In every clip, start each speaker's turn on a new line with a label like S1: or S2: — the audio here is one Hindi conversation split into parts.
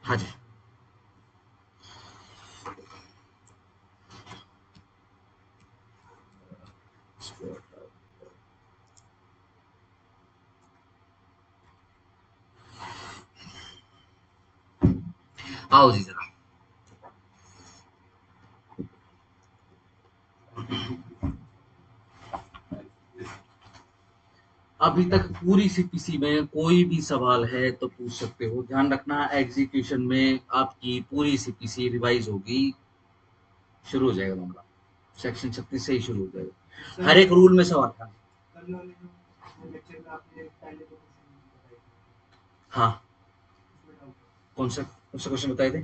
S1: हाँ जी। आओ जी जरा। अभी तक पूरी सीपीसी में कोई भी सवाल है तो पूछ सकते हो। ध्यान रखना, एग्जीक्यूशन में आपकी पूरी सीपीसी रिवाइज होगी, शुरू हो जाएगा मामला। सेक्शन 36 से ही शुरू हो जाएगा। हर एक रूल में सवाल था। हाँ, कौन सा क्वेश्चन बताए थे?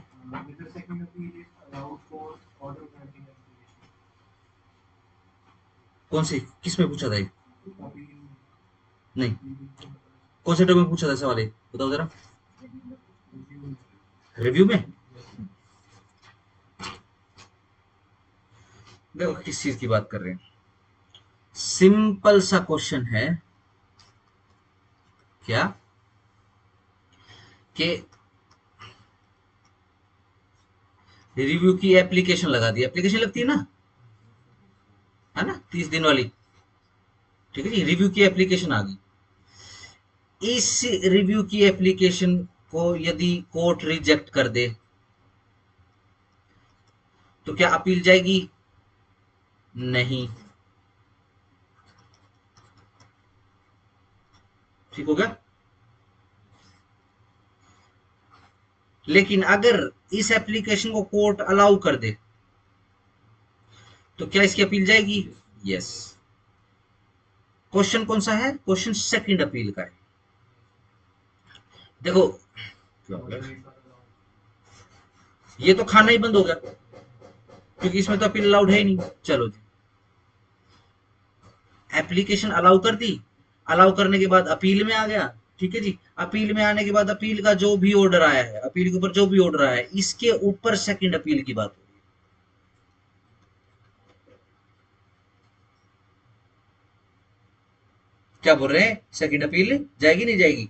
S1: कौन से, किस में पूछा था ये? नहीं, कौन से टॉपिक में पूछा था सवाल ये बताओ जरा। रिव्यू में? देखो किस चीज की बात कर रहे हैं। सिंपल सा क्वेश्चन है क्या कि रिव्यू की एप्लीकेशन लगा दी, एप्लीकेशन लगती है ना, है ना, 30 दिन वाली। ठीक है जी, रिव्यू की एप्लीकेशन आ गई। इस रिव्यू की एप्लीकेशन को यदि कोर्ट रिजेक्ट कर दे तो क्या अपील जाएगी? नहीं। ठीक हो गया। लेकिन अगर इस एप्लीकेशन को कोर्ट अलाउ कर दे तो क्या इसकी अपील जाएगी? यस। क्वेश्चन कौन सा है? क्वेश्चन सेकंड अपील का है। देखो, ये तो खाना ही बंद हो गया क्योंकि इसमें तो अपील अलाउड है ही नहीं। चलो जी, एप्लीकेशन अलाउ कर दी, अलाउ करने के बाद अपील में आ गया। ठीक है जी, अपील में आने के बाद अपील का जो भी ऑर्डर आया है, अपील के ऊपर जो भी ऑर्डर आया है, इसके ऊपर सेकंड अपील की बात हो रही है। क्या बोल रहे हैं? सेकंड अपील जाएगी नहीं जाएगी?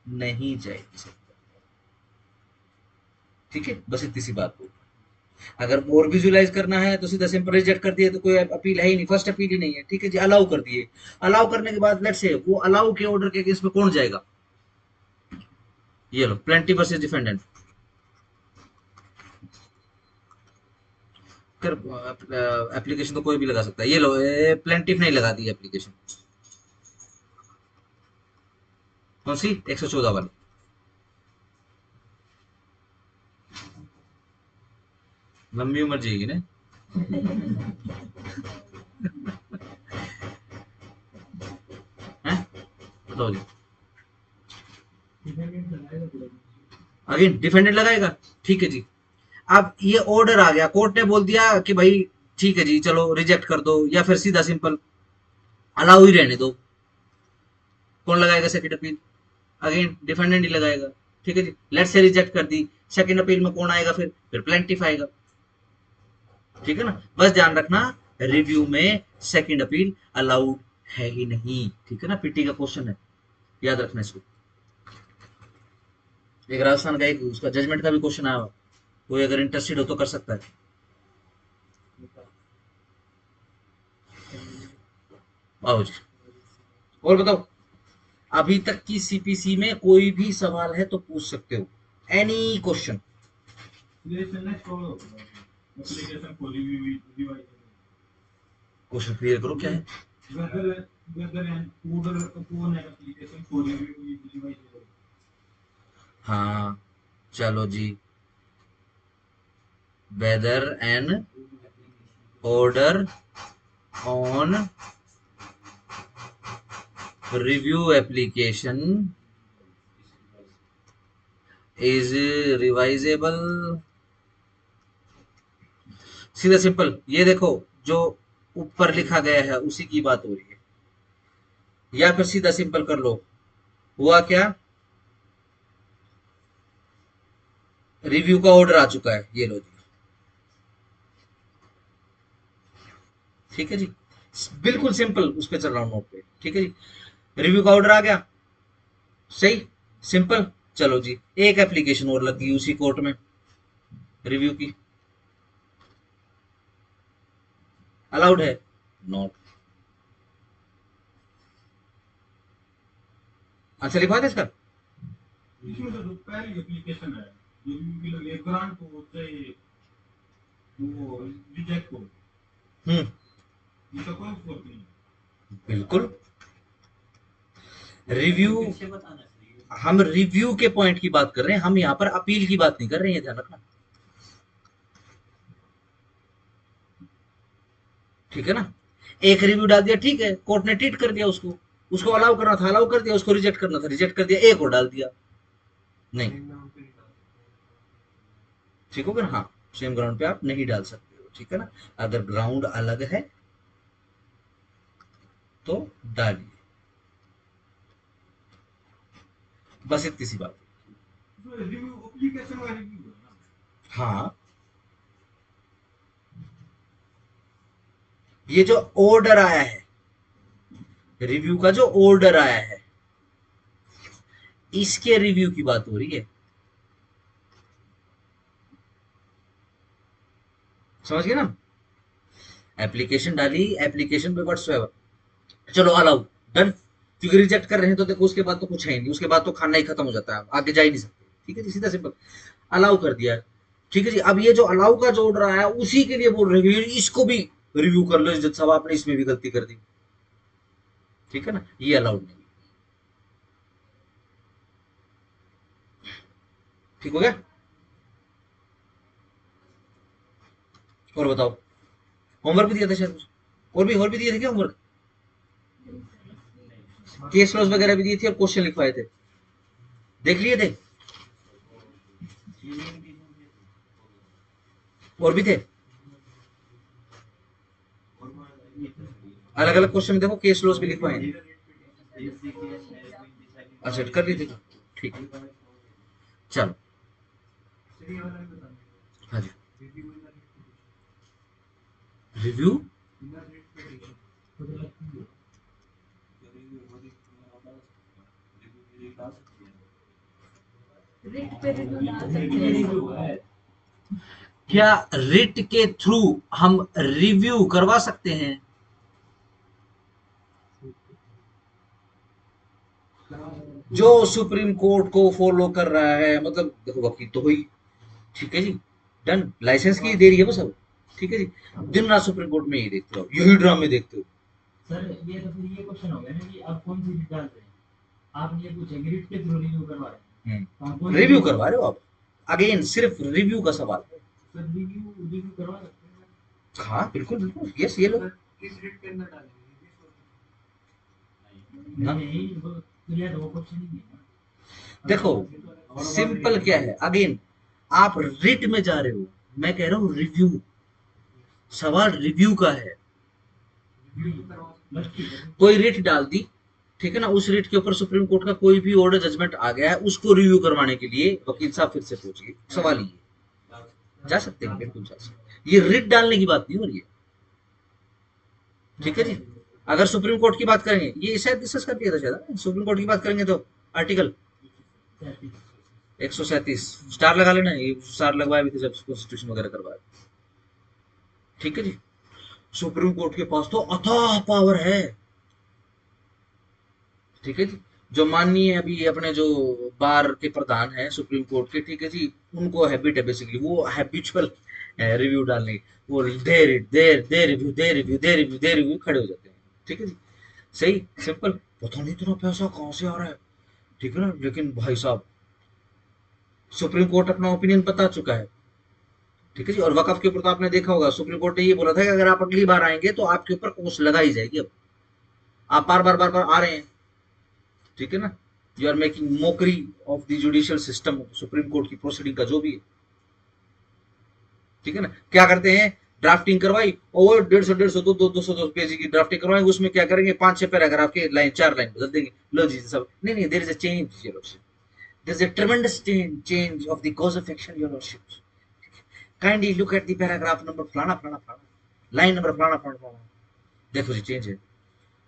S1: नहीं जाएगी। ठीक है, बस इतनी सी बात हो। अगर और विजुलाइज करना है तो सीधा सिंपल रिजेक्ट कर दिए तो कोई अपील है ही नहीं, फर्स्ट अपील ही नहीं है। ठीक है जी, अलाउ कर दिए। अलाउ करने के बाद लेट्स से वो अलाउ के ऑर्डर के केस में कौन जाएगा? ये लो, प्लेंटी वर्सेस डिफेंडेंट। फिर एप्लीकेशन तो कोई भी लगा सकता है। ये लो, प्लेंटिफ नहीं लगा दी एप्लीकेशन। कौन सी? 114 वाली। लंबी उम्र जिएगी ना। हैं? बताओ जी। अगेन डिफेंडेंट लगाएगा। ठीक है जी। अब ये ऑर्डर आ गया, कोर्ट ने बोल दिया कि भाई ठीक है जी, चलो रिजेक्ट कर दो या फिर सीधा सिंपल अलाउ ही रहने दो। कौन लगाएगा सेकंड अपील? अगेन डिफेंडेंट ही लगाएगा। ठीक है जी, लेट से रिजेक्ट कर दी, सेकंड अपील में कौन आएगा? फिर प्लेंटिफ आएगा। ठीक है ना, बस ध्यान रखना, रिव्यू में सेकंड अपील अलाउड है ही नहीं। ठीक है ना, पीटी का क्वेश्चन है, याद रखना इसको। एक राजस्थान का एक उसका जजमेंट का भी क्वेश्चन आया हुआ। कोई अगर इंटरेस्टेड हो तो कर सकता है। आओ जी, और बताओ। अभी तक की सीपीसी में कोई भी सवाल है तो पूछ सकते हो, एनी क्वेश्चन। क्वेश्चन क्लियर करो क्या है। हाँ, चलो जी। Whether an order on review application is revisable. सीधा सिंपल ये देखो, जो ऊपर लिखा गया है उसी की बात हो रही है। या फिर सीधा सिंपल कर लो, हुआ क्या, रिव्यू का ऑर्डर आ चुका है, ये लो जी। ठीक है जी, बिल्कुल सिंपल उस पर चल रहा हूं नोट पे। ठीक है जी, रिव्यू का ऑर्डर आ गया, सही, सिंपल। चलो जी, एक एप्लीकेशन और लग गई उसी कोर्ट में रिव्यू की, अलाउड है? नॉट। अच्छा लिखवा दे इसका।
S2: इसमें तो पहली एप्लीकेशन है जो भी ग्रांट को चाहे वो रिजेक्ट को, इसका कोई फर्क नहीं।
S1: बिल्कुल। रिव्यू, हम रिव्यू के पॉइंट की बात कर रहे हैं, हम यहाँ पर अपील की बात नहीं कर रहे हैं, ध्यान रखना, ठीक है ना। एक रिव्यू डाल दिया, ठीक है, कोर्ट ने ट्रीट कर दिया उसको, उसको अलाउ करना था अलाउ कर दिया, उसको रिजेक्ट करना था रिजेक्ट कर दिया, एक और डाल दिया, नहीं, ठीक हो गया। हाँ, सेम ग्राउंड पे आप नहीं डाल सकते हो, ठीक है ना। अगर ग्राउंड अलग है तो डालिए, बस इतनी सी बात है।
S2: रिव्यू एप्लीकेशन का रिव्यू है ना।
S1: हाँ, ये जो ऑर्डर आया है, रिव्यू का जो ऑर्डर आया है, इसके रिव्यू की बात हो रही है, समझ गए ना। एप्लीकेशन डाली, एप्लीकेशन पे व्हाट्सएवर, चलो अलाउ, डन, क्योंकि रिजेक्ट कर रहे हैं तो देखो उसके बाद तो कुछ है ही नहीं, उसके बाद तो खाना ही खत्म हो जाता है, आगे जा ही नहीं सकते, ठीक है जी, सीधा सिंपल अलाउ कर दिया, ठीक है जी। अब ये जो अलाउ का जो ऑर्डर आया है उसी के लिए बोल रहे हैं इसको भी रिव्यू कर लो जज साहब, आपने इसमें भी गलती कर दी, ठीक है ना, ये अलाउड नहीं, ठीक हो गया। और बताओ, होमवर्क भी दिया था शायद कुछ, और भी दिए थे क्या होमवर्क, केस लॉस वगैरह भी दिए थे और क्वेश्चन लिखवाए थे, देख लिए थे, और भी थे, अलग अलग क्वेश्चन देखो, केस लॉस भी लिखवाए, अच्छा कर ली थी, ठीक है, चलो, हाँ जी, रिव्यू,
S3: रिट पे रिव्यू डाल सकते हैं।
S1: क्या रिट के थ्रू हम रिव्यू करवा सकते हैं? जो सुप्रीम कोर्ट को फॉलो कर रहा है, मतलब देखो वकील तो हुई, ठीक है जी, डन, लाइसेंस की दे रही है बस अब, ठीक है जी, दिन रात सुप्रीम कोर्ट में यही देखते हो, यही ड्रामे देखते हो।
S4: सर ये तो फिर ये क्वेश्चन हो गया ना कि आप कौन सी रिट डाल रहे हैं, आप ये पूछेंगे रिट के थ्रू रिव्यू करवा रहे हैं, तो हम कौन
S1: रिव्यू करवा रहे हो आप, अगेन सिर्फ रिव्यू का सवाल है।
S4: सर रिव्यू रिव्यू करवा सकते हैं।
S1: हाँ बिल्कुल बिल्कुल, यस, ये लो
S2: किस रिट के अंदर डालेंगे
S1: ना।
S4: नहीं वो क्लियर वो क्वेश्चन ही नहीं है।
S1: देखो सिंपल क्या है, अगेन आप रिट में जा रहे हो, मैं कह रहा हूँ रिव्यू, सवाल रिव्यू का है, कोई रिट डाल दी, ठीक है ना, उस रिट के ऊपर सुप्रीम कोर्ट का कोई भी ऑर्डर जजमेंट आ गया है, उसको रिव्यू करवाने के लिए वकील साहब फिर से पूछिए, सवाल ये, जा सकते हैं, बिल्कुल जा सकते हैं, ये रिट डालने की बात नहीं हो रही है, ठीक है जी। अगर सुप्रीम कोर्ट की बात करेंगे, ये शायद डिस्कस कर दिया था शायद, सुप्रीम कोर्ट की बात करेंगे तो आर्टिकल 137 स्टार लगा लेना, ये स्टार लगवाए भी थे जब कॉन्स्टिट्यूशन वगैरह करवाया, ठीक है जी। सुप्रीम कोर्ट के पास तो अथाह पावर है, ठीक है जी। जो माननीय अभी अपने जो बार के प्रधान हैं सुप्रीम कोर्ट के, ठीक है जी, उनको हैबिट है बेसिकली, वो हैबिचुअल रिव्यू डालने की, वो दे रिव्यू दे रिव्यू दे रिव्यू दे रिव्यू खड़े हो जाते हैं, ठीक है जी, सही सिंपल, पता नहीं इतना पैसा कहाँ से आ रहा है, ठीक है ना, लेकिन भाई साहब सुप्रीम कोर्ट अपना ओपिनियन बता चुका है, ठीक है जी। और वकफ के ऊपर तो आपने देखा होगा, सुप्रीम कोर्ट ने ये बोला था कि अगर आप अगली बार आएंगे तो आपके ऊपर कोर्स लगाई जाएगी, अब आप बार बार आ रहे हैं, ठीक है ना, you are making mockery of the judicial system, supreme court की प्रोसीडिंग का जो भी है, ठीक है ना। क्या करते हैं, ड्राफ्टिंग करवाई और 150 200 पेज की ड्राफ्टिंग करवाई, उसमें क्या करेंगे, 5-6 पैराग्राफ के लाइन 4 लाइन बदल देंगे, लो जी सब, नहीं नहीं, there is a change your lordship, there is a tremendous change of the cause of action your lordship, kindly look at the paragraph number फलाना फलाना फलाना, लाइन नंबर फलाना फलाना फलाना, देखो जी चेंज है,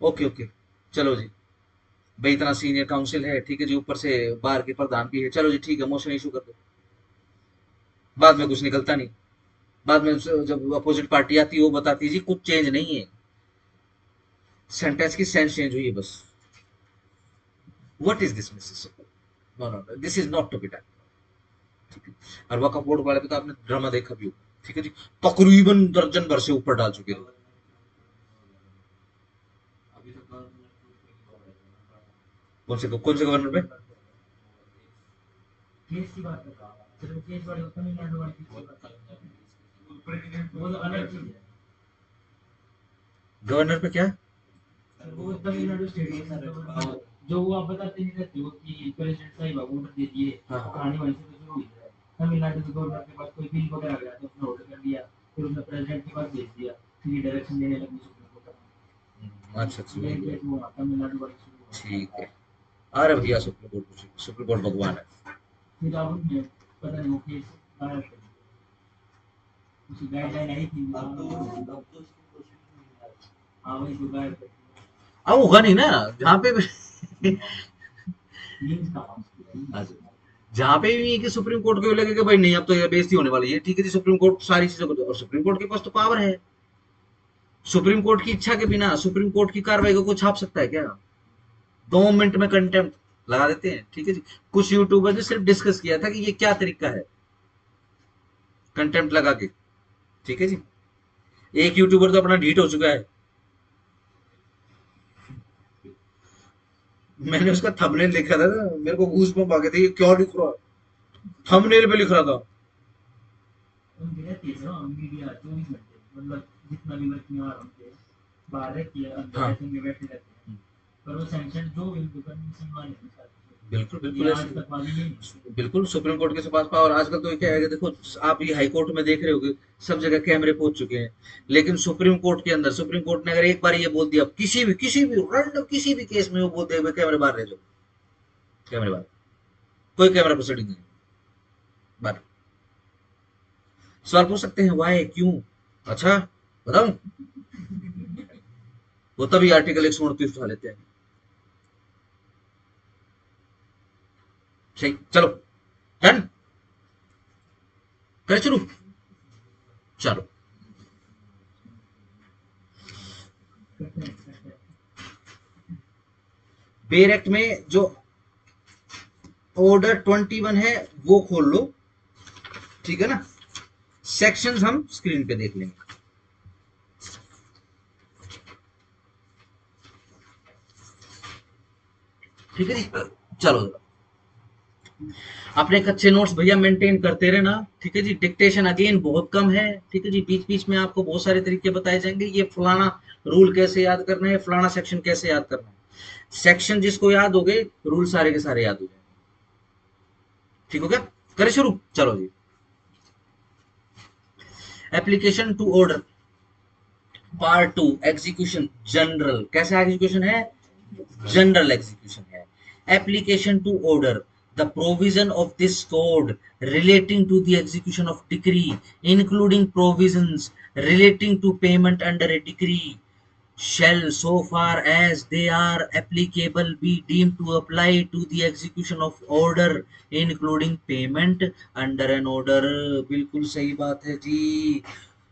S1: ओके ओके, चलो जी, भाई इतना सीनियर काउंसिल है, ठीक है जी, ऊपर से बार के प्रधान भी है, चलो जी ठीक है मोशन इशू कर दो, बाद में कुछ निकलता नहीं, बाद में जब अपोजिट पार्टी आती है वो बताती है जी कुछ चेंज नहीं है, सेंटेंस की सेंस चेंज हुई है बस। What is this Mrs, no no this is not to be done, ठीक है। और वक्फ बोर्ड वाले पे तो आपने ड्रामा देखा भी होगा, ठीक है जी, तकरीबन दर्जन भर से ऊपर डाल चुके हैं। कौन से गवर्नर पे?
S4: केस की बात कर रहा हूँ, चलो केस वाले को तमिलनाडु वाले की बात कर रहे हैं।
S2: प्रेसिडेंट
S4: वो तो अलग चीज है,
S1: गवर्नर पे क्या?
S4: वो तमिलनाडु स्टेट है सर, जो वो आप बताते नहीं रहते हो कि प्रेसिडेंट साहिब ऑर्डर दे दिए,
S1: हाँ।
S4: कहानी वहीं से तो शुरू हुई है। तमिलनाडु के गवर्नर के पास कोई बिल वगैरह आ गया तो उसने ऑर्डर कर दिया, फिर उसने प्रेसिडेंट के पास भेज दिया, फिर ये डायरेक्शन देने लगी सुप्रीम कोर्ट।
S1: अच्छा अच्छा,
S4: ये केस वो तमिलनाडु वाले शुरू हुआ।
S1: ठीक है। अरे भैया सुप्रीम कोर्ट भगवान है।
S4: फिर अब उनने पता नहीं वो केस गायब कर दिया, उसकी गाइडलाइन आई थी, हाँ वही तो गायब कर दिया।
S1: अब होगा नहीं ना जहाँ पे
S4: मीन्स कहाँ
S1: अच्छा, जहाँ पे भी कि सुप्रीम कोर्ट को लगे कि भाई नहीं अब तो ये बेइज्जती होने वाली है, ठीक है जी, सुप्रीम कोर्ट सारी चीजों को, और सुप्रीम कोर्ट के पास तो पावर है, सुप्रीम कोर्ट की इच्छा के बिना सुप्रीम कोर्ट की कार्रवाई को छाप सकता है क्या? 2 मिनट में कंटेम्प्ट लगा देते हैं, ठीक है जी। कुछ यूट्यूबर ने सिर्फ डिस्कस किया था कि ये क्या तरीका है कंटेम्प्ट लगा के, ठीक है जी। एक यूट्यूबर तो अपना ढीठ हो चुका है, मैंने उसका थंबनेल देखा था ना, मेरे को गूज़बम्प आ गए थे, ये क्या लिख रहा है, थंबनेल पे लिख रहा था।
S4: उनके रहती है ना मीडिया 24 घंटे, मतलब जितना भी वर्किंग आवर उनके बाहर रहती है, अंदर
S1: हाँ।
S4: ऐसे में बैठे रहते हैं, पर वो सैंक्शन जो इनको परमिशन माने
S1: बिल्कुल
S4: ये
S1: बिल्कुल
S4: आज
S1: ऐसे,
S4: तक वाली नहीं।
S1: बिल्कुल सुप्रीम कोर्ट के पास पावर आजकल तो क्या है कि देखो, आप ये हाई कोर्ट में देख रहे होगे सब जगह कैमरे पहुंच चुके हैं, लेकिन सुप्रीम कोर्ट के अंदर सुप्रीम कोर्ट ने अगर एक बार ये बोल दिया, किसी भी रैंडम किसी भी केस में वो बोल दे कैमरे बाहर रह जाओ, कैमरे बाहर, कोई कैमरा प्रोसीडिंग नहीं बाहर। सवाल पूछ सकते हैं वाई क्यों, अच्छा बताऊं, वो तभी आर्टिकल 129 उठा लेते हैं। सही, चलो डन, कर शुरू, चलो। बेयर एक्ट में जो ऑर्डर 21 है वो खोल लो, ठीक है ना, सेक्शंस हम स्क्रीन पे देख लेंगे, ठीक है जी। चलो अपने कच्चे नोट्स भैया मेंटेन करते रहना, ठीक है जी, डिक्टेशन अगेन बहुत कम है, ठीक है जी, बीच बीच में आपको बहुत सारे तरीके बताए जाएंगे, ये फलाना रूल कैसे याद करना है, फलाना सेक्शन कैसे याद करना है, सेक्शन जिसको याद हो गए रूल सारे के सारे याद हो जाएंगे, ठीक हो गया, करें शुरू, चलो जी। Application to order part 2 execution general, कैसा एग्जीक्यूशन है, जनरल एग्जीक्यूशन है। Application to order, the provision of this code relating to the execution of decree including provisions relating to payment under a decree shall so far as they are applicable be deemed to apply to the execution of order including payment under an order। बिल्कुल सही बात है जी,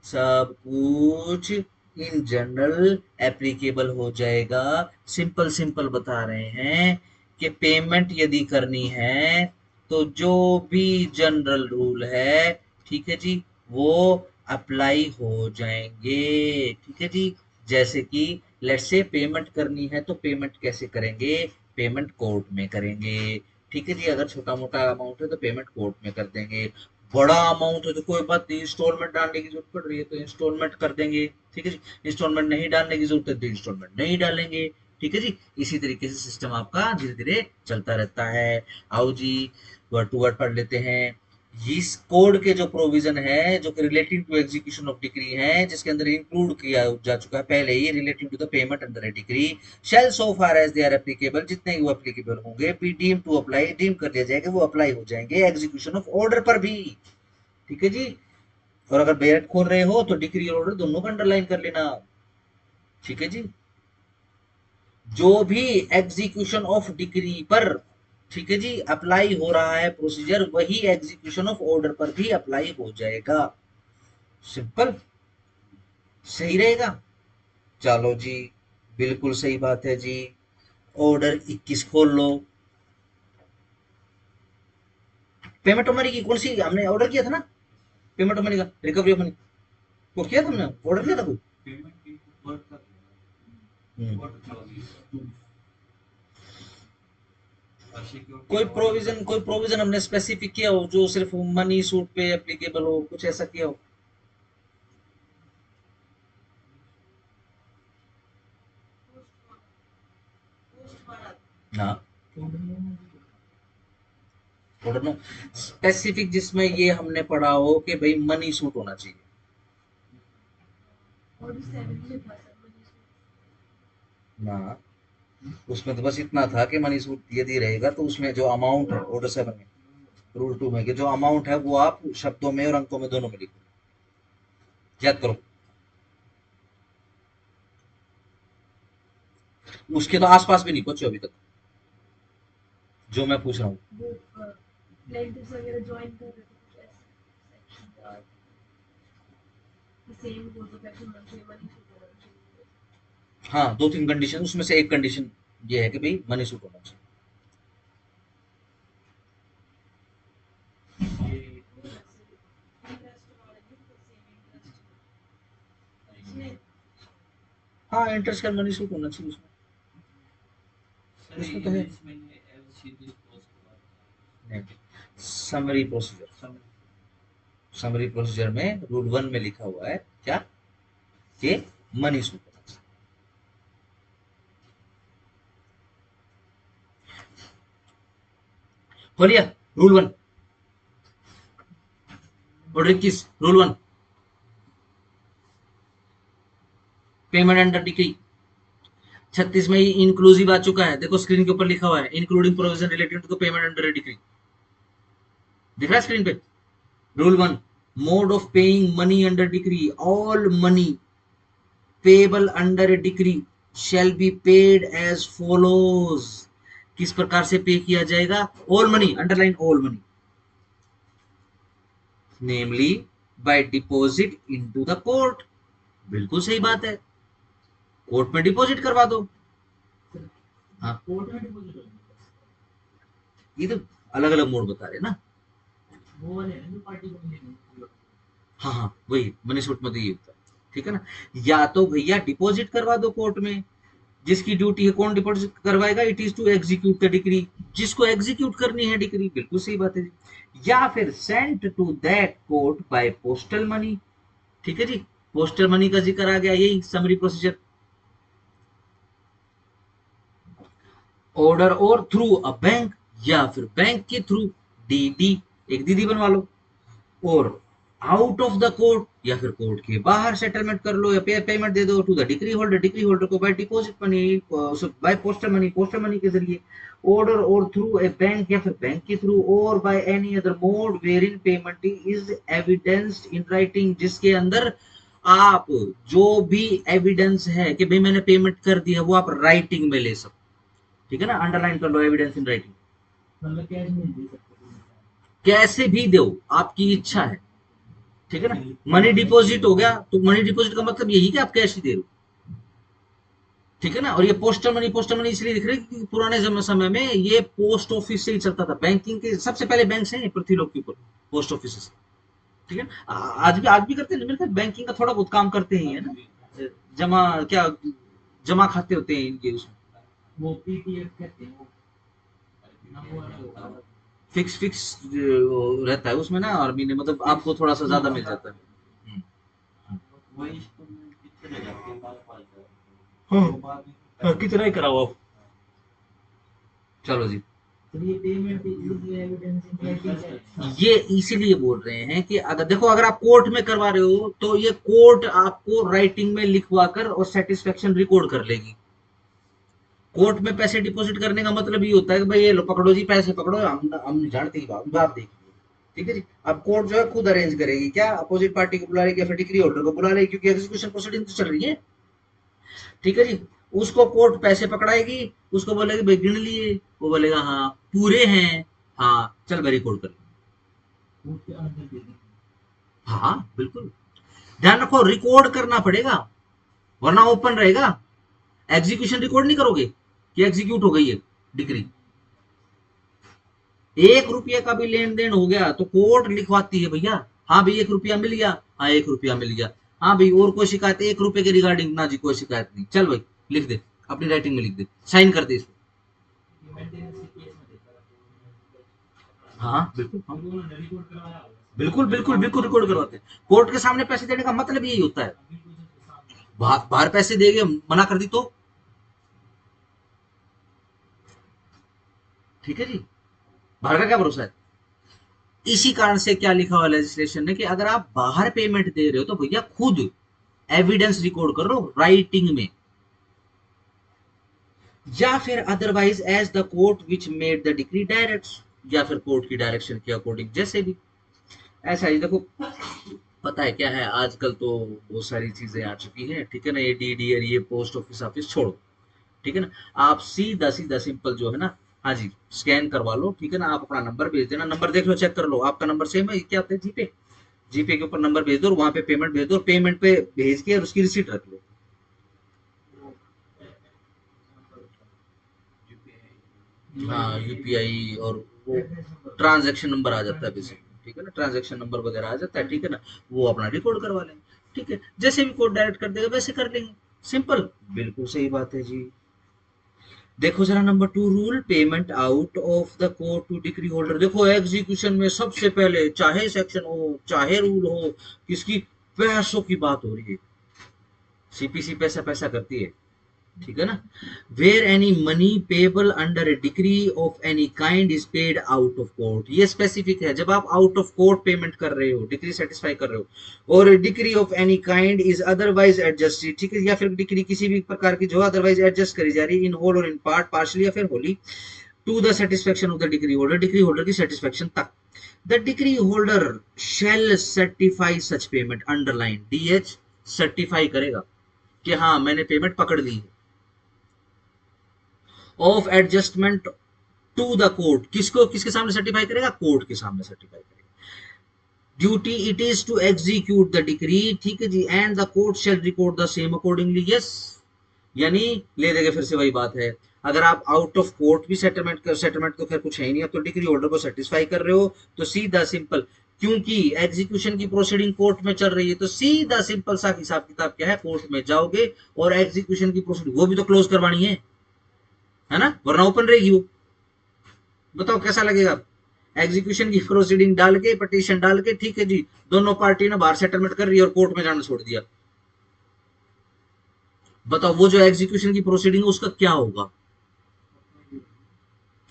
S1: सब कुछ इन जनरल एप्लीकेबल हो जाएगा। सिंपल सिंपल बता रहे हैं कि पेमेंट यदि करनी है तो जो भी जनरल रूल है, ठीक है जी, वो अप्लाई हो जाएंगे, ठीक है जी। जैसे कि लेट्स से पेमेंट करनी है तो पेमेंट कैसे करेंगे, पेमेंट कोर्ट में करेंगे, ठीक है जी। अगर छोटा मोटा अमाउंट है तो पेमेंट कोर्ट में कर देंगे, बड़ा अमाउंट है तो कोई बात नहीं, इंस्टॉलमेंट डालने की जरूरत पड़ रही है तो इंस्टॉलमेंट कर देंगे, ठीक है जी। इंस्टॉलमेंट नहीं डालने की जरूरत है तो इंस्टॉलमेंट नहीं डालेंगे, ठीक है जी। इसी तरीके से सिस्टम आपका धीरे धीरे चलता रहता है। आओ जी वर्ड टू वर्ड पढ़ लेते हैं। इस कोड के जो प्रोविजन है जो कि relating to execution of decree है, जिसके अंदर इंक्लूड किया जा चुका है पहले ही, relating to the payment under a decree shall so far as they are applicable, जितने वो एप्लीकेबल होंगे be deem to apply, deem कर दिया जाएगा वो अप्लाई हो जाएंगे एग्जीक्यूशन ऑफ ऑर्डर पर भी, ठीक है जी। और अगर बेरेट खोल रहे हो तो डिक्री और ऑर्डर दोनों का अंडरलाइन कर लेना, ठीक है जी। जो भी एग्जीक्यूशन ऑफ डिक्री पर, ठीक है जी, अप्लाई हो रहा है प्रोसीजर, वही एग्जीक्यूशन ऑफ ऑर्डर पर भी अप्लाई हो जाएगा। सिंपल, सही रहेगा। चलो जी, बिल्कुल सही बात है जी। ऑर्डर 21 खोल लो। पेमेंट ऑफ मनी की कौन सी हमने ऑर्डर किया था ना, पेमेंट ऑफ मनी का, रिकवरी ऑफ मनी वो किया तुमने, ऑर्डर किया था कोई?
S2: पेमेंट की वर्क कर
S1: हम्म।
S2: वर्क चला
S1: कोई प्रोविजन हमने स्पेसिफिक किया हो जो सिर्फ मनी सूट पे एप्लीकेबल हो, कुछ ऐसा किया हो? हाँ, ऑर्डर नो स्पेसिफिक जिसमें ये हमने पढ़ा हो कि भाई मनी सूट होना चाहिए।
S3: और 7 में था सर मनीष।
S1: ना, उसमें तो बस इतना था कि मनी सूट यदि रहेगा तो उसमें जो अमाउंट है ऑर्डर 7 में, रूल 2 में, कि जो अमाउंट है वो आप शब्दों में और अंकों में दोनों में लिखो। याद करो, उसके तो आसपास भी नहीं पहुंचे अभी तक जो मैं पूछ रहा हूँ।
S3: वो प्लेंटिव्स वगैरह ज्वाइन कर रहे थे कुछ ऐसा same course of action monthly money suit होना चाहिए।
S1: हाँ, 2-3 कंडीशन, उसमें से एक कंडीशन ये है कि भाई मनी सूट होना चाहिए। हाँ, इंटरेस्ट का मनी सूट होना चाहिए उसमें। उसमें तो है समरी प्रोसीजर, समरी प्रोसीजर में रूल 1 में लिखा हुआ है क्या, कि मनी सूट होना चाहिए। हो लिया रूल 1। और 21 रूल 1, पेमेंट अंडर डिक्री। 36 में ही इंक्लूसिव आ चुका है, देखो स्क्रीन के ऊपर लिखा हुआ है, including provision related to the payment under decree, दिख रहा है स्क्रीन पे। Rule 1, mode of paying money under decree, all money payable under a decree shall be paid as follows. किस प्रकार से पे किया जाएगा? All money, underline all money, namely by deposit into the court. बिल्कुल सही बात है, कोर्ट में डिपॉजिट करवा दो। हाँ,
S4: कोर्ट में डिपॉजिट होगा
S1: ये तो अलग अलग मोड बता रहे ना।
S4: वो वाले हैं जो पार्टी को मिलेंगे।
S1: हाँ हाँ, वही मनी सूट में तो ये होता है, ठीक है ना। या तो भैया डिपॉजिट करवा दो कोर्ट में, जिसकी ड्यूटी है, कौन डिपॉजिट करवाएगा? It is to execute the decree, जिसको एग्जीक्यूट करनी है डिक्री, बिल्कुल सही बात है जी। या फिर sent to that court by postal money, ठीक है जी, पोस्टल मनी का जिक्र आ गया, यही समरी प्रोसीजर। ऑर्डर और थ्रू अ बैंक, या फिर बैंक के थ्रू डीडी, एक दीदी बनवा लो। और आउट ऑफ द कोर्ट, या फिर कोर्ट के बाहर सेटलमेंट कर लो या पेमेंट दे दो to the decree holder, decree holder को by deposit money, by postal money के जरिए। ऑर्डर और थ्रू ए बैंक, या फिर बैंक के थ्रू, और by any other mode wherein payment is evidenced in writing, जिसके अंदर आप जो भी एविडेंस है कि भाई मैंने पेमेंट कर दिया, वो आप राइटिंग में ले सकते, ठीक है ना, अंडरलाइन कर लो एविडेंस इन राइटिंग।
S4: मतलब कैश नहीं दे सकते।
S1: कैसे भी दो, आपकी इच्छा है, ठीक है ना। मनी डिपॉजिट हो गया तो मनी डिपॉजिट का मतलब यही कि आप कैश ही दे रहे हो, ठीक है ना। और ये पोस्टल मनी इसलिए दिख रही है क्योंकि पुराने समय में ये पोस्ट ऑफिस से ही चलता था, बैंकिंग के सबसे पहले बैंक हैं पृथ्वीलोक के ऊपर, पोस्ट ऑफिस से, ठीक है। आज भी करते हैं, मेरे ख्याल बैंकिंग का थोड़ा बहुत काम करते ही है ना, जमा क्या, जमा खाते होते हैं इनके, उसमें
S4: वो पीपीएफ कहते हैं वो ना, वो वाला होता है।
S1: फिक्स रहता है उसमें ना, आर्मी ने, मतलब आपको थोड़ा सा ज्यादा मिल जाता है।
S2: वही तो पीछे रह जाती है बात बात कर।
S1: हाँ, कितना ही कराओ आप। चलो जी,
S4: तो ये payment is evidence in writing है।
S1: ये इसीलिए बोल रहे हैं कि अगर देखो, अगर आप कोर्ट में करवा रहे हो तो ये कोर्ट आपको राइटिंग में लिखवा कर और सेटिस्फेक्शन रिकॉर्ड कर लेगी। कोर्ट में पैसे डिपॉजिट करने का मतलब ये होता है कि भाई ये लो पकड़ो जी, पैसे पकड़ो, हम जानते ही बात देखिए, ठीक है जी। अब कोर्ट जो है खुद अरेंज करेगी, क्या अपोजिट पार्टी को बुला लेगी या फिर डिक्री होल्डर को बुला लेगी, क्योंकि एग्जीक्यूशन प्रोसीडिंग तो चल रही है, ठीक है जी। उसको कोर्ट पैसे पकड़ाएगी, उसको बोलेगी भाई गिन लिए, वो बोलेगा हाँ पूरे हैं, हाँ चल भाई रिकॉर्ड कर।
S4: कोर्ट के अंदर दे देंगे।
S1: हाँ बिल्कुल, ध्यान रखो रिकॉर्ड करना पड़ेगा वरना ओपन रहेगा। एग्जीक्यूशन रिकॉर्ड नहीं करोगे कि एग्जीक्यूट हो गई है डिग्री। 1 रुपये का भी लेन देन हो गया तो कोर्ट लिखवाती है भैया, हाँ भाई 1 रुपया मिल गया, हाँ 1 रुपया मिल गया, हाँ भाई और कोई शिकायत 1 रुपये के रिगार्डिंग, ना जी कोई शिकायत नहीं, चल भाई लिख दे, अपनी राइटिंग में लिख दे, साइन कर दे इसको।
S4: ये मेंटेनेंस के केस में देखा था,
S1: हाँ बिल्कुल, हाँ
S4: तो उन्होंने रिकॉर्ड करवाया होगा।
S1: बिल्कुल बिल्कुल बिल्कुल रिकॉर्ड करवाते हैं। कोर्ट के सामने पैसे देने का मतलब यही होता है।
S4: अभी कुछ उसके सामने
S1: बाहर पैसे देंगे मना कर दी तो ठीक है जी, बाहर का क्या भरोसा है। इसी कारण से क्या लिखा हुआ लेजिस्लेशन ने कि अगर आप बाहर पेमेंट दे रहे हो तो भैया खुद एविडेंस रिकॉर्ड करो राइटिंग में, या फिर otherwise as the court which made the decree direct, या फिर कोर्ट की डायरेक्शन के अकॉर्डिंग, जैसे भी ऐसा ही। देखो पता है क्या है, आजकल तो बहुत सारी चीजें आ चुकी हैं, ठीक है ना, ये डीडीआर ये पोस्ट ऑफिस ऑफिस छोड़ो, ठीक है ना, आप सीधा सीधा सिंपल जो है ना, हाँ जी स्कैन करवा लो, ठीक है ना, आप अपना नंबर भेज देना, नंबर देख लो चेक कर लो आपका नंबर सेम है, क्या होता है जीपे, जीपे के ऊपर नंबर भेज दो और वहां पे पेमेंट भेज दो, पेमेंट पे भेज के और उसकी रिसीट रख लो। हाँ यूपीआई और वो ट्रांजैक्शन नंबर आ जाता है बेसिक, ठीक है ना, ट्रांजैक्शन नंबर वगैरह आ जाता है, ठीक है ना, वो अपना रिकॉर्ड करवा लेंगे, ठीक है, जैसे भी कोड डायरेक्ट कर देगा वैसे कर लेंगे, सिंपल, बिल्कुल सही बात है जी। देखो जरा number 2 rule, payment out of the court to decree holder. देखो एग्जीक्यूशन में सबसे पहले चाहे सेक्शन हो चाहे रूल हो, किसकी, पैसों की बात हो रही है, सीपीसी पैसा पैसा करती है, ठीक है ना, where any money payable under a decree of any kind is paid out of court, ये स्पेसिफिक है, जब आप आउट ऑफ कोर्ट पेमेंट कर रहे हो, डिक्री सेटिस्फाई कर रहे हो, और decree of any kind is otherwise adjusted, ठीक है, या फिर डिक्री किसी भी प्रकार की जो अदरवाइज एडजस्ट करी जा रही है इन होल और इन पार्ट, पार्शली या फिर wholly, to the satisfaction of the decree holder, decree holder की सेटिस्फेक्शन तक, the decree holder shall certify such payment, underline DH, certify करेगा कि हाँ मैंने पेमेंट पकड़ ली है, of adjustment to the court, किसको किसके सामने सर्टिफाई करेगा, कोर्ट के सामने सर्टिफाई करेगा, duty it is to execute the decree, ठीक है जी, and the court shall record the same accordingly, yes, यानी ले देंगे, फिर से वही बात है, अगर आप आउट ऑफ कोर्ट भी सेटलमेंट तो खैर कुछ है ही नहीं, अब तो डिक्री होल्डर को सेटिस्फाई कर रहे हो तो सीधा सिंपल, क्योंकि एग्जीक्यूशन की प्रोसीडिंग कोर्ट में चल रही है तो सीधा सिंपल सा हिसाब किताब क्या है, कोर्ट में जाओगे और एग्जीक्यूशन की प्रोसीडिंग वो भी तो क्लोज करवानी है ना, वरना ओपन रहेगी वो, बताओ कैसा लगेगा, एग्जीक्यूशन की प्रोसीडिंग डाल के पिटीशन डाल के, ठीक है जी, दोनों पार्टी ने बाहर सेटलमेंट कर रही है और कोर्ट में जाना छोड़ दिया, बताओ वो जो एग्जीक्यूशन की प्रोसीडिंग है उसका क्या होगा,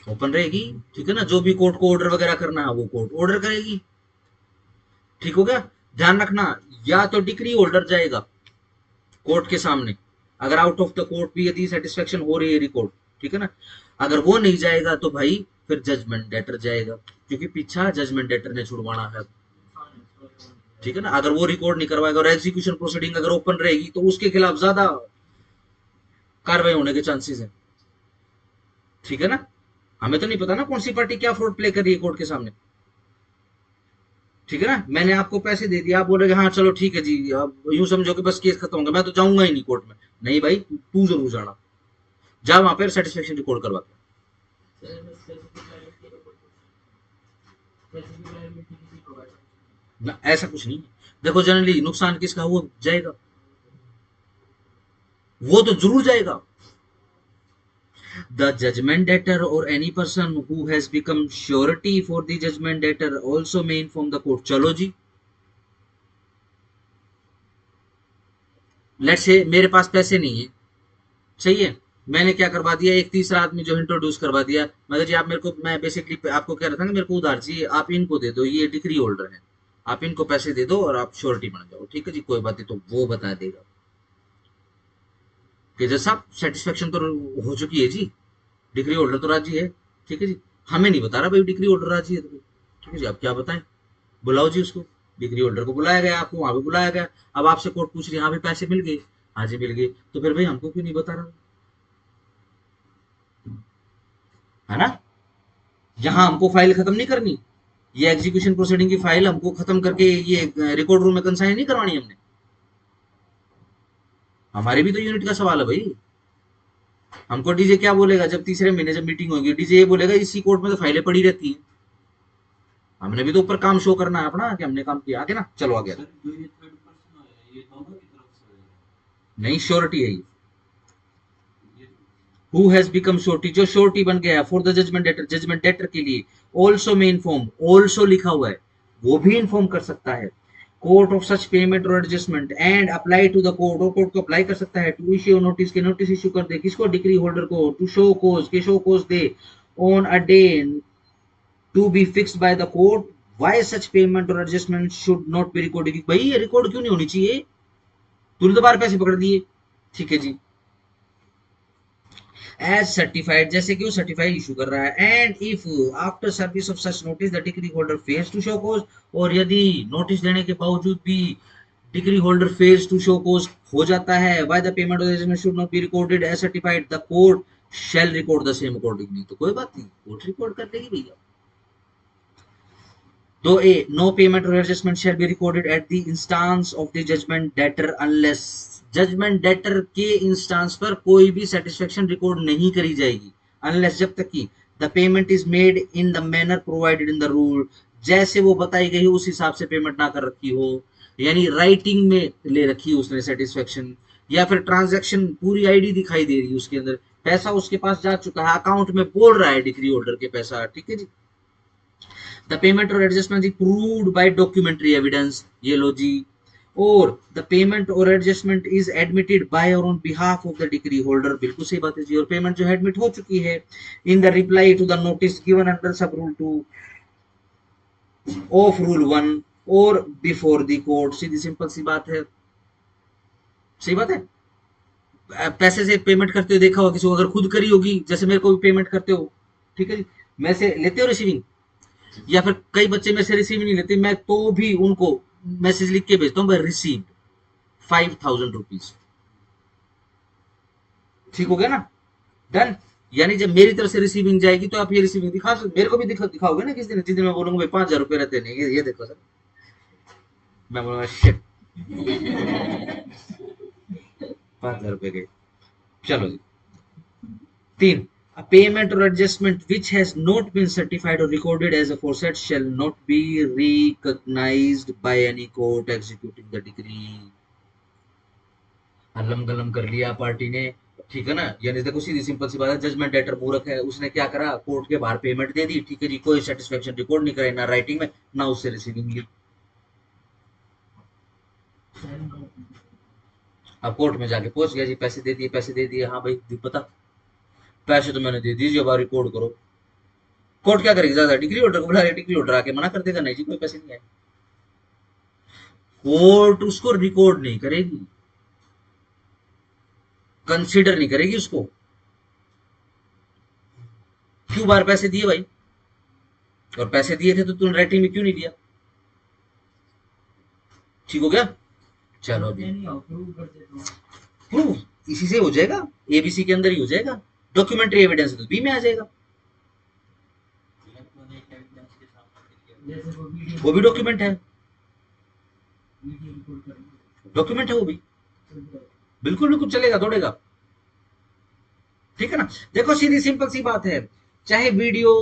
S1: ओपन रहेगी, ठीक है ना, जो भी कोर्ट को ऑर्डर वगैरह करना है वो कोर्ट ऑर्डर करेगी, ठीक हो गया, ध्यान रखना, या तो डिक्री होल्डर जाएगा कोर्ट के सामने, अगर आउट ऑफ द कोर्ट भी यदि सेटिस्फेक्शन हो रही है रिकॉर्ड, ठीक है ना, अगर वो नहीं जाएगा तो भाई फिर जजमेंट डेटर जाएगा, क्योंकि पीछा जजमेंट डेटर ने छुड़वाना है, ठीक है ना, अगर वो रिकॉर्ड नहीं करवाएगा और एग्जीक्यूशन प्रोसीडिंग अगर ओपन रहेगी तो उसके खिलाफ ज्यादा कार्रवाई होने के चांसेस है, ठीक है ना, हमें तो नहीं पता ना कौन सी पार्टी क्या फ्रॉड प्ले कर रही है कोर्ट के सामने, ठीक है ना, मैंने आपको पैसे दे दिया, आप बोल रहे हाँ चलो ठीक है जी, अब यूं समझो कि बस केस खत्म होगा, मैं तो जाऊंगा ही नहीं कोर्ट में, नहीं भाई तू जरूर जाना, जा वहां पर सेटिस्फेक्शन रिकॉर्ड करवा के, ना ऐसा कुछ नहीं है, देखो जनरली नुकसान किसका हुआ जाएगा, वो तो जरूर जाएगा, the judgment debtor or any person who has become surety for the judgment debtor also may inform the court, चलो जी, लेट्स से मेरे पास पैसे नहीं है, सही है, मैंने क्या करवा दिया, एक तीसरा आदमी जो इंट्रोड्यूस करवा दिया, मगर जी आप मेरे को, मैं बेसिकली आपको कह रहा था ना मेरे को उधार चाहिए, आप इनको दे दो, ये डिक्री होल्डर है, आप इनको पैसे दे दो और आप श्योरिटी बन जाओ, ठीक है जी, कोई बात नहीं, तो वो बता देगा कि जैसा सेटिस्फेक्शन तो हो चुकी है जी, डिग्री होल्डर तो राजी है, ठीक है जी, हमें नहीं बता रहा भाई डिग्री होल्डर राजी है, तो ठीक है जी, आप क्या बताएं, बुलाओ जी उसको, डिग्री होल्डर को बुलाया गया, आपको वहां पे बुलाया गया, अब आपसे कोर्ट पूछ रही है हाँ भाई पैसे मिल गए, हाँ जी मिल गए, तो फिर भाई हमको क्यों नहीं बता रहा, है ना। यहाँ हमको फाइल खत्म नहीं करनी, ये एग्जीक्यूशन प्रोसीडिंग की फाइल हमको खत्म करके ये रिकॉर्ड रूम में कंसाइन नहीं करवानी हमने। हमारे भी तो यूनिट का सवाल है भाई। हमको डीजे क्या बोलेगा जब तीसरे महीने जब मीटिंग होगी, डीजे ये बोलेगा इसी कोर्ट में तो फाइलें पड़ी रहती हैं। हमने भी तो ऊपर काम शो करना है अपना कि हमने काम किया, आगे ना। चलो आगे।
S2: सर जो ये थर्ड पर्सन है ये दोनों की तरफ से है।
S1: नहीं, श्योरिटी है ये।
S2: ये
S1: हु हैज बिकम श्योरिटी, जो श्योरिटी बन गया for the judgment debtor, judgment debtor के लिए। ऑल्सो में इन्फॉर्म, ऑल्सो लिखा हुआ है, वो भी इन्फॉर्म कर सकता है कोर्ट ऑफ सच पेमेंट और adjustment and apply to the court, और कोर्ट को अप्लाई कर सकता है टू इश्यू नोटिस के, नोटिस इश्यू कर दे किसको, डिग्री होल्डर को, टू शो कोज के शो कोज दे on a day to be fixed by the court why such payment और adjustment should not be recorded. भाई ये रिकॉर्ड क्यों नहीं होनी चाहिए, तूने तो बार पैसे पकड़ दिए। ठीक है जी। एज सर्टिफाइड, जैसे कि वो सर्टिफाइड इशू कर रहा है। And if after service of such notice the decree holder fails to show cause, और यदि नोटिस देने के बावजूद भी decree holder fails to show cause हो जाता है, why the payment of adjustment should not be recorded as certified, the court shall record the same accordingly. तो कोई बात नहीं, कोर्ट रिकॉर्ड कर देगी भैया। तो ए नो पेमेंट और adjustment shall be recorded at the instance of the judgment debtor unless, judgment debtor के इंस्टांस पर कोई भी सेटिस्फेक्शन रिकॉर्ड नहीं करी जाएगी अनलेस, जब तक कि the payment is made in the manner provided in the rule, जैसे वो बताई गई उस हिसाब से पेमेंट ना कर रखी हो, यानी राइटिंग में ले रखी है उसने सेटिस्फेक्शन, या फिर ट्रांजैक्शन पूरी आईडी दिखाई दे रही है उसके अंदर, पैसा उसके पास जा चुका है, अकाउंट में बोल रहा है डिग्री होल्डर के पैसा। ठीक है जी। द पेमेंट और adjustment is proved bye documentary evidence, ये लो जी। और द पेमेंट और एडजस्टमेंट इज एडमिटेड बाय और on behalf of the decree holder, बिल्कुल सही बात है जी। और पेमेंट जो है एडमिट हो चुकी है in the reply to the notice given under sub rule 2 of rule 1 or before the court. सीधी सिंपल सी बात है, सही बात है। पैसे से पेमेंट करते हुए देखा होगा किसी को, अगर खुद करी होगी, जैसे मेरे को भी पेमेंट करते हो, ठीक है जी, मैं से लेते हो रिसीविंग, या फिर कई बच्चे में से रिसीव नहीं लेते, मैं तो भी उनको मैसेज लिख के भेजता हूँ, मैं रिसीव 5,000 रुपीज। ठीक हो गया ना, डन। यानी जब मेरी तरफ से रिसीविंग जाएगी तो आप ये रिसीविंग दिखा सकते, मेरे को भी दिखाओगे ना किस दिन, जिस दिन मैं बोलूंगा भाई 5,000 रुपए रहते नहीं, ये देखो सर, मैं बोलूंगा शिट 5,000 रुपए गए। चलो जी। 3 A payment or adjustment which has not been certified or recorded as aforesaid shall not be recognized by any court executing the decree। Hallam गलम कर लिया पार्टी ने, ठीक है ना। यानी देखो सीधी सिंपल सी बात है, जजमेंट डेटर मूर्ख है, उसने क्या करा, कोर्ट के बाहर पेमेंट दे दी, ठीक है जी, कोई सेटिस्फेक्शन रिकॉर्ड नहीं करे, ना राइटिंग में ना उससे रिसीविंग ली। अब कोर्ट में जाके पहुंच गया जी, पैसे दे दिए, पैसे दे दिए, हाँ भाई पता पैसे तो मैंने दे दीजिए, अब रिकॉर्ड करो। कोर्ट क्या करेगी, ज्यादा डिग्री होल्डर को बुला रहे, डिग्री होल्डर आके मना कर देगा, नहीं जी कोई पैसे नहीं आए। कोर्ट उसको रिकॉर्ड नहीं करेगी, कंसीडर नहीं करेगी उसको। क्यों बार पैसे दिए भाई, और पैसे दिए थे तो तूने राइटिंग में क्यों नहीं दिया। ठीक हो गया। चलो जी, प्रूफ इसी से हो जाएगा, एबीसी के अंदर ही हो जाएगा, डॉक्यूमेंट्री एविडेंस तो बी में आ जाएगा, वो भी डॉक्यूमेंट है, डॉक्यूमेंट है वो भी, बिल्कुल बिल्कुल चलेगा, दौड़ेगा। ठीक है ना। देखो सीधी सिंपल सी बात है, चाहे वीडियो,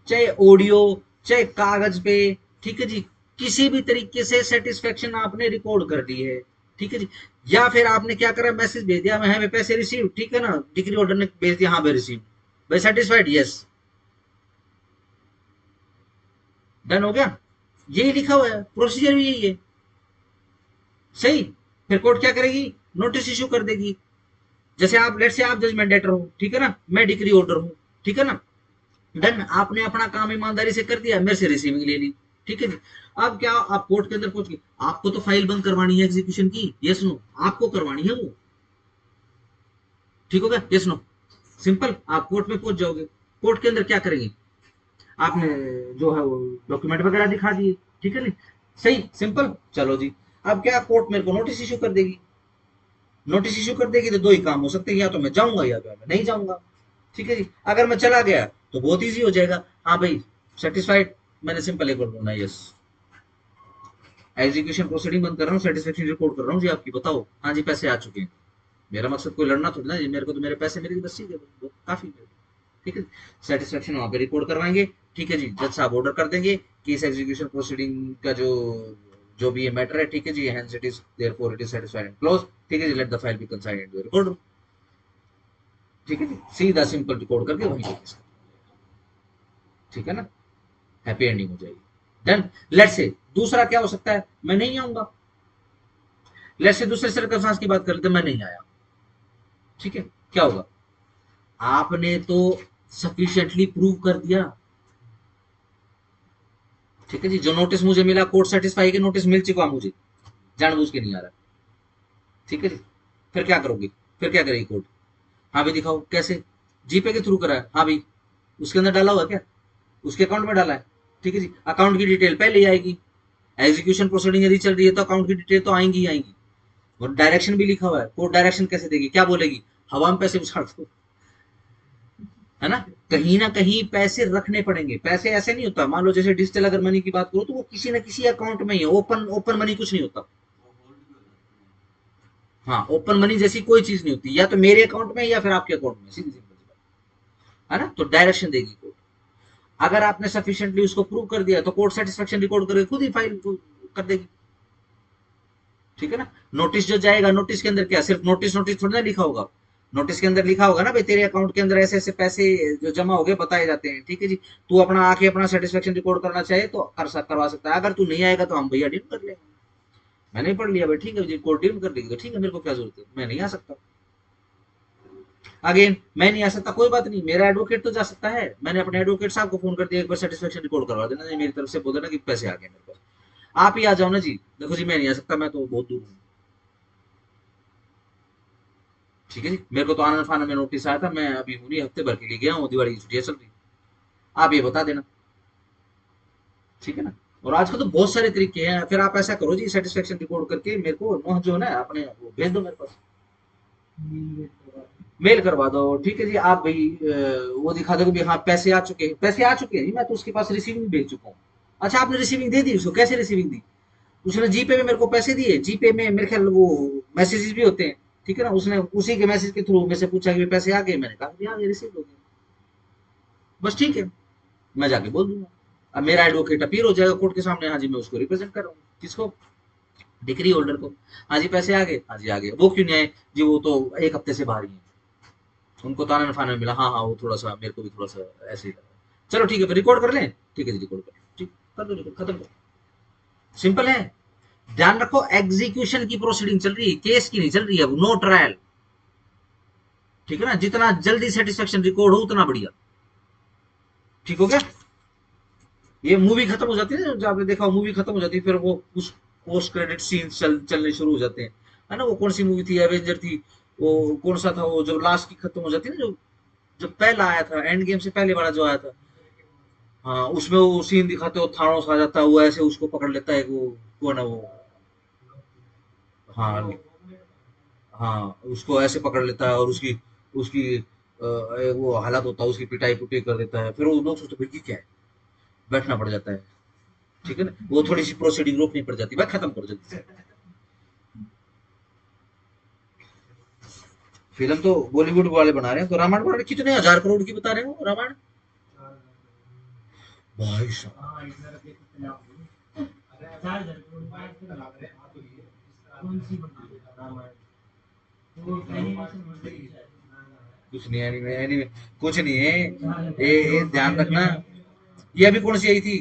S1: चाहे ऑडियो, चाहे कागज पे, ठीक है जी, किसी भी तरीके से सेटिस्फेक्शन आपने रिकॉर्ड कर दी है, ठीक है जी, या फिर आपने क्या करा, मैसेज भेज दिया, मैं हमें पैसे रिसीव, ठीक है ना, डिग्री होल्डर ने भेज दिया, हाँ भाई रिसीव, भाई सेटिस्फाइड, यस, डन हो गया। यही लिखा हुआ है, प्रोसीजर भी यही है, सही। फिर कोर्ट क्या करेगी, नोटिस इश्यू कर देगी, जैसे आप लेट से आप जजमेंट डेटर हो, ठीक है ना, मैं डिग्री होल्डर हूं, ठीक है ना, डन, आपने अपना काम ईमानदारी से कर दिया, मेरे से रिसीविंग ले ली, ठीक है जी। अब क्या, आप कोर्ट के अंदर पहुंच गए, आपको तो फाइल बंद करवानी है एग्जीक्यूशन की, ये सुनो, आपको करवानी है वो, ठीक हो गया, ये सुनो, सिंपल। आप कोर्ट में पहुंच जाओगे, कोर्ट के अंदर क्या करेंगे, आपने जो है वो डॉक्यूमेंट वगैरह दिखा दिए, ठीक है नहीं, सही सिंपल। चलो जी, अब क्या, कोर्ट मेरे को नोटिस इश्यू कर देगी, नोटिस इश्यू कर देगी तो दो ही काम हो सकते हैं, या तो मैं जाऊंगा या तो मैं नहीं जाऊंगा, ठीक है जी। अगर मैं चला गया तो बहुत इजी हो जाएगा। हाँ भाई सेटिस्फाइड, मैंने सिंपल एक बार बोलना यस। एग्जीक्यूशन प्रोसीडिंग बंद कर रहा हूँ, सेटिस्फेक्शन रिकॉर्ड कर रहा हूँ जी आपकी, बताओ हाँ जी पैसे आ चुके हैं। मेरा मकसद कोई लड़ना थोड़ी ना जी, मेरे को तो मेरे पैसे मेरे बस ठीक है, काफी है। ठीक है, सेटिस्फेक्शन वहां पे रिकॉर्ड करवाएंगे। ठीक है जी, जज साहब ऑर्डर कर देंगे कि इस एग्जीक्यूशन प्रोसीडिंग का जो जो भी ये मैटर है, ठीक है जी, hence it is therefore it is satisfied and close. ठीक है जी, let the file be consigned into record. ठीक है जी, सीधा सिंपल रिकॉर्ड करके वहीं पे, ठीक है ना, हैप्पी एंडिंग हो जाएगी। देन लेट्स से दूसरा क्या हो सकता है, मैं नहीं आऊंगा। लेट्स से दूसरे सर्कमस्टेंस की बात कर लेते, मैं नहीं आया। ठीक है, क्या होगा, आपने तो सफिशिएंटली प्रूव कर दिया। ठीक है जी, जो नोटिस मुझे मिला कोर्ट सेटिस्फाई के नोटिस मिल चुका मुझे, जानबूझ के नहीं आ रहा। ठीक है जी, फिर क्या करोगे, फिर क्या करेगी कोर्ट, हाँ भाई दिखाओ कैसे, जीपे के थ्रू करा है, हाँ भाई उसके अंदर डाला हुआ क्या, उसके अकाउंट में डाला है। ठीक है जी, अकाउंट की डिटेल पहले ही आएगी। एग्जीक्यूशन प्रोसीडिंग यदि चल रही है तो अकाउंट की डिटेल तो आएंगी ही आएंगी। और डायरेक्शन भी लिखा हुआ है, कोर्ट डायरेक्शन कैसे देगी, क्या बोलेगी, हवा में पैसे उछाड़ दो, है ना। कहीं ना कहीं पैसे रखने पड़ेंगे। पैसे ऐसे नहीं होता, मान लो जैसे डिजिटल अगर मनी की बात करो तो वो किसी ना किसी अकाउंट में ही है, ओपन ओपन मनी कुछ नहीं होता। हाँ, ओपन मनी जैसी कोई चीज नहीं होती, या तो मेरे अकाउंट में या फिर आपके अकाउंट में, सीधी सिंपल सी बात है ना। तो डायरेक्शन देगी कोर्ट। अगर आपने सफिशिएंटली उसको प्रूव कर दिया तो कोर्ट सेटिस्फेक्शन रिकॉर्ड करके खुद ही फाइल कर देगी। ठीक है ना। नोटिस जो जाएगा, नोटिस के अंदर क्या सिर्फ नोटिस नोटिस थोड़ी ना लिखा होगा, नोटिस के अंदर लिखा होगा ना भाई तेरे अकाउंट के अंदर ऐसे ऐसे पैसे जो जमा हो गए बताए जाते हैं। ठीक है जी, तू अपना आके अपना सेटिस्फेक्शन रिकॉर्ड करना चाहे तो करवा सकता है। अगर तू नहीं आएगा तो हम भैया डील कर लेंगे। मैंने पढ़ लिया भाई, ठीक है जी, कोर्ट डील कर लेगी तो ठीक है, मेरे को क्या जरूरत है, मैं नहीं आ सकता। अगेन मैं नहीं आ सकता, कोई बात नहीं, मेरा एडवोकेट तो जा सकता है। मैंने अपने एडवोकेट साहब को फोन कर दिया, एक बार सेटिस्फेक्शन रिकॉर्ड करवा देना जी, मेरी तरफ से बोल देना कि पैसे आ गए मेरे पास, आप ही आ जाओ ना जी। देखो जी मैं नहीं आ सकता, मैं तो बहुत दूर हूँ। ठीक है जी, मेरे को तो आनंद फानंद में नोटिस आया था, मैं अभी हूँ नहीं, हफ्ते भर के लिए गया हूँ, दिवाली की छुट्टियां चल रही, आप ये बता देना। ठीक है ना। और आजकल तो बहुत सारे तरीके हैं, फिर आप ऐसा करो जी, सेटिस्फेक्शन रिकॉर्ड करके मेरे को जो है ना अपने वो भेज दो मेरे पास, मेल करवा दो। ठीक है जी, आप भाई वो दिखा दो कि हाँ पैसे आ चुके हैं, पैसे आ चुके हैं जी, मैं तो उसके पास रिसीविंग भेज चुका हूँ। अच्छा आपने रिसीविंग दे दी उसको, कैसे रिसीविंग दी, उसने जीपे में मेरे को पैसे दिए, जीपे में मेरे ख्याल वो मैसेजेस भी होते हैं। ठीक है ना, उसने उसी के मैसेज के थ्रू मेरे से पूछा कि पैसे आ गए, मैंने कहा कि आ गए, रिसीव हो गए, बस ठीक है, मैं जाके बोल दूंगा। अब मेरा एडवोकेट अपीयर हो जाएगा कोर्ट के सामने, हाँ जी मैं उसको रिप्रेजेंट कर रहा हूँ, किसको, डिग्री होल्डर को। हाँ जी पैसे आ गए, हाँ जी आ गए, वो क्यों नहीं आए जी, वो तो एक हफ्ते से बाहर ही है, उनको ताना नफाना मिला, हाँ हाँ वो थोड़ा सा मेरे को भी थोड़ा सा ऐसे ही लगा। चलो ठीक है फिर रिकॉर्ड कर लें, ठीक है जी रिकॉर्ड कर, ठीक कर दो, रिकॉर्ड खत्म करो, सिंपल है। ध्यान रखो एग्जीक्यूशन की प्रोसीडिंग चल रही है, केस की नहीं चल रही है, नो ट्रायल। ठीक है ना, जितना जल्दी सेटिस्फेक्शन रिकॉर्ड हो उतना बढ़िया। ठीक हो गया, ये मूवी खत्म हो जाती है ना, जो आपने देखा मूवी खत्म हो जाती है, फिर वो उस पोस्ट क्रेडिट सीन चलने शुरू हो जाते हैं, है ना। वो कौन सी मूवी थी, एवेंजर थी, वो कौन सा था वो, जब लास्ट की खत्म हो जाती है ना, जो जब पहला आया था, एंड गेम से पहले वाला जो आया था, हाँ उसमें वो सीन दिखाते हो, थानोस आ जाता है, वो ऐसे उसको पकड़ लेता है, वो कौन है वो, हाँ हाँ उसको ऐसे पकड़ लेता है और उसकी उसकी वो हालत होता है, उसकी पिटाई पुटाई कर देता है, फिर वो लोग सोचते भाई ये क्या है, बैठना पड़ जाता है। ठीक है ना, वो थोड़ी सी प्रोसीडिंग रोकनी पड़ जाती है, भाई खत्म करो जल्दी से। फिल्म तो बॉलीवुड वाले बना रहे हैं, तो रामायण वाले कितने हजार करोड़ की बता रहे हो रामायण, भाई साहब।
S4: हाँ इधर के कितना होगी 4000 करोड़ कौन सी बना है रामायण, वो एनिमेशन बन रही है
S1: कुछ नहीं एनीमे एनीमे कुछ नहीं है, ये ध्यान रखना। ये अभी कौन सी आई थी,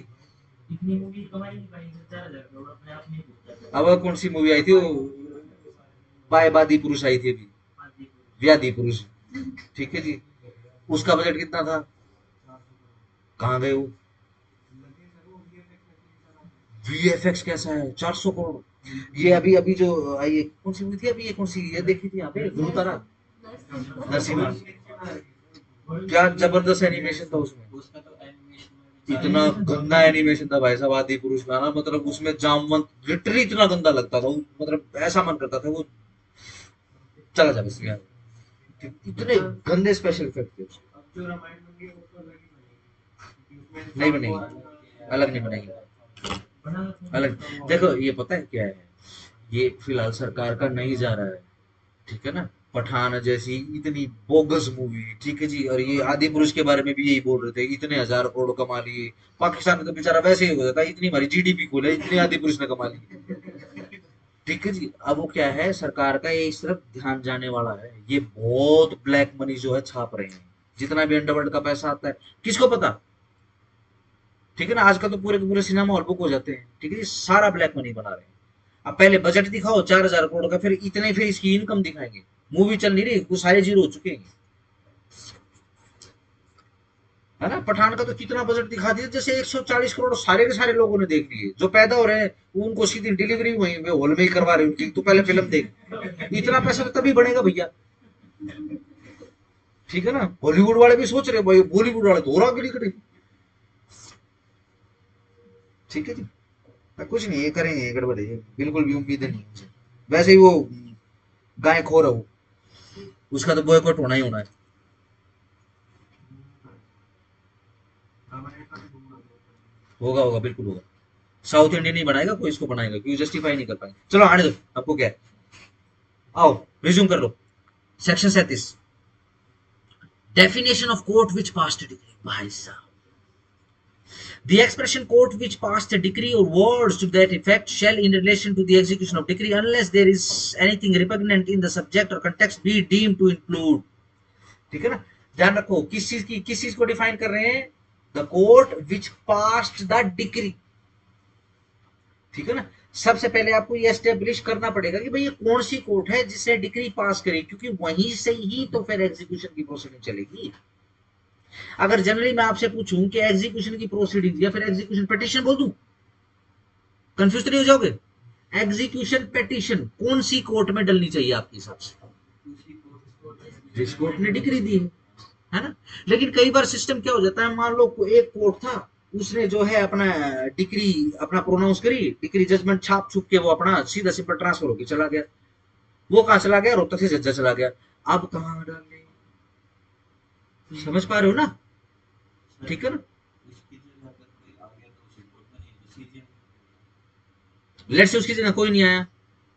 S4: इतनी मूवी कमाई नहीं पाई 4000 करोड़ अपने आप नहीं पहुंचा
S1: अब कौन सी मूवी आई थी वो, बाय बादी पुरुष आई थी अभी, व्याधी पुरुष। ठीक है जी, उसका बजट कितना था, कहाँ गए वो, वीएफएक्स कैसा है, 400 करोड़। ये अभी अभी जो आई है कौन सी मूवी थी अभी, ये कौन सी ये देखी थी यहाँ पे ध्रुव तारा, नरसिम्हा, क्या जबरदस्त एनिमेशन था उसमें,
S4: उसका तो एनिमेशन
S1: इतना गंदा एनिमेशन था भाई साहब आदि पुरुष का ना, मतलब उसमें जामवंत लिटरली इतना गंदा लगता था वो, मतलब ऐसा मन करता था वो चला जाए बस यार, इतने गंदे स्पेशल इफेक्ट थे उसके।
S2: अब जो रामायण बन गई वो तो अलग ही बन
S1: नहीं बनेगी, अलग नहीं बनेगी, अलग। देखो ये पता है क्या है, ये फिलहाल सरकार का नहीं जा रहा है, ठीक है ना। पठान जैसी इतनी बोगस मूवी, ठीक है जी, और ये आदि पुरुष के बारे में भी यही बोल रहे थे, इतने हजार करोड़ कमा लिए। पाकिस्तान में तो बेचारा वैसे ही हो जाता है, इतनी हमारी जीडीपी खोले, इतनी आदि पुरुष ने कमा ली, ठीक है जी। अब वो क्या है, सरकार का ये इस तरफ ध्यान जाने वाला है, ये बहुत ब्लैक मनी जो है छाप रहे हैं, जितना भी अंडरवर्ल्ड का पैसा आता है, किसको पता, ठीक है ना। आजकल तो पूरे के पूरे सिनेमा हॉल बुक हो जाते हैं, ठीक है जी, सारा ब्लैक मनी बना रहे हैं। अब पहले बजट दिखाओ 4,000 करोड़ का, फिर इतने, फिर इसकी इनकम दिखाएंगे, मूवी चल नहीं रही, वो सारे जीरो हो चुके हैं, है ना। पठान का तो कितना बजट दिखा दिया, जैसे 140 करोड़ सारे के सारे लोगों ने देख लिए, जो पैदा हो रहे हैं उनको सीधी डिलीवरी वहीं पे हॉल में ही करवा रहे हैं, तो पहले फिल्म देख, इतना पैसा तो तभी बढ़ेगा भैया, ठीक है ना। हॉलीवुड वाले भी सोच रहे भाई, बॉलीवुड वाले तो और आगे निकले, ठीक है जी। कुछ नहीं, ये करेंगे, गड़बड़ है, बिल्कुल भी उम्मीद नहीं है। वैसे ही वो गाय खो रहा हूँ, उसका तो बॉयकॉट होना ही होना है, होगा होगा, बिल्कुल होगा। साउथ इंडियन नहीं बनाएगा कोई, इसको बनाएगा, क्योंकि जस्टिफाई नहीं कर पाएंगे। चलो आने दो, आपको क्या है, आओ रिज्यूम कर लो। Section 37, definition of court which passed decree. भाई साहब, the expression court which passed a decree or words to that effect shall in relation to the execution of decree unless there is anything repugnant in the subject or context be deemed to include, ठीक है ना। ध्यान रखो, किस चीज को डिफाइन कर रहे हैं, the court which past the decree, ठीक है ना। सबसे पहले आपको ये एस्टेब्लिश करना पड़ेगा कि भाई ये कौन सी कोर्ट है जिसने डिक्री पास करी, क्योंकि वहीं से ही तो फिर एग्जीक्यूशन की प्रोसीडिंग चलेगी। अगर जनरली मैं आपसे पूछूं कि एग्जीक्यूशन की प्रोसीडिंग या फिर एग्जीक्यूशन पिटीशन बोल दूं, कंफ्यूज तो नहीं हो जाओगे। एग्जीक्यूशन पिटीशन कौन सी कोर्ट में डलनी चाहिए आपके हिसाब से, जिस कोर्ट ने डिक्री दी है ना। लेकिन कई बार सिस्टम क्या हो जाता है, मान लो एक कोर्ट था, उसने जो है अपना डिक्री अपना प्रोनाउंस करी, डिक्री जजमेंट छाप छुप के वो अपना सीधा सिंपल ट्रांसफर होकर चला गया, वो कहां चला गया, रोहतक से जज्जा चला गया। अब कहां डाले, समझ पा रहे हो ना, ठीक है ना। लेट्स से उसकी जगह कोई नहीं आया,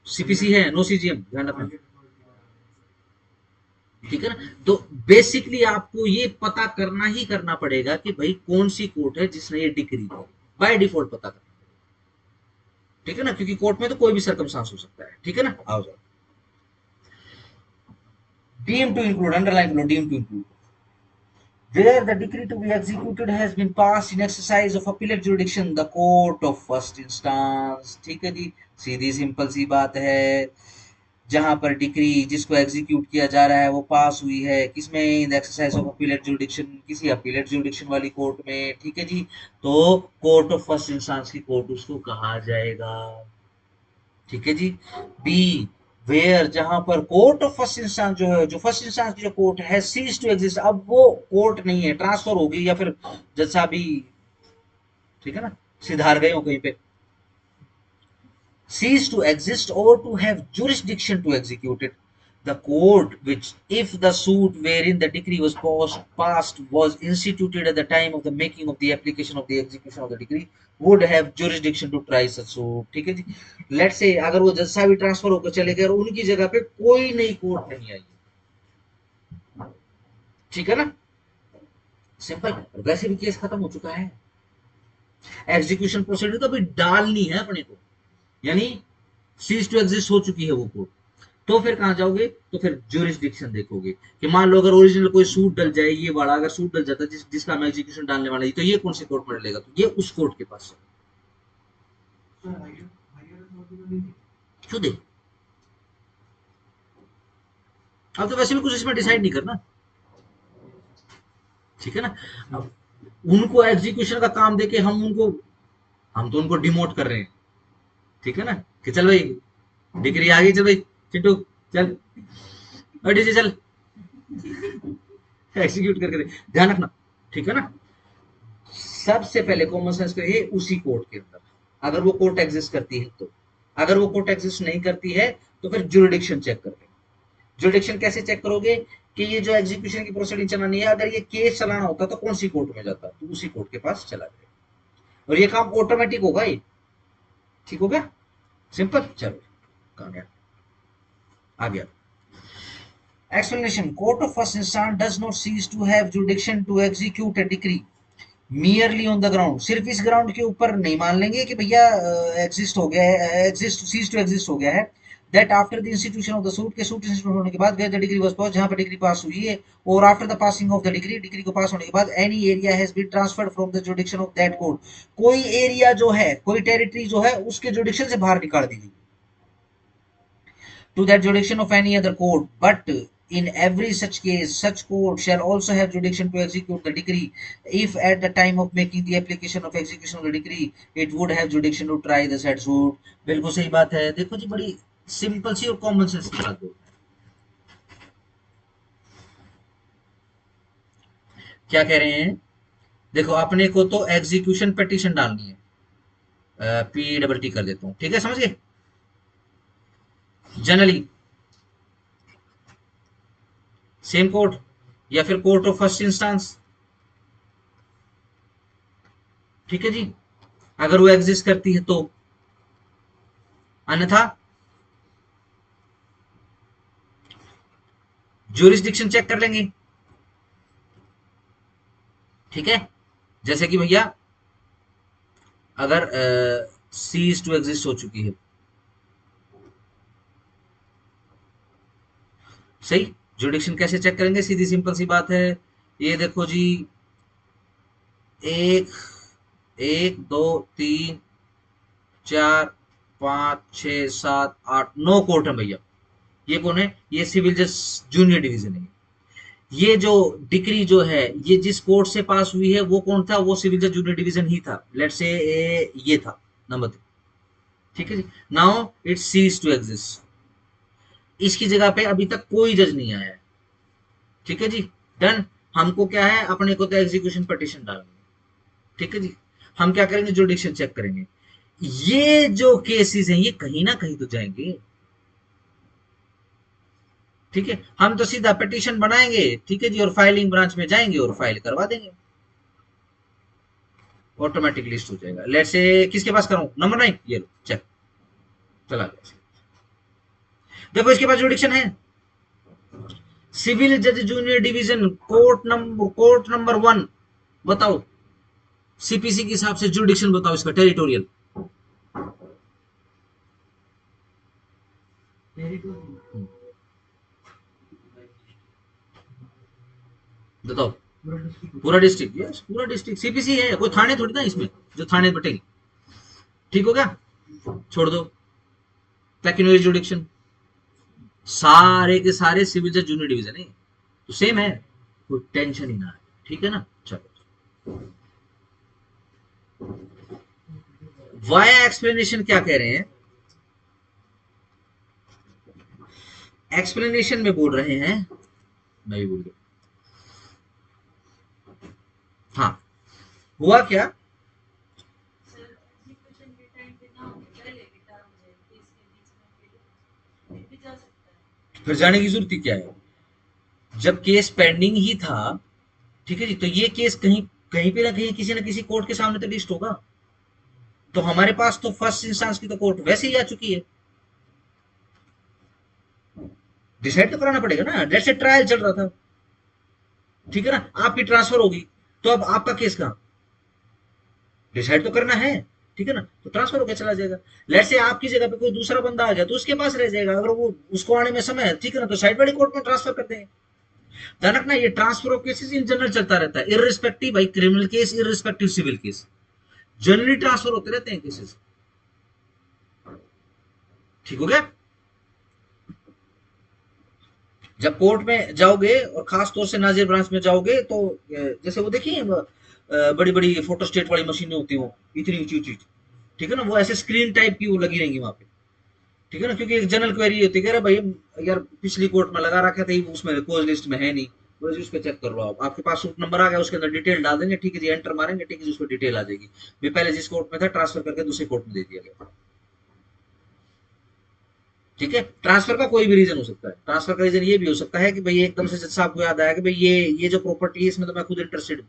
S1: सीपीसी है, नो सीजीएम, ध्यान रखना, ठीक है ना। तो बेसिकली आपको ये पता करना ही करना पड़ेगा कि भाई कौन सी कोर्ट है जिसने ये डिक्री दी, बाय डिफॉल्ट पता करना, ठीक है ना, क्योंकि कोर्ट में तो कोई भी सर्कमस्टांस हो सकता है, ठीक है ना। आओ जाओ, डीम टू इंक्लूड, अंडरलाइन लो, deem to include where the decree to be executed has been passed in exercise of appellate jurisdiction, the court of first instance, ठीक है जी। सीधी सिंपल सी बात है, जहां पर डिक्री जिसको एग्जीक्यूट किया जा रहा है वो पास हुई है किसमें, इन एक्सरसाइज ऑफ अपीलेट जुरिडिक्शन, किसी अपीलेट जुरिडिक्शन वाली कोर्ट में, ठीक है जी। तो कोर्ट ऑफ फर्स्ट इंस्टेंस की कोर्ट उसको कहा जाएगा, ठीक है जी। बी वेयर, जहां पर कोर्ट ऑफ फर्स्ट इंस्टेंस जो है, जो फर्स्ट इंस्टेंस की जो कोर्ट है, सीज टू एग्जिस्ट, अब वो कोर्ट नहीं है, ट्रांसफर होगी, या फिर जज साहब भी, ठीक है ना, सिधार गए हो कहीं पे, cease to exist or to have jurisdiction to execute it. The court which, if the suit wherein the decree was passed was instituted at the time of the making of the application of the execution of the decree, would have jurisdiction to try such suit, ठीक है जी। लेट्स से अगर वो जज साहब भी ट्रांसफर होकर चले गए और उनकी जगह पे कोई नई कोर्ट नहीं आई, ठीक है ना, सिंपल। वैसे भी केस खत्म हो चुका है, एग्जीक्यूशन प्रोसीडिंग तो अभी डालनी है अपने को, यानी सीज टू एग्जिस्ट हो चुकी है वो कोर्ट। तो फिर कहां जाओगे, तो फिर ज्यूरिसडिक्शन देखोगे कि मान लो अगर ओरिजिनल कोई सूट डल जाए, ये वाला अगर सूट डल जाता है जिसका हम एग्जीक्यूशन डालने वाला है, तो ये कौन से कोर्ट में डलेगा, तो ये उस कोर्ट के पास क्यों दे। अब तो वैसे भी कुछ इसमें डिसाइड नहीं करना, ठीक है ना। अब उनको एग्जीक्यूशन का काम देके हम तो उनको डिमोट कर रहे हैं, ठीक है ना, कि चल भाई डिग्री आ गई, चल भाई चिंटू चल, डीजे चल एग्जीक्यूट करके दे, ध्यान रखना, ठीक है ना। सबसे पहले कॉमन सेंस करिए उसी कोर्ट के अंदर, अगर वो कोर्ट एग्जिस्ट करती है तो, अगर वो कोर्ट एग्जिस्ट नहीं करती है तो फिर जुरिडिक्शन चेक कर लें। जुरिडिक्शन कैसे चेक करोगे कि ये जो एग्जीक्यूशन की प्रोसीडिंग चलानी है, अगर ये केस चलाना होता तो कौन सी कोर्ट में जाता, तो उसी कोर्ट के पास चला जाए और ये काम ऑटोमेटिक होगा ये। ठीक हो गया, सिंपल। चलो कहा गया, आ गया explanation. Court of first instance does not cease to have jurisdiction to execute a decree merely on the ground. सिर्फ इस ग्राउंड के ऊपर नहीं मान लेंगे कि भैया एग्जिस्ट हो गया है, एग्जिस्ट सीज टू एग्जिस्ट हो गया है, that after the institution of the suit के सूट इंस्टीट्यूट होने के बाद where the degree was passed, जहां पर डिग्री पास हुई है, और after the passing of the degree, degree को पास होने के बाद any area has been transferred from the jurisdiction of that court, कोई एरिया जो है, कोई टेरिटरी जो है उसके जुडिक्शन से बाहर निकाल दी गई to that jurisdiction of any other court, but in every such case such court shall also have jurisdiction to execute the decree if at the time of making the application of execution of the decree it would have jurisdiction to try the said suit. बिल्कुल सही बात है। देखो जी, बड़ी सिंपल सी और कॉमन सेंस की बात है। क्या कह रहे हैं, देखो अपने को तो एग्जीक्यूशन पिटीशन डालनी है, PEET कर देता हूं, ठीक है, समझ गए। जनरली सेम कोर्ट या फिर कोर्ट ऑफ फर्स्ट इंस्टेंस, ठीक है जी, अगर वो एग्जिस्ट करती है तो, अन्यथा ज्यूरिसडिक्शन चेक कर लेंगे, ठीक है। जैसे कि भैया अगर सीज टू एग्जिस्ट हो चुकी है, सही, जुडिक्शन कैसे चेक करेंगे, सीधी सिंपल सी बात है। ये देखो जी, 1 1 2 3 4 5 6 7 8 9 कोर्ट है भैया। ये कौन है, ये सिविल जज जूनियर डिवीजन है। ये जो डिक्री जो है ये जिस कोर्ट से पास हुई है वो कौन था, वो सिविल जज जूनियर डिवीजन ही था। लेट्स से ये था नंबर 3, ठीक है जी। Now it ceases to exist, इसकी जगह पे अभी तक कोई जज नहीं आया है, ठीक है जी, डन। हमको क्या है, अपने को तो एग्जीक्यूशन पिटीशन डालनी है, ठीक है जी। हम क्या करेंगे, जुडिक्शन चेक करेंगे। ये जो केसेस हैं ये कहीं ना कहीं तो जाएंगे, ठीक है। हम तो सीधा पिटीशन बनाएंगे, ठीक है जी, और फाइलिंग ब्रांच में जाएंगे और फाइल करवा देंगे, ऑटोमेटिक लिस्ट हो जाएगा। लेट्स से किसके पास कराऊं, नंबर 9, ये लो चेक, चला गया। देखो इसके पास जुडिक्शन है, सिविल जज जूनियर डिवीजन कोर्ट नंबर 1, बताओ सीपीसी के हिसाब से जुडिक्शन बताओ इसका, टेरिटोरियल बताओ। पूरा डिस्ट्रिक्ट, यस पूरा डिस्ट्रिक्ट सीपीसी है, कोई थाने थोड़ी ना इसमें जो थाने बटेंगे, ठीक हो गया, छोड़ दो। पेक्यूनियरी जुडिक्शन सारे के सारे सिविल जज जूनियर डिवीजन है, तो सेम है, कोई टेंशन ही ना है, ठीक है ना। चलो वाया एक्सप्लेनेशन क्या कह रहे हैं, एक्सप्लेनेशन में बोल रहे हैं, मैं भी बोल गया, हाँ हुआ क्या,
S3: सर एग्जीक्यूशन के टाइम पे ना पहले रिटायर हो जाए केस के बीच में फिर भी जा सकता है।
S1: फिर जाने की जरूरत ही क्या है, जब केस पेंडिंग ही था, ठीक है जी, तो ये केस कहीं कहीं पे ना कहीं किसी ना किसी कोर्ट के सामने तो लिस्ट होगा। तो हमारे पास तो फर्स्ट इंस्टेंस की तो कोर्ट वैसे ही आ चुकी है, डिसाइड तो कराना पड़ेगा ना। जैसे ट्रायल चल रहा था, ठीक है ना, आपकी ट्रांसफर होगी तो अब आपका केस कहां, डिसाइड तो करना है, ठीक है ना, तो ट्रांसफर होकर चला जाएगा। लेट से आपकी जगह पे कोई दूसरा बंदा आ गया तो उसके पास रह जाएगा, अगर वो उसको आने में समय है, ठीक है ना, तो साइड वाली कोर्ट में ट्रांसफर कर देंगे। ध्यान रखना, ये transfer of cases in general चलता रहता है, इररिस्पेक्टिव भाई criminal case, irrespective civil case, generally transfer होते रहते हैं केसेस, ठीक हो गया। जब कोर्ट में जाओगे और खास तौर से नाजिर ब्रांच में जाओगे तो जैसे वो देखिए बड़ी बड़ी फोटो स्टेट वाली मशीनें होती हैं, वो इतनी ऊंची ऊंची, ठीक है ना, वो ऐसे स्क्रीन टाइप की वो लगी रहेंगी वहां पे, ठीक है ना, क्योंकि एक जनरल क्वेरी होती है, भाई यार पिछली कोर्ट में लगा रखा था, उसमें कोज लिस्ट में है नहीं, बस उस पर चेक कर लो आप, आपके पास सूट नंबर आ गया, उसके अंदर डिटेल डाल देंगे, ठीक है जी, एंटर मारेंगे, ठीक है जी, उस पर डिटेल आ जाएगी, मैं पहले जिस कोर्ट में था ट्रांसफर करके दूसरे कोर्ट में दे दिया गया, ठीक है, ट्रांसफर का कोई भी रीजन हो सकता है। ट्रांसफर का रीजन ये भी हो सकता है कि भाई एकदम से जज साहब को याद आया कि भाई ये जो प्रॉपर्टी है इसमें तो मैं खुद इंटरेस्टेड हूँ,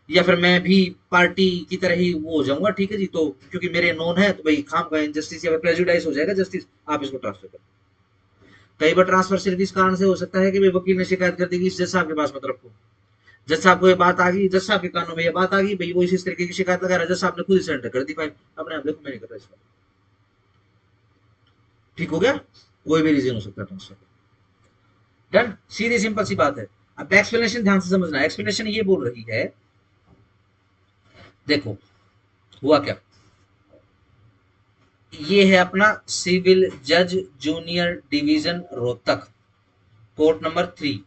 S1: या फिर मैं भी पार्टी की तरह ही वो हो जाऊंगा, ठीक है जी, तो क्योंकि मेरे नोन है तो भाई खाम का इनजस्टिस या फिर प्रेजुडाइज हो जाएगा जस्टिस, आप इसको ट्रांसफर कर। कई बार ट्रांसफर सिर्फ इस कारण से हो सकता है कि भाई वकील ने शिकायत कर दी कि इस जज साहब के पास मत रखो, जज साहब को ये बात आ गई, जज साहब के कानों में ये बात आ गई, भाई वो इस तरीके की शिकायत लगा रहा है, जज साहब ने खुद ही सरेंडर कर दी फाइल, अपने आप देखो मैं नहीं कर रहा इस फाइल। ठीक हो गया, कोई भी रीजन हो सकता है ट्रांसफर। डन, सीधी सिंपल सी बात है। अब एक्सप्लेनेशन ध्यान से समझना, एक्सप्लेनेशन ये बोल रही है, देखो हुआ क्या, ये है अपना सिविल जज junior division Rohtak, court number 3,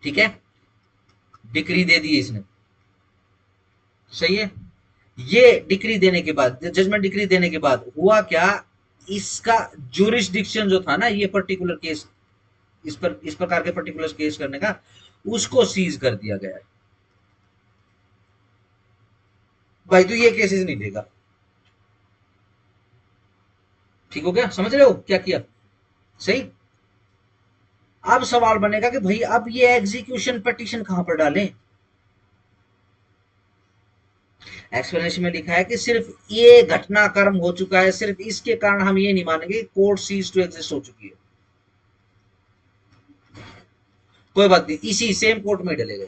S1: ठीक है, डिक्री दे दी इसने, सही है। ये डिक्री देने के बाद, जजमेंट डिक्री देने के बाद हुआ क्या, इसका जुरिस्डिक्शन जो था ना ये पर्टिकुलर केस, इस प्रकार के पर्टिकुलर केस करने का, उसको सीज कर दिया गया है। भाई तो ये केसेस नहीं लेगा। ठीक हो गया, समझ रहे हो क्या किया, सही। अब सवाल बनेगा कि भाई अब ये एग्जीक्यूशन पिटीशन कहां पर डालें। एक्सप्लेनेशन में लिखा है कि सिर्फ ये घटनाक्रम हो चुका है, सिर्फ इसके कारण हम ये नहीं मानेंगे कोर्ट सीज टू एग्जिस्ट हो चुकी है, कोई बात नहीं, इसी सेम कोर्ट में डलेगा।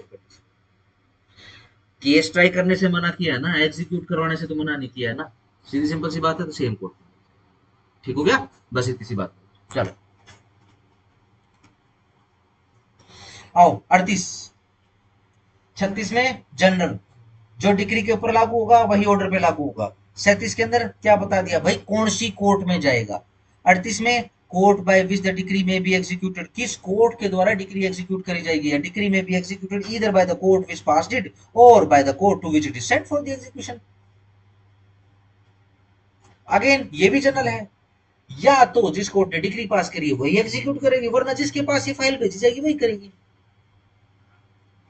S1: केस ट्राई करने से मना किया है ना, एग्जीक्यूट करवाने से तो मना नहीं किया है ना, सीधी सिंपल सी बात है, तो सेम कोर्ट। ठीक हो गया, बस इतनी सी बात। चलो आओ 38 36 में जनरल, जो डिक्री के ऊपर लागू होगा वही ऑर्डर पे लागू होगा। 37 के अंदर क्या बता दिया भाई, कौन सी कोर्ट में जाएगा। 38 में court by which the decree may be executed, किस कोर्ट के द्वारा डिक्री एग्जीक्यूट करी जाएगी, decree may be executed either by the court which passed it or by the court to which it is sent for the execution. Again ये भी जनरल है, या तो जिस कोर्ट ने डिक्री पास करी है वही एग्जीक्यूट करेगी, वरना जिसके पास ये फाइल भेजी जाएगी वही करेगी।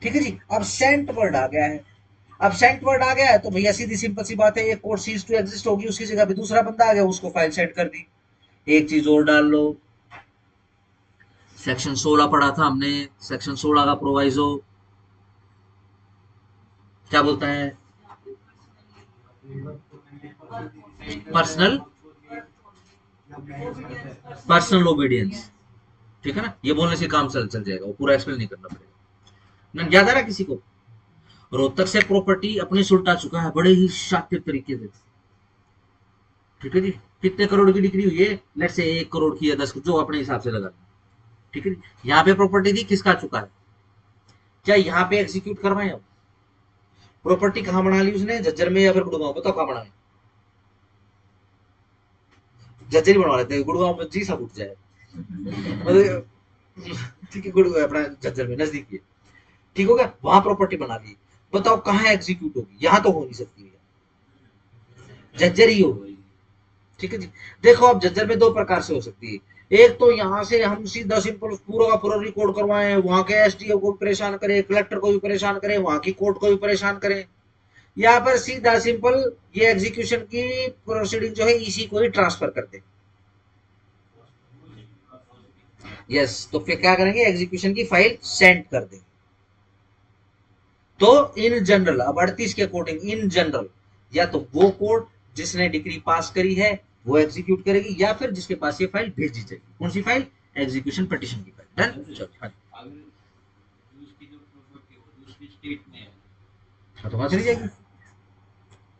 S1: ठीक है जी, अब सेंट वर्ड आ गया है, अब सेंट वर्ड आ गया है तो भैया सीधी सिंपल सी बात है, एक कोर्ट सीज टू एग्जिस्ट होगी, उसकी जगह पे दूसरा बंदा आ गया, उसको फाइल सेंड कर दी। एक चीज और डाल लो, सेक्शन 16 पढ़ा था हमने, सेक्शन 16 का प्रोवाइजो क्या बोलता है, पर्सनल पर्सनल ओबीडियंस, ठीक है ना, ये बोलने से काम चल जाएगा, वो पूरा एक्सप्लेन नहीं करना पड़ेगा। याद आ रहा किसी को, रोहतक से प्रॉपर्टी अपनी सुलटा चुका है बड़े ही शातिर तरीके से, ठीक है जी, कितने करोड़ की डिक्री हुई है, लेट्स से 1 करोड़ की या 10, जो अपने हिसाब से लगा, ठीक है जी। यहाँ पे प्रॉपर्टी थी, किसका चुका है, क्या यहाँ पे एग्जीक्यूट करवाए हम, प्रॉपर्टी कहां बना ली उसने, झज्जर में या फिर गुड़गांव, बताओ कहां बनाए, झज्जर ही बनवा लेते हैं, गुड़गांव में जी सब उठ जाए, मतलब ठीक है, गुड़गांव अपना झज्जर में नजदीक है, ठीक हो गया, वहां प्रॉपर्टी बना ली, बताओ कहां एग्जीक्यूट होगी, यहां तो हो नहीं सकती है, झज्जर ही होगी। ठीक है जी, देखो अब झज्जर में 2 प्रकार से हो सकती है, एक तो यहाँ से हम सीधा सिंपल पूरा का पूरा रिकॉर्ड करवाएं, वहां के एसडीओ को भी परेशान करें, कलेक्टर को भी परेशान करें, वहां की कोर्ट को भी परेशान करें, या पर सीधा सिंपल ये एग्जीक्यूशन की प्रोसीडिंग जो है इसी को ही ट्रांसफर कर दे। यस, तो फिर क्या करेंगे, एग्जीक्यूशन की फाइल सेंड कर देंगे। तो इन जनरल, अब 38 के अकॉर्डिंग इन जनरल, या तो वो कोर्ट जिसने डिग्री पास करी है वो एग्जीक्यूट करेगी, या फिर जिसके पास ये फाइल भेजी जाएगी, कौन सी फाइल, एग्जीक्यूशन पिटीशन की फाइल। डन, चलो हाँ,
S2: अगर उसकी जो प्रॉपर्टी हो दूसरी स्टेट में है,
S1: तो वहां चली जाएगी।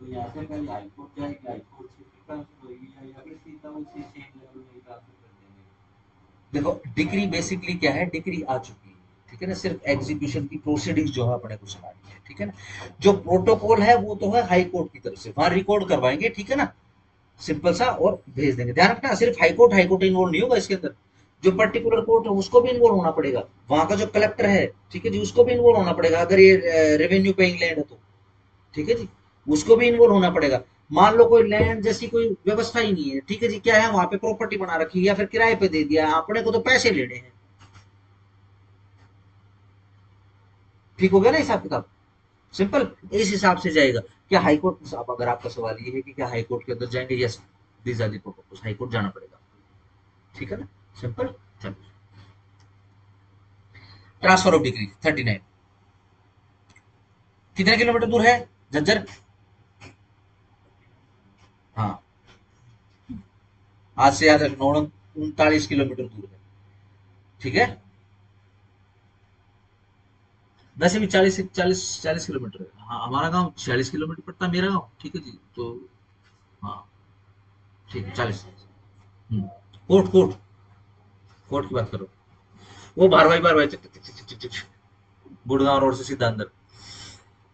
S4: तो यहाँ से पहले हाई कोर्ट जाएगी, हाई कोर्ट से फिर ट्रांसफर होगी, या फिर सीधा उसी सेम लेवल में ही ट्रांसफर कर देंगे।
S1: देखो डिग्री बेसिकली क्या है, डिग्री आ चुकी है, ठीक है ना, सिर्फ एग्जीक्यूशन की प्रोसीडिंग्स जो है अपने को सुनानी है, ठीक है ना, जो प्रोटोकॉल है वो तो है हाई कोर्ट की तरफ से, वहां रिकॉर्ड करवाएंगे, ठीक है ना, सिंपल सा, और भेज देंगे। ध्यान रखना सिर्फ हाई कोर्ट इन्वॉल्व नहीं होगा इसके अंदर, जो पर्टिकुलर कोर्ट है उसको भी इन्वॉल्व होना पड़ेगा, वहां का जो कलेक्टर है, ठीक है जी, उसको भी इन्वॉल्व होना पड़ेगा, अगर ये रेवेन्यू पेइंग लैंड है तो, ठीक है जी, उसको भी इन्वॉल्व होना पड़ेगा। मान लो कोई लैंड जैसी कोई व्यवस्था ही नहीं है, ठीक है जी, क्या है वहां पे प्रॉपर्टी बना रखी है या फिर किराए पे दे दिया, अपने को तो पैसे लेने हैं, ठीक हो गया ना हिसाब किताब, सिंपल इस हिसाब से जाएगा। क्या हाईकोर्ट, अब अगर आपका सवाल ये है कि क्या हाईकोर्ट के अंदर जाएंगे, yes, these are the protocols, high court जाना पड़ेगा, ठीक है ना, सिंपल। चलो, ट्रांसफर ऑफ डिग्री 39, कितने किलोमीटर दूर है झज्जर? हाँ, आज से याद रखना 39 किलोमीटर दूर है, ठीक है। वैसे भी 40 किलोमीटर है। हाँ, हमारा गांव 46 किलोमीटर पड़ता है, मेरा गांव, ठीक है जी। तो हाँ ठीक है, 40। कोर्ट कोर्ट कोर्ट की बात करो, वो बार भाई गुड़गांव रोड से सीधा अंदर।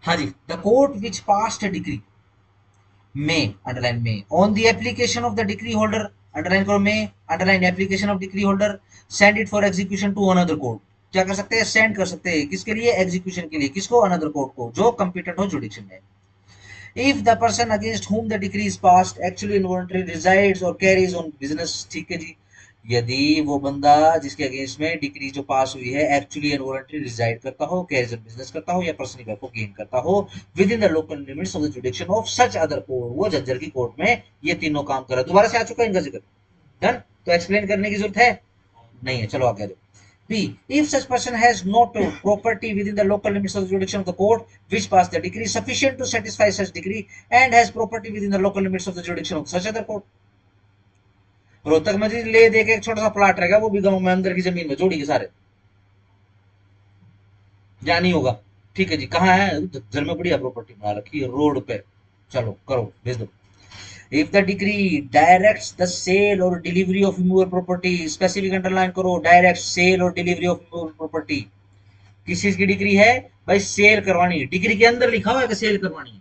S1: हाँ जी, the court which passed a decree may, underline may, on the application of the decree holder, underline करो may, underline application of decree holder, send it for execution to another court। क्या कर सकते हैं, सेंड कर सकते हैं, किसके लिए, एग्जीक्यूशन के लिए, किसको, अनदर कोर्ट को, जो कंपिटेंट हो जुडिक्शन में। If the person against whom the decree is passed actually involuntarily resides or carries on business, ठीक है जी, यदि वो बंदा जिसके अगेंस्ट में डिग्री जो पास हुई है एक्चुअली इनवॉलंटरी रिजाइड करता हो, कैरियर्स ऑन बिजनेस करता हो, या पर्सनल वेल्थ गेन करता हो with in the local limits of the जुडिक्शन of such other court, वो झज्जर की कोर्ट में ये तीनों काम कर रहा है। दोबारा से आ चुका है इनका जिक्र, डन। तो एक्सप्लेन करने की जरूरत है नहीं है, चलो आगे आ जाओ। B. If such person has not property within the local limits of the jurisdiction of the court which passed the decree sufficient to satisfy such decree and has property within the local limits of the jurisdiction of such other court। Rohtak में जी ले दे के एक छोटा सा प्लाट रहेगा, वो भी गांव में अंदर की जमीन में जोड़ी के सारे, या नहीं होगा, ठीक है जी। कहाँ है, घर में बढ़िया प्रॉपर्टी बना रखी है रोड पे, चलो करो, भेज दो। If the decree directs the sale or delivery of immovable property, specific underline करो, direct sale or delivery of immovable property, किस चीज की डिग्री है भाई, सेल करवानी है। डिग्री के अंदर लिखा हुआ है कि सेल करवानी है,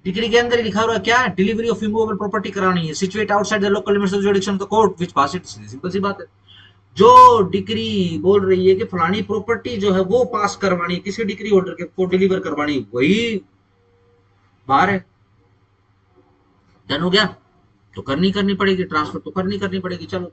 S1: डिग्री के अंदर लिखा हुआ है क्या, डिलीवरी ऑफ इमूवेबल प्रॉपर्टी करानी है, situate outside the local limits of jurisdiction of the court which pass it. Simple सी बात है, जो डिग्री बोल रही है कि फलानी प्रॉपर्टी जो है वो पास करवानी है, किसी डिग्री होल्डर के को डिलीवर करवानी, वही बाहर है। डन हो गया, तो करनी पड़ेगी, ट्रांसफर तो करनी पड़ेगी, चलो।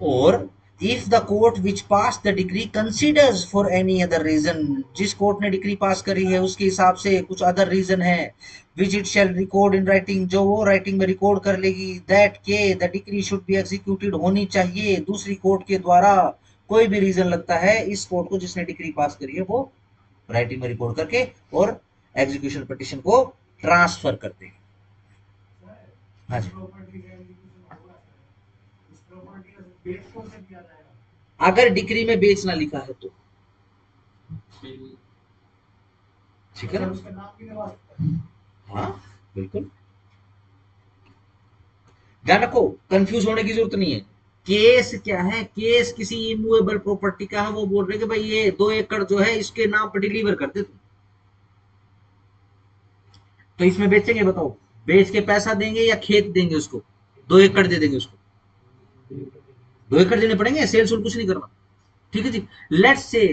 S1: और if the court which pass the degree considers for any other reason, जिस कोर्ट ने डिग्री पास करी है उसके हिसाब से कुछ अदर रीजन है, which it shall record in writing, जो वो राइटिंग में रिकॉर्ड कर लेगी, दैट के the degree should be executed, होनी चाहिए दूसरी कोर्ट के द्वारा। कोई भी रीजन लगता है इस कोर्ट को जिसने डिग्री पास करी है, वो राइटिंग में रिकॉर्ड करके और एग्जीक्यूशन पिटीशन को ट्रांसफर कर देगी। हाँ जी, अगर डिग्री में बेचना लिखा है तो ठीक है ना, हाँ बिल्कुल। ध्यान रखो, कंफ्यूज होने की जरूरत नहीं है। केस क्या है, केस किसी इमूवेबल प्रॉपर्टी का है, वो बोल रहे कि भाई ये 2 एकड़ जो है इसके नाम पर डिलीवर कर दे तुम, तो इसमें बेचेंगे, बताओ बेच के पैसा देंगे या खेत देंगे उसको, 2 एकड़ दे देंगे उसको, 2 एकड़ देने पड़ेंगे, सेल सुल कुछ नहीं करना, ठीक है जी। लेट्स से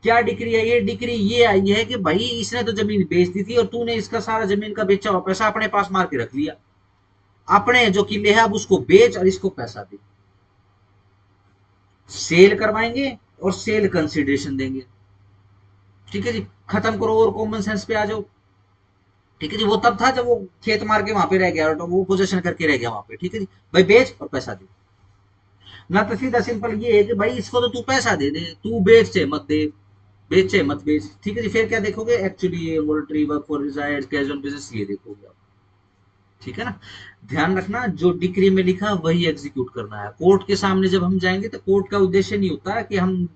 S1: क्या डिग्री है, ये डिग्री ये आई है कि भाई इसने तो जमीन बेच दी थी और तूने इसका सारा जमीन का बेचा हुआ पैसा अपने पास मार के रख लिया, अपने जो किले है अब उसको बेच और इसको पैसा दे, सेल करवाएंगे और सेल कंसिडरेशन देंगे, ठीक है जी। खत्म करो और कॉमन सेंस पे आ जाओ, ठीक है जी। वो तब था जब वो खेत मार के वहां पे रह गया और तो वो पोजीशन करके रह गया वहां पे, ठीक है जी। भाई बेच और पैसा दे, ना तो सीधा सिंपल ये है कि भाई इसको तो तू पैसा दे दे, तू बेच से मत दे, बेच से मत बेच, ठीक है जी। फिर क्या देखोगे, actually voluntary work for reside casual business, ये देखोगे आप, ठीक है ना। ध्यान रखना, जो डिक्री में लिखा वही एग्जीक्यूट करना है। कोर्ट के सामने जब हम जाएंगे तो कोर्ट का उद्देश्य नहीं होता है कि हम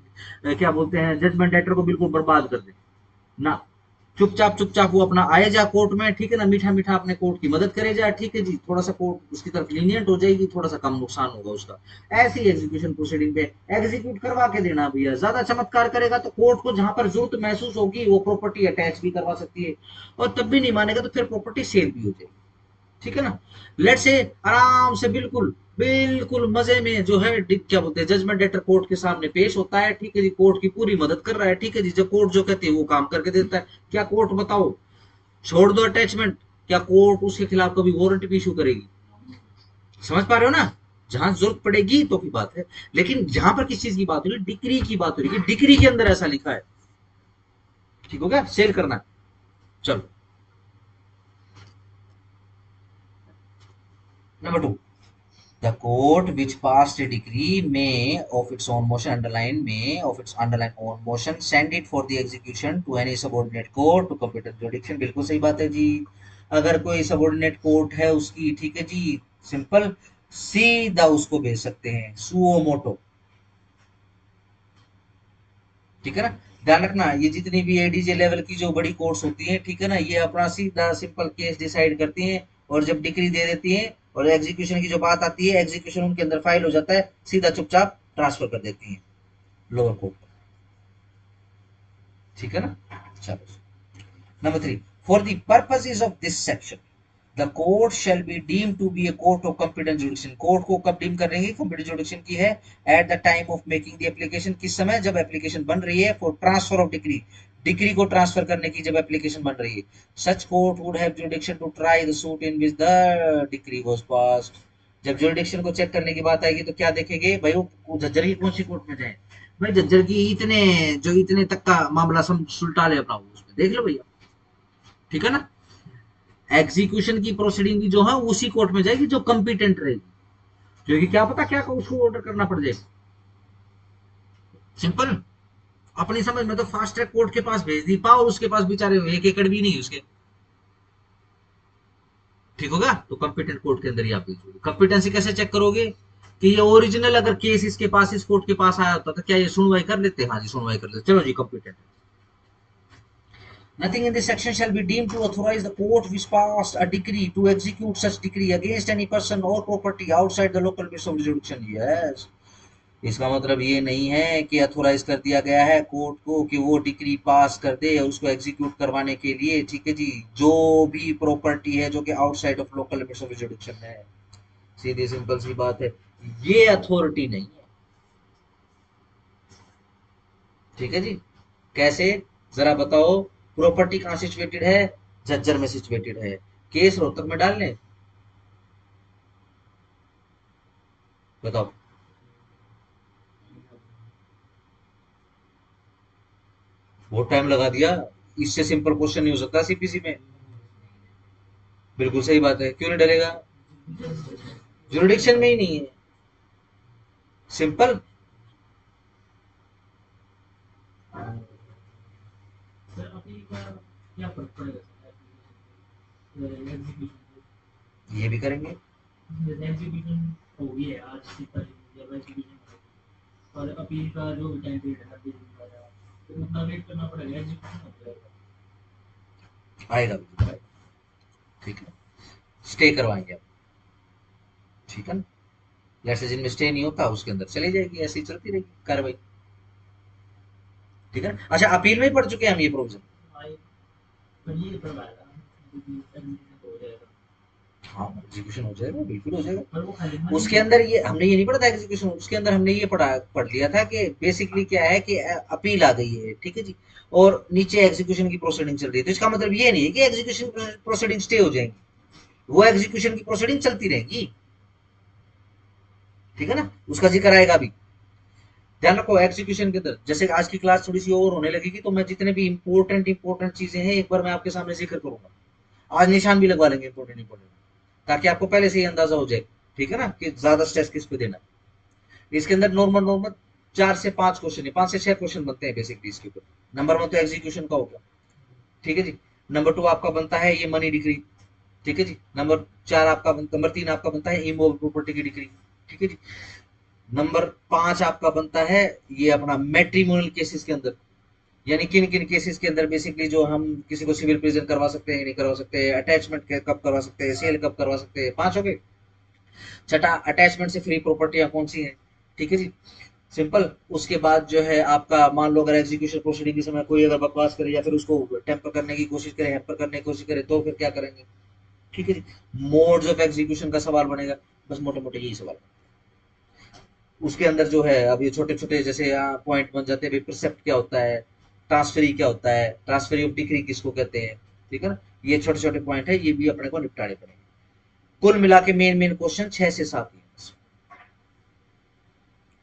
S1: क्या बोलते हैं, जजमेंट लेटर को बिल्कुल बर्बाद कर दें ना, चुपचाप वो अपना आए जा कोर्ट में, ठीक है ना, मीठा मीठा अपने कोर्ट की मदद करे जा, ठीक है जी। थोड़ा सा कोर्ट उसकी तरफ लीनियंट हो जाएगी, थोड़ा सा कम नुकसान होगा उसका, ऐसी एग्जीक्यूशन प्रोसीडिंग पे एग्जीक्यूट करवा के देना भैया। ज्यादा चमत्कार करेगा तो कोर्ट को जहां पर जरूरत महसूस होगी वो प्रॉपर्टी अटैच भी करवा सकती है, और तब भी नहीं मानेगा तो फिर प्रॉपर्टी सेल भी हो जाएगी, ठीक है ना। लेट से आराम से बिल्कुल बिल्कुल मजे में जो है क्या बोलते हैं, जजमेंट लेटर कोर्ट के सामने पेश होता है, ठीक है जी। कोर्ट की पूरी मदद कर रहा है, ठीक है जी। जब कोर्ट जो कहती है वो काम करके देता है। क्या कोर्ट बताओ छोड़ दो अटैचमेंट, क्या कोर्ट उसके खिलाफ कभी वारंट भी इशू करेगी? समझ पा रहे हो ना, जहां जरूरत पड़ेगी तो की बात है, लेकिन जहां पर किस चीज की बात हो रही है, डिक्री की बात हो रही है, डिक्री के अंदर ऐसा लिखा है, ठीक हो गया, सेल करना है। चलो number 2, the court which passed a decree may of its own motion underline own motion send it for the execution to any subordinate court to competent jurisdiction। बिल्कुल सही बात है जी। अगर कोई सबॉर्डिनेट कोर्ट है उसकी, ठीक है जी, सिंपल सीधा उसको भेज सकते हैं सुओ मोटो, ठीक है ना। ध्यान रखना ये जितनी भी एडीजे लेवल की जो बड़ी कोर्ट्स होती हैं, ठीक है ना, ये अपना सीधा सिंपल केस डिसाइड करती हैं और जब डिक्री दे देती हैं और एग्जीक्यूशन की जो बात आती है, एग्जीक्यूशन उनके अंदर फाइल हो जाता है, सीधा चुपचाप ट्रांसफर कर देती हैं लोअर कोर्ट पर, ठीक है ना। चलो number 3, for the purposes of this section the court shall be deem to be a court of competent jurisdiction. Court को कब डीम करेंगे, कॉम्पिटेंट जुडिक्शन की है at the time of making the application, किस समय, जब एप्लीकेशन बन रही है, for transfer of decree, decree को ट्रांसफर करने की जब एप्लीकेशन बन रही है। Such court would have jurisdiction to try the suit in which the decree was passed. जब जुडिक्शन को चेक करने की बात आएगी तो क्या देखेंगे भाई, वो झज्जर की कौन सी कोर्ट में जाए, भाई झज्जर की इतने तक का मामला सुलटा ले अपना, उसमें देख लो भैया, ठीक है ना। एग्जीक्यूशन की प्रोसीडिंग भी जो है उसी कोर्ट में जाएगी जो कंपिटेंट रहेगी, क्योंकि क्या पता क्या उसको ऑर्डर करना पड़ जाए। सिंपल अपनी समझ में तो फास्ट ट्रैक कोर्ट के पास भेज दी, पावर उसके पास बेचारे 1 एकड़ भी नहीं उसके, ठीक होगा। तो कंपिटेंट कोर्ट के अंदर ही आप भेजोगे। कंपिटेंसी कैसे चेक करोगे कि ये ओरिजिनल अगर केस इसके पास, इस कोर्ट के पास आया होता तो क्या ये सुनवाई कर लेते, हाँ जी सुनवाई कर लेते, चलो जी competent. Nothing in this section shall be deemed to authorize the court which passed a decree to execute such decree against any person or property outside the local limits of jurisdiction। Yes, इसका मतलब ये नहीं है कि अथोराइज कर दिया गया है कोर्ट को कि वो डिक्री पास कर दे उसको एग्जीक्यूट करवाने के लिए, ठीक है जी, जो भी प्रॉपर्टी है जो कि outside of local limits of jurisdiction है। सीधी सिंपल सी बात है, ये अथॉरिटी नहीं है, ठीक है जी। कैसे, जरा बताओ, प्रॉपर्टी कहाँ सिचुएटेड है, झज्जर में सिचुएटेड है, केस रोहतक में डाल लें, बताओ। बहुत टाइम लगा दिया, इससे सिंपल क्वेश्चन नहीं हो सकता सीपीसी में। बिल्कुल सही बात है, क्यों नहीं डरेगा, जुरिडिक्शन में ही नहीं है, सिंपल।
S4: सर अभी का क्या फर्क पड़ेगा सर एग्जीक्यूशन
S1: ये भी करेंगे,
S4: एग्जीक्यूशन हो गई है आज की तारीख जब एग्जीक्यूशन और अपील का जो टाइम पीरियड है 90 दिन का तो उतना वेट करना पड़ेगा, एग्जीक्यूशन हो जाएगा।
S1: आएगा भी आएगा, ठीक है, स्टे करवाएंगे आप, ठीक है ना। जैसे जिनमें स्टे नहीं होता उसके अंदर चली जाएगी, ऐसी चलती रहेगी कार्रवाई, ठीक है ना। अच्छा अपील में ही पढ़ चुके हैं हम ये प्रोविजन,
S4: पर ये करवाएगा एग्जीक्यूशन हो जाएगा,
S1: हाँ एग्जीक्यूशन हो जाएगा, बिल्कुल हो जाएगा।
S4: पर वो खाली
S1: उसके अंदर ये हमने ये नहीं पढ़ा था एग्जीक्यूशन, उसके अंदर हमने ये पढ़ लिया था कि बेसिकली क्या है कि अपील आ गई है, ठीक है जी, और नीचे एग्जीक्यूशन की प्रोसीडिंग चल रही है, तो इसका मतलब ये नहीं है कि एग्जीक्यूशन प्रोसीडिंग स्टे हो जाएंगी, वो एग्जीक्यूशन की प्रोसीडिंग चलती रहेगी, ठीक है ना, उसका जिक्र आएगा भी। ध्यान रखो एग्जीक्यूशन के अंदर जैसे आज की क्लास थोड़ी सी और होने लगेगी तो मैं जितने भी इंपॉर्टेंट चीजें हैं एक बार मैं आपके सामने जिक्र करूंगा, आज निशान भी लगवा लेंगे इंपॉर्टेंट, ताकि आपको पहले से ही अंदाजा हो जाए, ठीक है ना, कि ज्यादा स्ट्रेस किस पे देना। इसके अंदर नॉर्मल 4 से 5 क्वेश्चन है, 5 से 6 क्वेश्चन बनते हैं बेसिकली इसके ऊपर। नंबर 1 तो एग्जीक्यूशन का हो गया, ठीक है जी। नंबर 2 आपका बनता है ये मनी डिग्री, ठीक है जी। नंबर 3 आपका बनता है इमूवेबल प्रॉपर्टी की डिग्री, ठीक है जी। नंबर 5 आपका बनता है ये अपना मैट्रिमोनियल केसेस के अंदर, यानी किन किन केसेस के अंदर बेसिकली जो हम किसी को सिविल प्रिजन करवा सकते हैं, नहीं करवा सकते, अटैचमेंट कब करवा सकते हैं, सेल कब करवा सकते हैं, 5 हो गए। छठा अटैचमेंट से फ्री प्रॉपर्टियां कौन सी हैं, ठीक है जी, सिंपल। उसके बाद जो है आपका मान लो अगर एग्जीक्यूशन प्रोसीडिंग के समय कोई अगर बकवास करे या फिर उसको टेम्पर करने की कोशिश करे, हैम्पर करने की कोशिश करे तो फिर क्या करेंगे, ठीक है जी। मोड्स ऑफ एग्जीक्यूशन का सवाल बनेगा, बस मोटे मोटे यही सवाल। उसके अंदर जो है अब ये छोटे छोटे जैसे पॉइंट बन जाते हैं, प्रिसेप्ट क्या होता है, ट्रांसफरी क्या होता है, ट्रांसफरी ऑफ डिक्री किसको कहते हैं, ठीक है ना, ये छोटे छोटे पॉइंट है, ये भी अपने को निपटाने पड़ेंगे। कुल मिला के मेन क्वेश्चन 6 से 7 ही।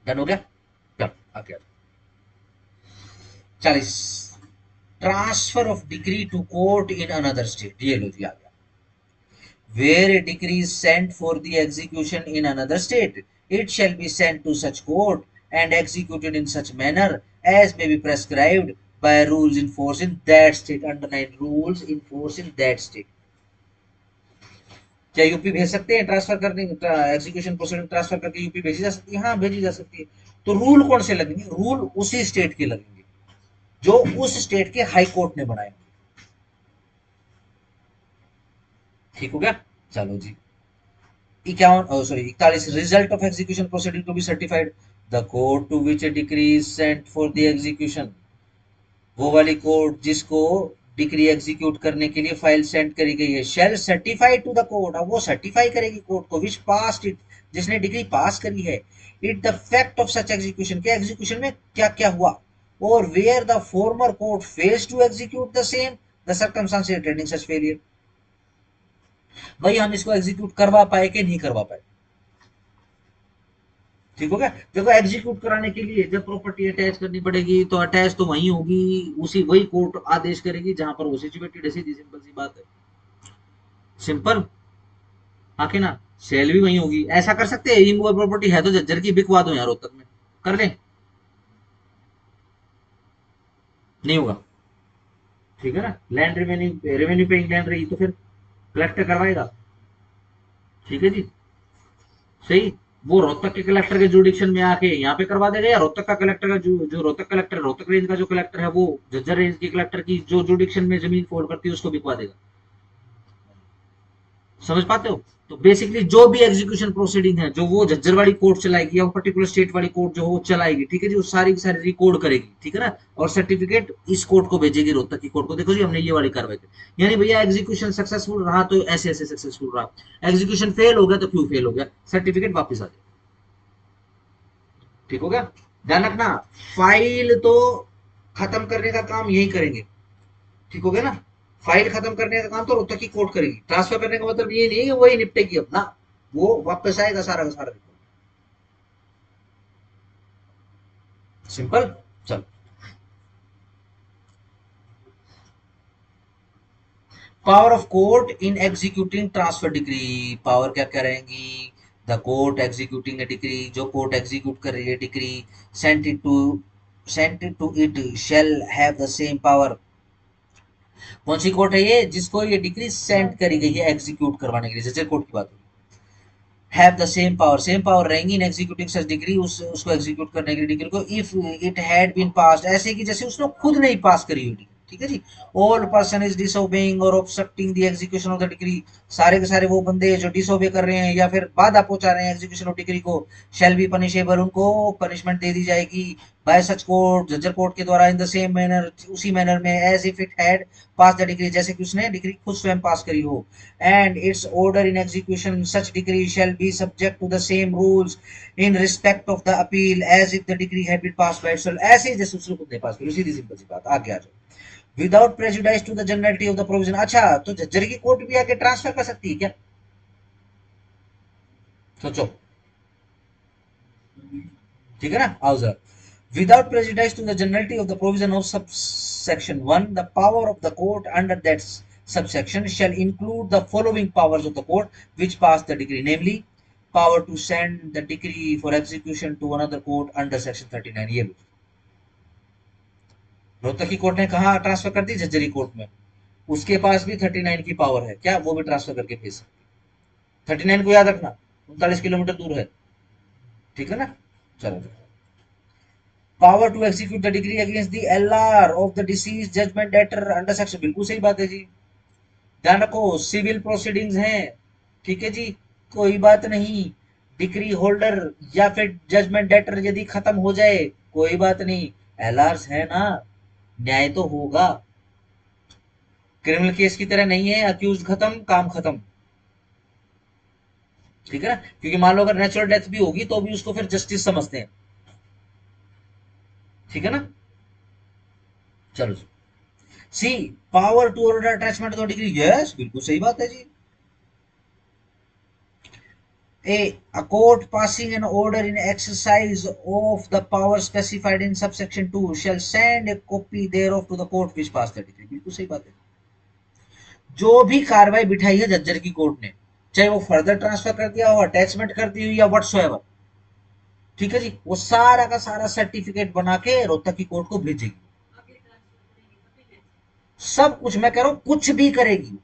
S1: डन हो गया, चलो आगे 40 transfer of decree to court in another state, ये लो जी आ गया। where a decree is sent for the execution in another state, it shall be sent to such court and executed in such manner as may be prescribed by rules in force in that state. Underline rules in force in that state. क्या यूपी भेज सकते हैं ट्रांसफर करने, एग्जीक्यूशन प्रोसीडिंग ट्रांसफर करके यूपी भेजी जा सकती है? हाँ भेजी जा सकती है। तो रूल कौन से लगेंगे? रूल उसी स्टेट के लगेंगे जो उस स्टेट के हाई कोर्ट ने बनाए। ठीक हो गया? चलो जी। 41 result of execution proceeding to be certified, the court to which a decree is sent for the execution, वो वाली कोर्ट जिसको डिक्री एग्जीक्यूट करने के लिए फाइल सेंड करी गई है, shall certify to the court, अब वो सर्टिफाई करेगी कोर्ट को, विच पास्ड इट, जिसने डिग्री पास करी है, it the fact of such execution, के एग्जीक्यूशन में क्या क्या हुआ, और where the former court fails to execute the same, the circumstances attending such failure. भाई हम इसको एग्जीक्यूट करवा पाए कि नहीं करवा पाए। ठीक हो गया? देखो एग्जीक्यूट कराने के लिए जब प्रॉपर्टी अटैच करनी पड़ेगी तो अटैच तो वही होगी, उसी वही कोर्ट आदेश करेगी जहां पर वो सिचुएटेड है। सीधी सिंपल सी बात है, सिंपल। आके ना सेल भी वही होगी। ऐसा कर सकते हैं, इमूवेबल प्रॉपर्टी है तो जज्जर की बिकवा दो यार, रोहतक में कर लें, नहीं होगा। ठीक है ना? लैंड रेवेन्यू पेइंग लैंड रही तो फिर कलेक्टर करवाएगा। ठीक है जी, सही। वो रोहतक के कलेक्टर के जुडिक्शन में आके यहाँ पे करवा देगा, या रोहतक का कलेक्टर का जो रोहतक कलेक्टर, रोहतक रेंज का जो कलेक्टर है वो झज्जर रेंज के कलेक्टर की जो जुडिक्शन में जमीन फोड़ करती है उसको बिकवा देगा। समझ पाते हो? तो बेसिकली जो भी एग्जीक्यूशन प्रोसीडिंग है जो वो झज्जर वाली कोर्ट चलाएगी या वो पर्टिकुलर स्टेट वाली कोर्ट जो वो चलाएगी, ठीक है जी, वो सारी की सारी रिकॉर्ड करेगी। ठीक है ना? और सर्टिफिकेट इस कोर्ट को भेजेगी, रोहतक की कोर्ट को, देखो जी हमने ये वाली कार्रवाई की। यानी भैया एग्जीक्यूशन सक्सेसफुल रहा तो ऐसे ऐसे सक्सेसफुल रहा, एग्जीक्यूशन फेल हो गया तो क्यों फेल हो गया, सर्टिफिकेट वापिस आ जाए। ठीक हो गया? ध्यान रखना, फाइल तो खत्म करने का काम यही करेंगे। ठीक हो गया ना? फाइल खत्म करने का काम तो रोहतक की कोर्ट करेगी। ट्रांसफर करने का मतलब ये नहीं है कि वही निपटेगी अपना, वो वापस आएगा सारा का सारा। सिंपल। चल, power of court in executing transfer decree, power क्या क्या रहेंगी? The court executing a decree, जो कोर्ट एग्जीक्यूट कर रही है decree, sent it to it shall have the same power. कौन सी कोर्ट है ये? जिसको ये डिग्री सेंड करी गई है एग्जीक्यूट करवाने के लिए, जजर कोर्ट की बात होगी। Have the same power, same power रहेंगी इन एग्जीक्यूटिंग सच डिग्री, उसको एग्जीक्यूट करने के लिए डिग्री को, if it had been passed, ऐसे कि जैसे उसने खुद नहीं पास करी हुई डिग्री। ठीक है जी? ऑल पर्सन इज डिसोबेइंग और obstructing the execution of the degree, सारे के सारे वो बंदे जो डिसोबे कर रहे हैं या फिर बाधा पहुंचा रहे हैं एग्जीक्यूशन ऑफ डिग्री को, शैल बी पनिशेबल, उनको पनिशमेंट दे दी जाएगी by such court, Jhajjar court के द्वारा, इन द सेम मैनर, उसी मैनर में, as if it had pass the decree, जैसे कि उसने डिग्री खुद स्वयं पास करी हो। And its order in execution such decree shall be subject to the same rules in respect of the appeal as if the decree had been pass by itself, ऐसे ही जैसे उसने खुद ने पास करी। सीधी सिंपल सी बात। आगे आ जाओ। Without prejudice to the generality of the provision, अच्छा तो झज्जर की कोर्ट भी आके ट्रांसफर कर सकती है क्या? सोचो। ठीक है ना? आओ जरा। Without prejudice to the generality of the provision of subsection 1, the power of the court under that subsection shall include the following powers of the court which pass the decree, namely power to send the decree for execution to another court under section 39। ये रोहतक की कोर्ट ने कहा ट्रांसफर कर दी झज्जरी कोर्ट में, उसके पास भी 39 की पावर है क्या? वो भी ट्रांसफर करके भेज सकती। 39 को याद रखना, 39 किलोमीटर दूर है। ठीक है ना? चलो, power to execute the decree against the LR of the deceased judgment debtor under section, बिल्कुल सही बात है जी। ध्यान रखो सिविल प्रोसीडिंग्स हैं। ठीक है जी, कोई बात नहीं, डिग्री होल्डर या फिर जजमेंट डेटर यदि खत्म हो जाए कोई बात नहीं, एलआर्स है ना, न्याय तो होगा। क्रिमिनल केस की तरह नहीं है अक्यूज खत्म काम खत्म। ठीक है ना? क्योंकि मान लो अगर नेचुरल डेथ भी होगी तो भी उसको फिर जस्टिस समझते हैं। ठीक है ना? चलो सी, power to order attachment of decree, yes बिल्कुल सही बात है जी। A court passing an order in exercise of the power specified in subsection 2 shall send a copy thereof to the court which passed the decree, बिल्कुल सही बात है। जो भी कार्रवाई बिठाई है जज्जर की कोर्ट ने चाहे वो फर्दर ट्रांसफर कर दिया हो, अटैचमेंट कर दी हो या व्हाटसोएवर, ठीक है जी, वो सारा का सारा सर्टिफिकेट बना के रोहतक की कोर्ट को भेजेगी।
S3: आगे ट्रांसफर करेंगे तभी भेजेंगे।
S1: सब कुछ मैं कह रहा हूं, कुछ भी करेगी।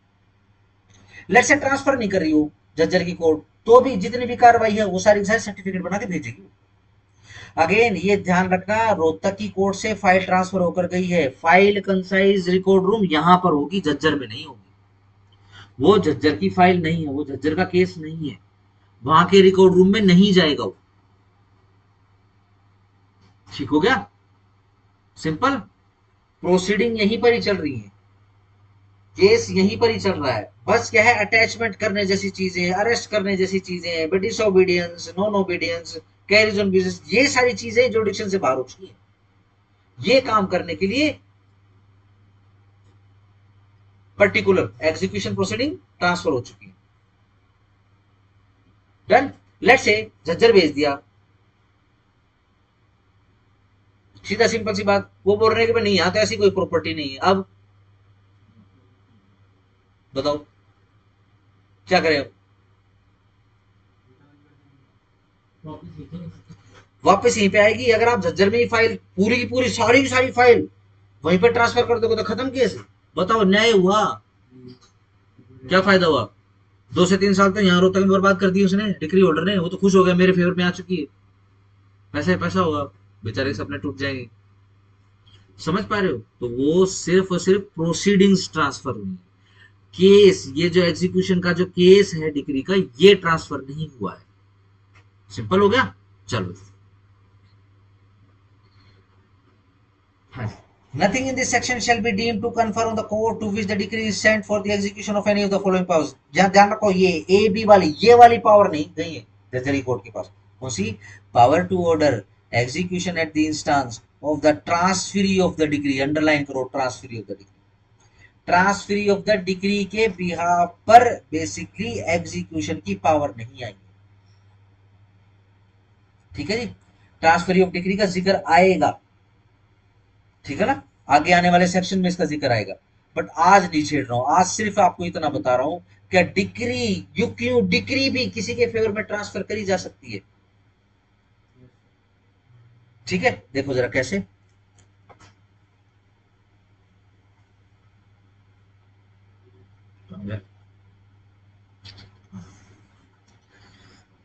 S1: लेट से ट्रांसफर नहीं कर रही हो जज्जर की कोर्ट, तो भी जितनी भी कार्रवाई है वो सारी सारी सर्टिफिकेट बना के भेजेगी। अगेन ये ध्यान रखना, रोहतक की कोर्ट से फाइल ट्रांसफर होकर गई है, फाइल कंसाइज रिकॉर्ड रूम यहां पर होगी, जज्जर में नहीं होगी। वो जज्जर की फाइल नहीं है, वो जज्जर का केस नहीं है, वहां के रिकॉर्ड रूम में नहीं जाएगा वो। ठीक हो गया, सिंपल। प्रोसीडिंग यहीं पर ही चल रही है, केस यहीं पर ही चल रहा है। बस क्या है, अटैचमेंट करने जैसी चीजें, अरेस्ट करने जैसी चीजें, disobedience, non obedience, carriage on business, ये सारी चीजें जुडिक्शन से बाहर हो चुकी है। ये काम करने के लिए पर्टिकुलर एग्जीक्यूशन प्रोसीडिंग ट्रांसफर हो चुकी है। डन। लेट से झज्जर भेज दिया, सीधा सिंपल सी बात, वो बोल रहे हैं कि भाई नहीं यहां तो ऐसी कोई प्रॉपर्टी नहीं है। अब बताओ क्या करें,
S4: वापस भेजेंगे।
S1: वापस यहीं पे आएगी। अगर आप झज्जर में ही फाइल पूरी की पूरी सारी की सारी फाइल वहीं पे ट्रांसफर कर दोगे तो खत्म केस। बताओ न्याय हुआ, क्या फायदा हुआ? 2 से 3 साल तो यहाँ रोहतक में बर्बाद कर दी उसने, डिक्री होल्डर ने। वो तो खुश हो गया, मेरे फेवर में आ चुकी है, पैसा ही पैसा होगा, बेचारे के सपने टूट जाएंगे। समझ पा रहे हो? तो वो सिर्फ और सिर्फ प्रोसीडिंग्स ट्रांसफर हुई है, केस, ये जो एग्जीक्यूशन का जो केस है डिक्री का, ये ट्रांसफर नहीं हुआ है। सिंपल हो गया, चलो। Nothing in this section shall be deemed to confer on the court to which the decree is sent for the execution of any of the following powers। ध्यान रखो, ये ए बी वाली, ये वाली पावर नहीं गई है जजरी कोर्ट के पास। कौन सी? Power to order execution at the instance of the transferee of the decree. Underline करो, transferee of the decree. Transferee of the decree के बिहाफ पर बेसिकली एग्जीक्यूशन की पावर नहीं आई। ठीक है जी, ट्रांसफरी ऑफ डिग्री का जिक्र आएगा, ठीक है ना, आगे आने वाले सेक्शन में इसका जिक्र आएगा, बट आज नहीं छेड़ रहा हूं। आज सिर्फ आपको इतना बता रहा हूं कि डिक्री, यू क्यों डिक्री भी किसी के फेवर में ट्रांसफर करी जा सकती है। ठीक है, देखो जरा कैसे।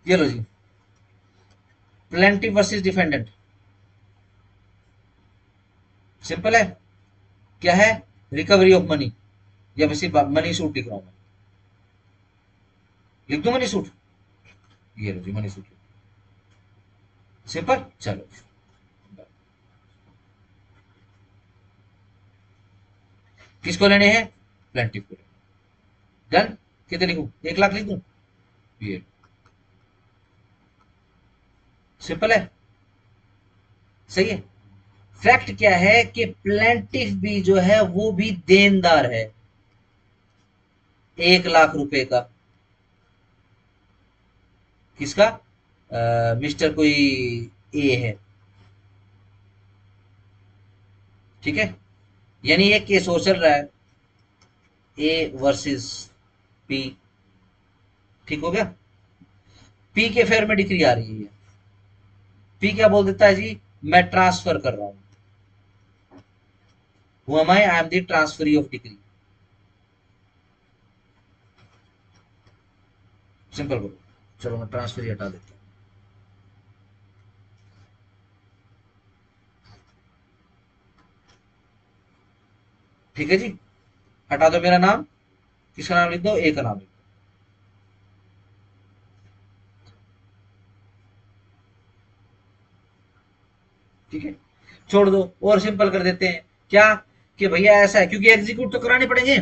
S1: ये लो जी, प्लेंटिफ वर्सेस डिफेंडेंट। सिंपल है, क्या है? रिकवरी ऑफ मनी, या वैसे मनी सूट लिख रहा हूं मैं, लिख दू मनी सूट। ये लो जी, मनी सूट, सिंपल। चलो, किसको लेने हैं? प्लेंटिफ को। डन। कितने लिखूं? 1 लाख लिख दूं? ये सिंपल है, सही है। फैक्ट क्या है कि प्लेंटिफ भी जो है वो भी देनदार है 1 लाख रुपए का। किसका? मिस्टर कोई ए है, ठीक है। यानी एक केस हो चल रहा है, ए वर्सेस पी, ठीक हो गया। पी के फेयर में डिक्री आ रही है, पी क्या बोल देता है जी? मैं ट्रांसफर कर रहा हूं, who am I am the transferee of decree. Simple बोलो, चलो मैं ट्रांसफर हटा देता हूं। ठीक है जी, हटा दो मेरा नाम, किसका नाम लिख दो? ए का नाम लिख दो। ठीक है, छोड़ दो, और सिंपल कर देते हैं क्या, कि भैया ऐसा है, क्योंकि एग्जीक्यूट तो कराने पड़ेंगे।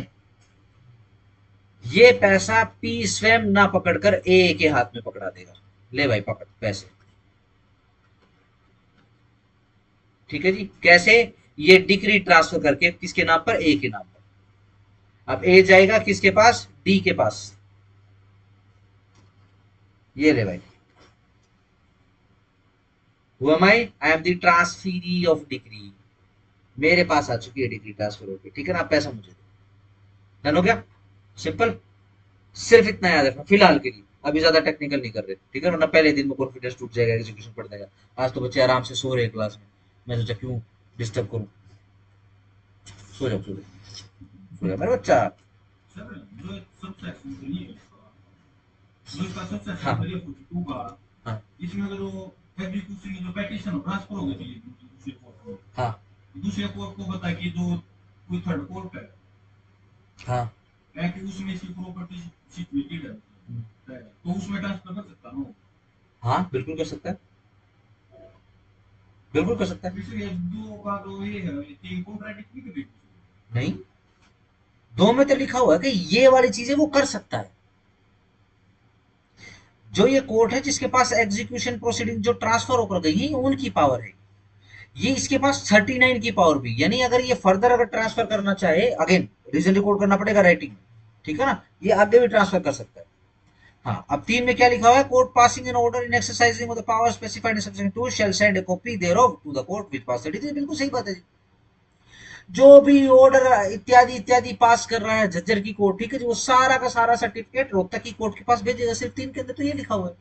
S1: ये पैसा पी स्वयं ना पकड़कर ए के हाथ में पकड़ा देगा, ले भाई पकड़ पैसे। ठीक है जी, कैसे? ये डिक्री ट्रांसफर करके, किसके नाम पर? ए के नाम पर। अब ए जाएगा किसके पास? डी के पास। ये ले भाई, who am I am the transferee of degree, मेरे पास आ चुकी है डिग्री ट्रांसफर होकर, ठीक है ना। पैसा मुझे दो, डन हो गया, सिंपल। सिर्फ इतना याद रखना फिलहाल के लिए, अभी ज्यादा टेक्निकल नहीं कर रहे, ठीक है, वरना पहले दिन में कॉन्फिडेंस टूट जाएगा, एग्जीक्यूशन पड़ जाएगा। आज तो बच्चे आराम से सो रहे हैं क्लास में, मैं सोचा क्यों डिस्टर्ब करूं। सो जाओ सो जाओ सो जाओ मेरा बच्चा।
S2: सर जो सबसेक्शन है जो इसका सबसेक्शन
S1: हाँ।
S2: है 42 का,
S1: हाँ
S2: इसमें अगर वो एग्जीक्यूशन की जो पेटिशन ट्रांसफर हो गई थी दूसरे कोर्ट को,
S1: हाँ
S2: दूसरे कोर्ट को बता कि जो कोई थर्ड कोर्ट
S1: हाँ
S2: है कि उसमें इसकी प्रॉपर्टी सिचुएटेड है, तो उसमें ट्रांसफर कर सकता ना।
S1: हाँ बिल्कुल कर सकता है, बिल्कुल कर सकता है।
S2: इसलिए दो का तो ये है, तीन कॉन्ट्रैक्ट नहीं कर
S1: नहीं, दो में तो लिखा हुआ है कि ये वाली चीजें वो कर सकता है। जो ये कोर्ट है जिसके पास एग्जीक्यूशन प्रोसीडिंग जो ट्रांसफर होकर गई है उनकी पावर है, ये इसके पास 39 की पावर भी, यानी अगर ये फर्दर अगर ट्रांसफर करना चाहे, अगेन रीजन रिकॉर्ड करना पड़ेगा राइटिंग में, ठीक है ना, ये आगे भी ट्रांसफर कर सकता है। हाँ, अब 3 में क्या लिखा हुआ है, court passing an order in exercising of the power specified in section 2 shall send a copy thereof to the court which pass 33, बिल्कुल सही बात है जी। जो भी ऑर्डर इत्यादि इत्यादि पास कर रहा है झज्जर की कोर्ट, ठीक है जी, वो सारा का सारा सर्टिफिकेट रोहतक की कोर्ट के पास भेजेगा। सिर्फ 3 के अंदर तो ये लिखा हुआ है।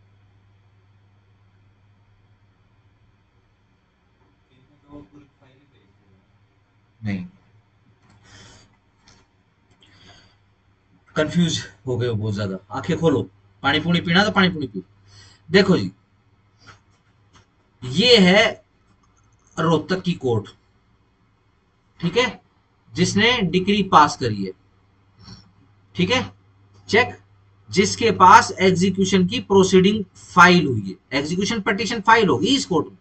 S1: नहीं, कंफ्यूज हो गए हो बहुत ज्यादा, आंखें खोलो, पानी पूनी पीना तो पानी पूनी पियो। देखो जी, ये है रोहतक की कोर्ट, ठीक है, जिसने डिग्री पास करी है, ठीक है, चेक, जिसके पास एग्जीक्यूशन की प्रोसीडिंग फाइल हुई है, एग्जीक्यूशन पिटीशन फाइल होगी इस कोर्ट में।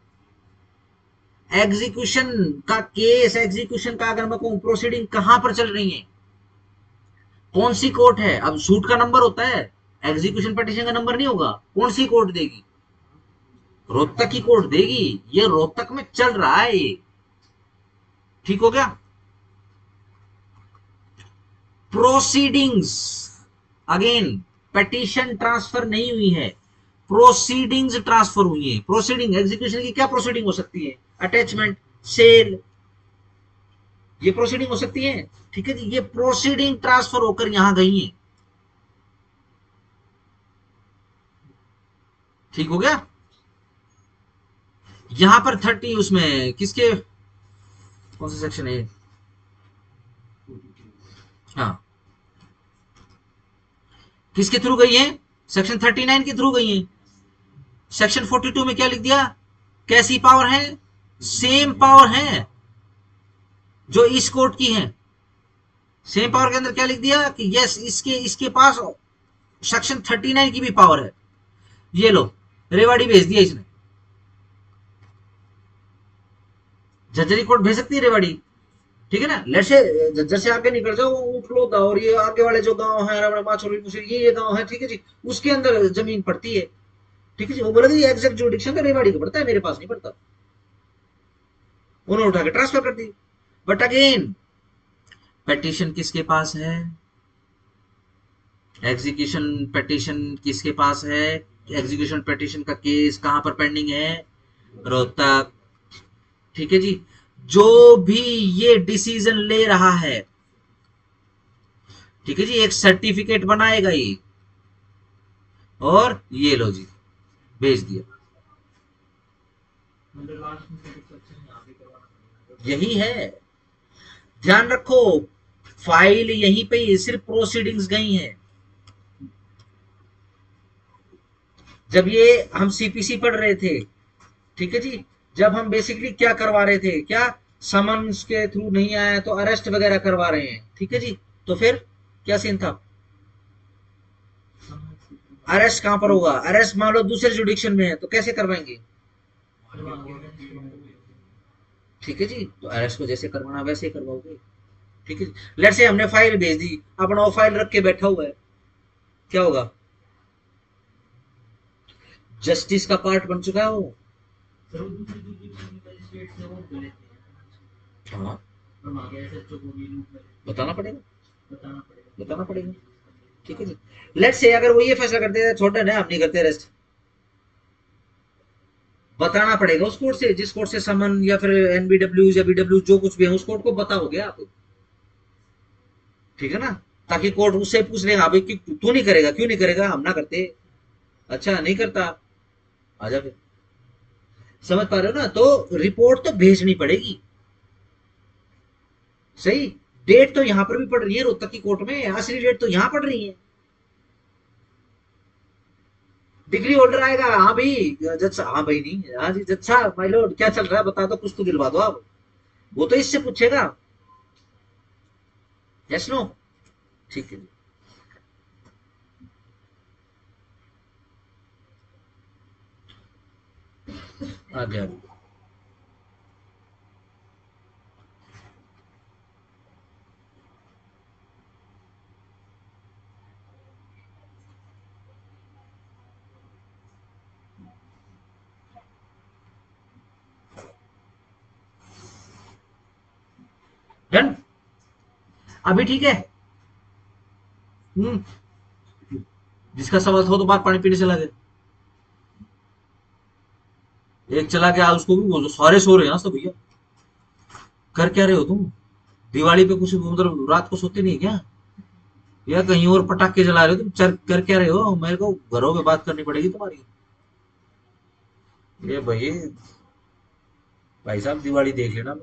S1: एग्जीक्यूशन का केस, एग्जीक्यूशन का अगर मैं कहूं प्रोसीडिंग कहां पर चल रही है, कौन सी कोर्ट है, अब सूट का नंबर होता है, एग्जीक्यूशन पिटीशन का नंबर नहीं होगा, कौन सी कोर्ट देगी, रोहतक की कोर्ट देगी, ये रोहतक में चल रहा है ये, ठीक हो गया। प्रोसीडिंग्स, अगेन पिटीशन ट्रांसफर नहीं हुई है, प्रोसीडिंग्स ट्रांसफर हुई है। प्रोसीडिंग, एग्जीक्यूशन की क्या प्रोसीडिंग हो सकती है, अटैचमेंट, सेल, ये प्रोसीडिंग हो सकती है, ठीक है जी, ये प्रोसीडिंग ट्रांसफर होकर यहां गई है, ठीक हो गया। यहां पर 30 उसमें किसके, कौन सा सेक्शन है, हाँ, किसके थ्रू गई है, सेक्शन 39 के थ्रू गई है। सेक्शन 42 में क्या लिख दिया, कैसी पावर है, सेम पावर है जो इस कोर्ट की है। सेम पावर के अंदर क्या लिख दिया कि यस, इसके इसके पास सेक्शन 39 की भी पावर है। ये लो, रेवाड़ी भेज दिया इसने, झज्जरी कोर्ट भेज सकती है रेवाड़ी, ठीक है ना। लेट से झज्जर से आगे निकल जाओ, ऊटलोदा और ये आगे वाले जो गांव है माछोली ये गांव है, ठीक है जी, उसके अंदर जमीन पड़ती है, ठीक है जी। वो बोला कि एग्जैक्ट जुडिक्शन का रेवाड़ी को पड़ता है, मेरे पास नहीं पड़ता, उन्होंने उठा के ट्रांसफर कर दी। बट अगेन पेटिशन किसके पास है, एग्जीक्यूशन पेटिशन किसके पास है, एग्जीक्यूशन पेटिशन का केस कहां पर पेंडिंग है, रोहतक, ठीक है जी। जो भी ये डिसीजन ले रहा है, ठीक है जी, एक सर्टिफिकेट बनाएगा ये, और ये लो जी, भेज दिया,
S4: मतलब लास्ट में सेटिस्फेक्शन यहाँ पे करवाना पड़ेगा।
S1: यही है। ध्यान रखो, फाइल यहीं पे ही, सिर्फ प्रोसीडिंग्स गई हैं। जब ये हम सीपीसी पढ़ रहे थे, ठीक है जी, जब हम बेसिकली क्या करवा रहे थे, क्या समन्स के थ्रू नहीं आया तो अरेस्ट वगैरह करवा रहे हैं, ठीक है जी, तो फिर क्या सीन था, अरेस्ट कहां पर होगा, अरेस्ट मान लो दूसरे जुडिक्शन में है तो कैसे करवाएंगे, ठीक है जी, तो अरेस्ट को जैसे करवाना वैसे ही करवाओगे, ठीक है जी। लेट्स से हमने फाइल भेज दी, अपना वो फाइल रख के बैठा हुआ है, क्या होगा, जस्टिस का पार्ट बन चुका है वो,
S4: सर वो दूसरी जुडिक्शन में मजिस्ट्रेट से वो ले लेते हैं,
S1: हाँ
S4: हम आगे एसएचओ को भी लूप में
S1: बताना पड़ेगा,
S4: बताना पड़ेगा।
S1: ठीक है जी। लेट्स से अगर वो ये फैसला करते हैं छोटे ना, हम नहीं करते अरेस्ट, बताना पड़ेगा उस कोर्ट से, जिस कोर्ट से समन या फिर एनबीडब्ल्यू या बीडब्ल्यू जो कुछ भी है, उस कोर्ट को बताओगे आप, ठीक है ना। ताकि कोर्ट उससे पूछ लेगा भाई कि तू नहीं करेगा, क्यों नहीं करेगा, हम ना करते, अच्छा नहीं करता, आजा फिर। समझ पा रहे हो ना, तो रिपोर्ट तो भेजनी पड़ेगी, सही। डेट तो यहां पर भी पड़ रही है रोहतक की कोर्ट में, असली डेट तो यहां पड़ रही है। डिग्री होल्डर आएगा, हाँ भाई जज साहब, हाँ भाई नहीं, हाँ जी जज साहब, माय लॉर्ड क्या चल रहा है बता दो, कुछ तो दिलवा दो आप, वो तो इससे पूछेगा, यस नो, ठीक है जी, आ गया। डन, अभी ठीक है। हम्म, जिसका सवाल था वो तो बात पानी पीने चला गया, एक चला गया, उसको भी बोलो, सारे सो रहे हैं ना सब भैया, कर क्या रहे हो तुम, दिवाली पे कुछ मतलब रात को सोते नहीं क्या, या कहीं और पटाखे जला रहे हो तुम, चर कर क्या रहे हो, मेरे को घरों में बात करनी पड़ेगी तुम्हारी, ये भाई, भाई साहब दिवाली देख लेना।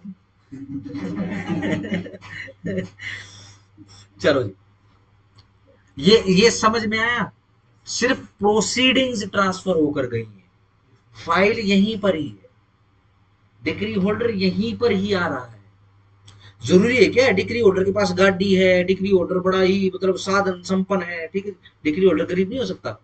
S1: चलो जी, ये समझ में आया, सिर्फ प्रोसीडिंग्स ट्रांसफर होकर गई है, फाइल यहीं पर ही है, डिग्री होल्डर यहीं पर ही आ रहा है। जरूरी है क्या डिग्री होल्डर के पास गाड़ी है, डिग्री होल्डर बड़ा ही मतलब साधन संपन्न है, ठीक है, डिग्री होल्डर गरीब नहीं हो सकता,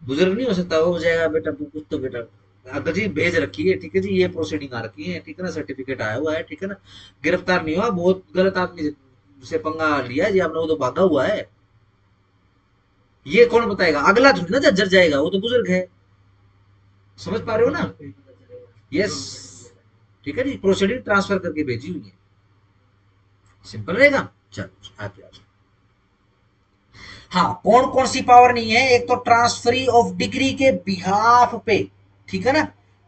S1: बुजुर्ग नहीं हो सकता, वो हो जाएगा बेटा कुछ तो बेटा, अगर जी भेज रखी है, ठीक है जी, ये प्रोसीडिंग आ रखी है, ठीक है ना, सर्टिफिकेट आया हुआ है, ठीक है ना, गिरफ्तार नहीं हुआ, बहुत गलत आदमी से पंगा लिया जी आपने, वो तो भागा हुआ है, ये कौन बताएगा, अगला थोड़ी ना जर्जर जाएगा, वो तो बुजुर्ग है, समझ पा रहे हो ना, यस, ठीक है जी, प्रोसीडिंग ट्रांसफर करके भेजी हुई है, सिंपल रहेगा। चलो आगे आ जाओ। हाँ, कौन कौन सी पावर नहीं है, एक तो ट्रांसफरी ऑफ डिग्री के बिहाफ पे, ठीक है ना,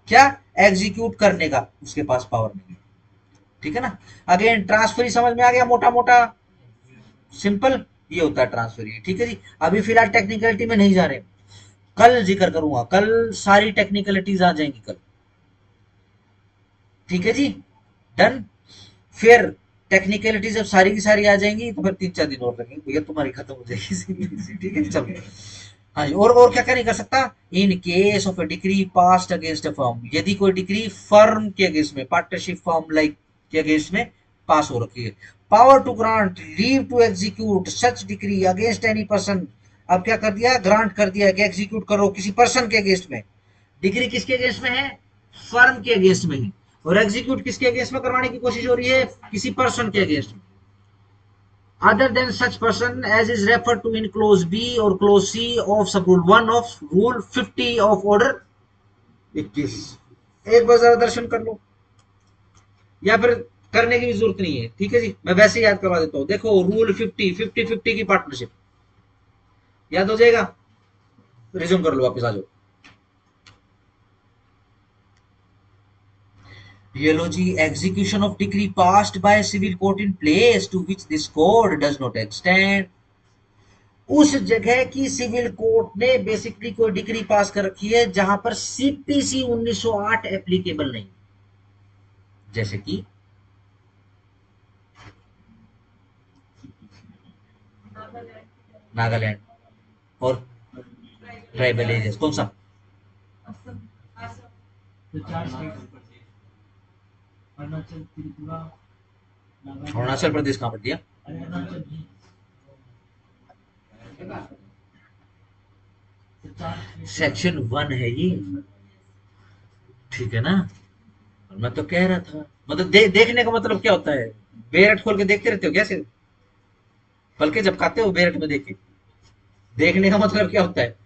S1: क्या एग्जीक्यूट करने का उसके पास पावर नहीं है, ठीक है ना, अगेन ट्रांसफरी समझ में आ गया, मोटा मोटा सिंपल ये होता है ट्रांसफरी, ठीक है जी। अभी फिलहाल टेक्निकलिटी में नहीं जा रहे, कल जिक्र करूंगा, कल सारी टेक्निकलिटीज आ जाएंगी कल, ठीक है जी, डन। फिर टेक्निकलिटी जब सारी की सारी आ जाएंगी तो फिर 3-4 दिन और लगेंगे भैया, तुम्हारी खत्म हो जाएगी, ठीक है चलो। हाँ जी, और क्या क्या नहीं कर सकता, in case of a decree passed against a firm, यदि कोई डिग्री फर्म के अगेंस्ट में, पार्टनरशिप फर्म लाइक के अगेंस्ट में पास हो रखी है, power to grant leave to execute such decree against any person, अब क्या कर दिया, ग्रांट कर दिया कि एग्जीक्यूट करो किसी पर्सन के अगेंस्ट में, डिग्री किसके अगेंस्ट में है, फर्म के अगेंस्ट में ही, और एग्जीक्यूट किसके अगेंस्ट में करवाने की कोशिश हो रही है, किसी पर्सन के अगेंस्ट में, other than such person as is referred to in clause B or clause C of subrule 1 of rule 50 of order 21। एक बार जरा दर्शन कर लो, या फिर करने की भी जरूरत नहीं है, ठीक है जी, मैं वैसे ही याद करवा देता हूं, देखो रूल 50 की पार्टनरशिप याद हो जाएगा, रिज्यूम कर लो, वापस आ जाओ, ये लो जी, execution of decree passed by civil court in place to which this code does not extend, उस जगह की सिविल कोर्ट ने बेसिकली कोई डिग्री पास कर रखी है जहां पर सीपीसी 1908 एप्लीकेबल नहीं, जैसे कि
S3: नागालैंड,
S1: नागालैंड और ट्राइबल एरियाज, कौन सा,
S3: असम, असम,
S4: तो 4 स्टेट, अरुणाचल, त्रिपुरा, नागालैंड,
S1: अरुणाचल प्रदेश कहां पर दिया,
S4: अरुणाचल जी, तो 4 स्टेट।
S1: सेक्शन 1 है ये, ठीक है ना, और मैं तो कह रहा था, मतलब देखने का मतलब क्या होता है, बेरट खोल के देखते रहते हो कैसे, पल के झपकाते हो बेरट में देख के, देखने का मतलब क्या होता है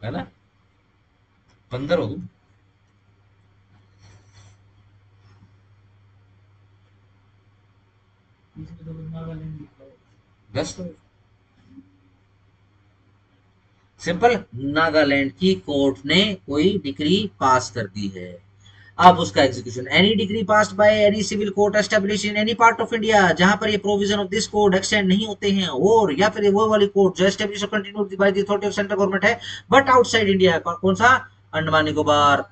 S1: ना, बंदर हो तुम,
S4: इसमें तो नागालैंड लिखा है।
S1: बस तो सिंपल, नागालैंड की कोर्ट ने कोई डिग्री पास कर दी है, अब उसका execution, any decree passed by any civil court establish in any part of India जहां पर ये provision of this code extend नहीं होते हैं, और या फिर वो वाली कोर्ट जो एस्टैब्लिश और continued by the authority of central government है बट आउटसाइड इंडिया है, कौन सा, अंडमान निकोबार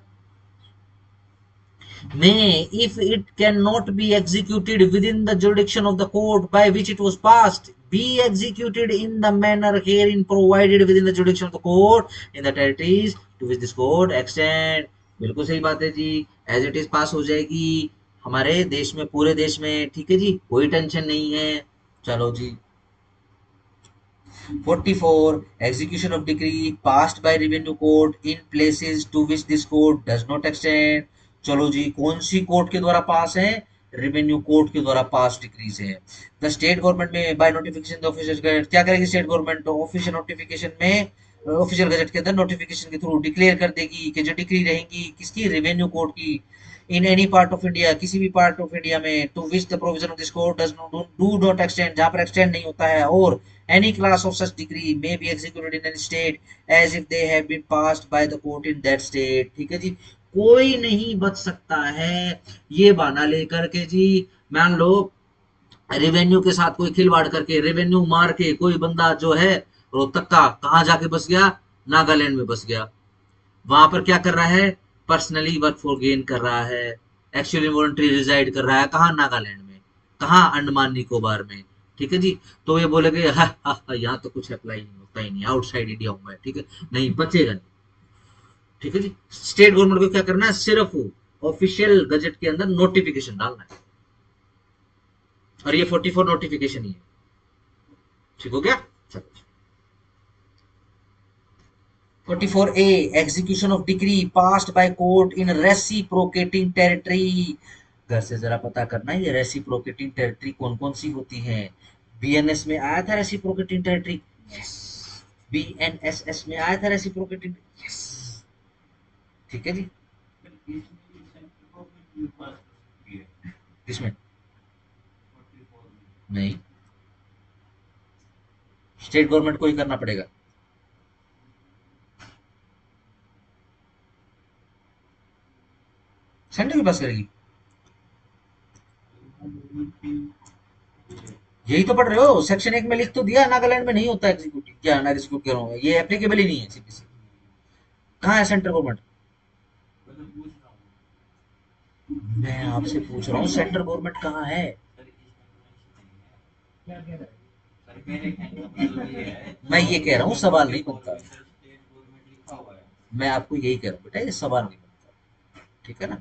S1: में, if it cannot be executed within the jurisdiction of the court by which it was passed, be executed in the manner herein provided within the jurisdiction of the court in the territories to which this court extend। बिल्कुल सही बात है जी, एज इट इज पास हो जाएगी हमारे देश में, पूरे देश में, ठीक है जी, कोई टेंशन नहीं है। चलो जी 44 execution of decree passed by revenue court in places to which this court does not extend। चलो जी, कौन सी कोर्ट के द्वारा पास है, रेवेन्यू कोर्ट के द्वारा पास डिक्रीज है। द स्टेट गवर्नमेंट में बाय नोटिफिकेशन ऑफिशियल गजट, क्या करेगी स्टेट गवर्नमेंट, ऑफिशियल नोटिफिकेशन में, ऑफिशियल गजट के अंदर नोटिफिकेशन के थ्रू डिक्लेयर कर देगी कि जो डिक्री रहेंगी किसकी, रेवेन्यू कोर्ट की, in any part of India, किसी भी पार्ट ऑफ इंडिया में, to which the provision of this code does do not extend, जहां पर एक्सटेंड नहीं होता है, और any class of such decree may be executed in any state as if they have been passed by the court in that state। ठीक है जी, कोई नहीं बच सकता है ये बहाना लेकर के जी, मान लो रेवेन्यू के साथ कोई खिलवाड़ करके, रेवेन्यू मार के कोई बंदा जो है रोहतक का कहाँ जाके बस गया, नागालैंड में बस गया, वहां पर क्या कर रहा है, पर्सनली वर्क फॉर गेन कर रहा है, एक्चुअली वॉलंटरी रिजाइड कर रहा है, कहाँ, नागालैंड में, कहाँ, अंडमान निकोबार में, ठीक है जी, तो ये बोलेगे यहाँ तो कुछ अप्लाई नहीं होता ही नहीं, आउटसाइड इंडिया हूं मैं, ठीक है, नहीं बचेगा नहीं, ठीक है जी। स्टेट गवर्नमेंट को क्या करना है, सिर्फ ऑफिशियल गजट के अंदर नोटिफिकेशन डालना है, और ये 44 नोटिफिकेशन ही है, ठीक हो गया। चलो 44A execution of decree passed by court in reciprocating territory. घर से जरा पता करना है ये रेसिप्रोकेटिंग टेरिटरी कौन कौन सी होती हैं। बीएनएस में आया था रेसिप्रोकेटिंग टेरिटरी, बीएनएसएस में आया था रेसिप्रोकेटिंग, ठीक है जी। किसमें, नहीं, स्टेट गवर्नमेंट को ही करना पड़ेगा, सेंटर के पास करेगी, यही तो पढ़ रहे हो, सेक्शन 1 में लिख तो दिया नागालैंड में नहीं होता एग्जीक्यूट, क्या ना एग्जीक्यूट कर रहा हूँ, ये एप्लीकेबल ही नहीं है सीपीसी। कहाँ है सेंट्रल गवर्नमेंट, मैं आपसे पूछ रहा हूँ सेंट्रल गवर्नमेंट कहाँ है,
S4: क्या कह रहा है?
S1: मैं ये कह रहा हूँ सवाल नहीं बनता, मैं आपको यही कह रहा हूँ बेटा, ये सवाल नहीं बनता, ठीक है ना।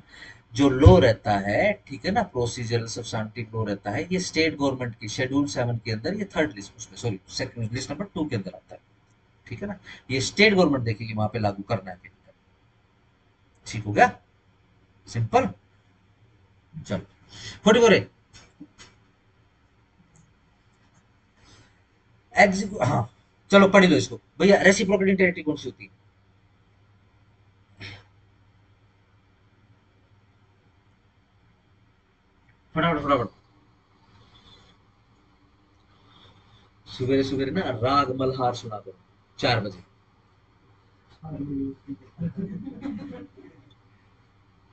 S1: जो लॉ रहता है, ठीक है ना, प्रोसीजरल सब्सटेंटिव लॉ रहता है, ये स्टेट गवर्नमेंट की शेड्यूल 7 के अंदर, ये थर्ड लिस्ट उसमें, सॉरी सेकंड लिस्ट नंबर 2 के अंदर आता है, ठीक है ना, ये स्टेट गवर्नमेंट देखेगी वहां पे लागू करना है, ठीक हो गया, सिंपल। चलो 44 हाँ चलो पढ़ लो इसको भैया, रेसिप्रोकेटिंग टेरिटरी कौन सी होती है, फटाफट फटाफट, सवेरे सवेरे ना राग मल्हार सुना करो 4 बजे,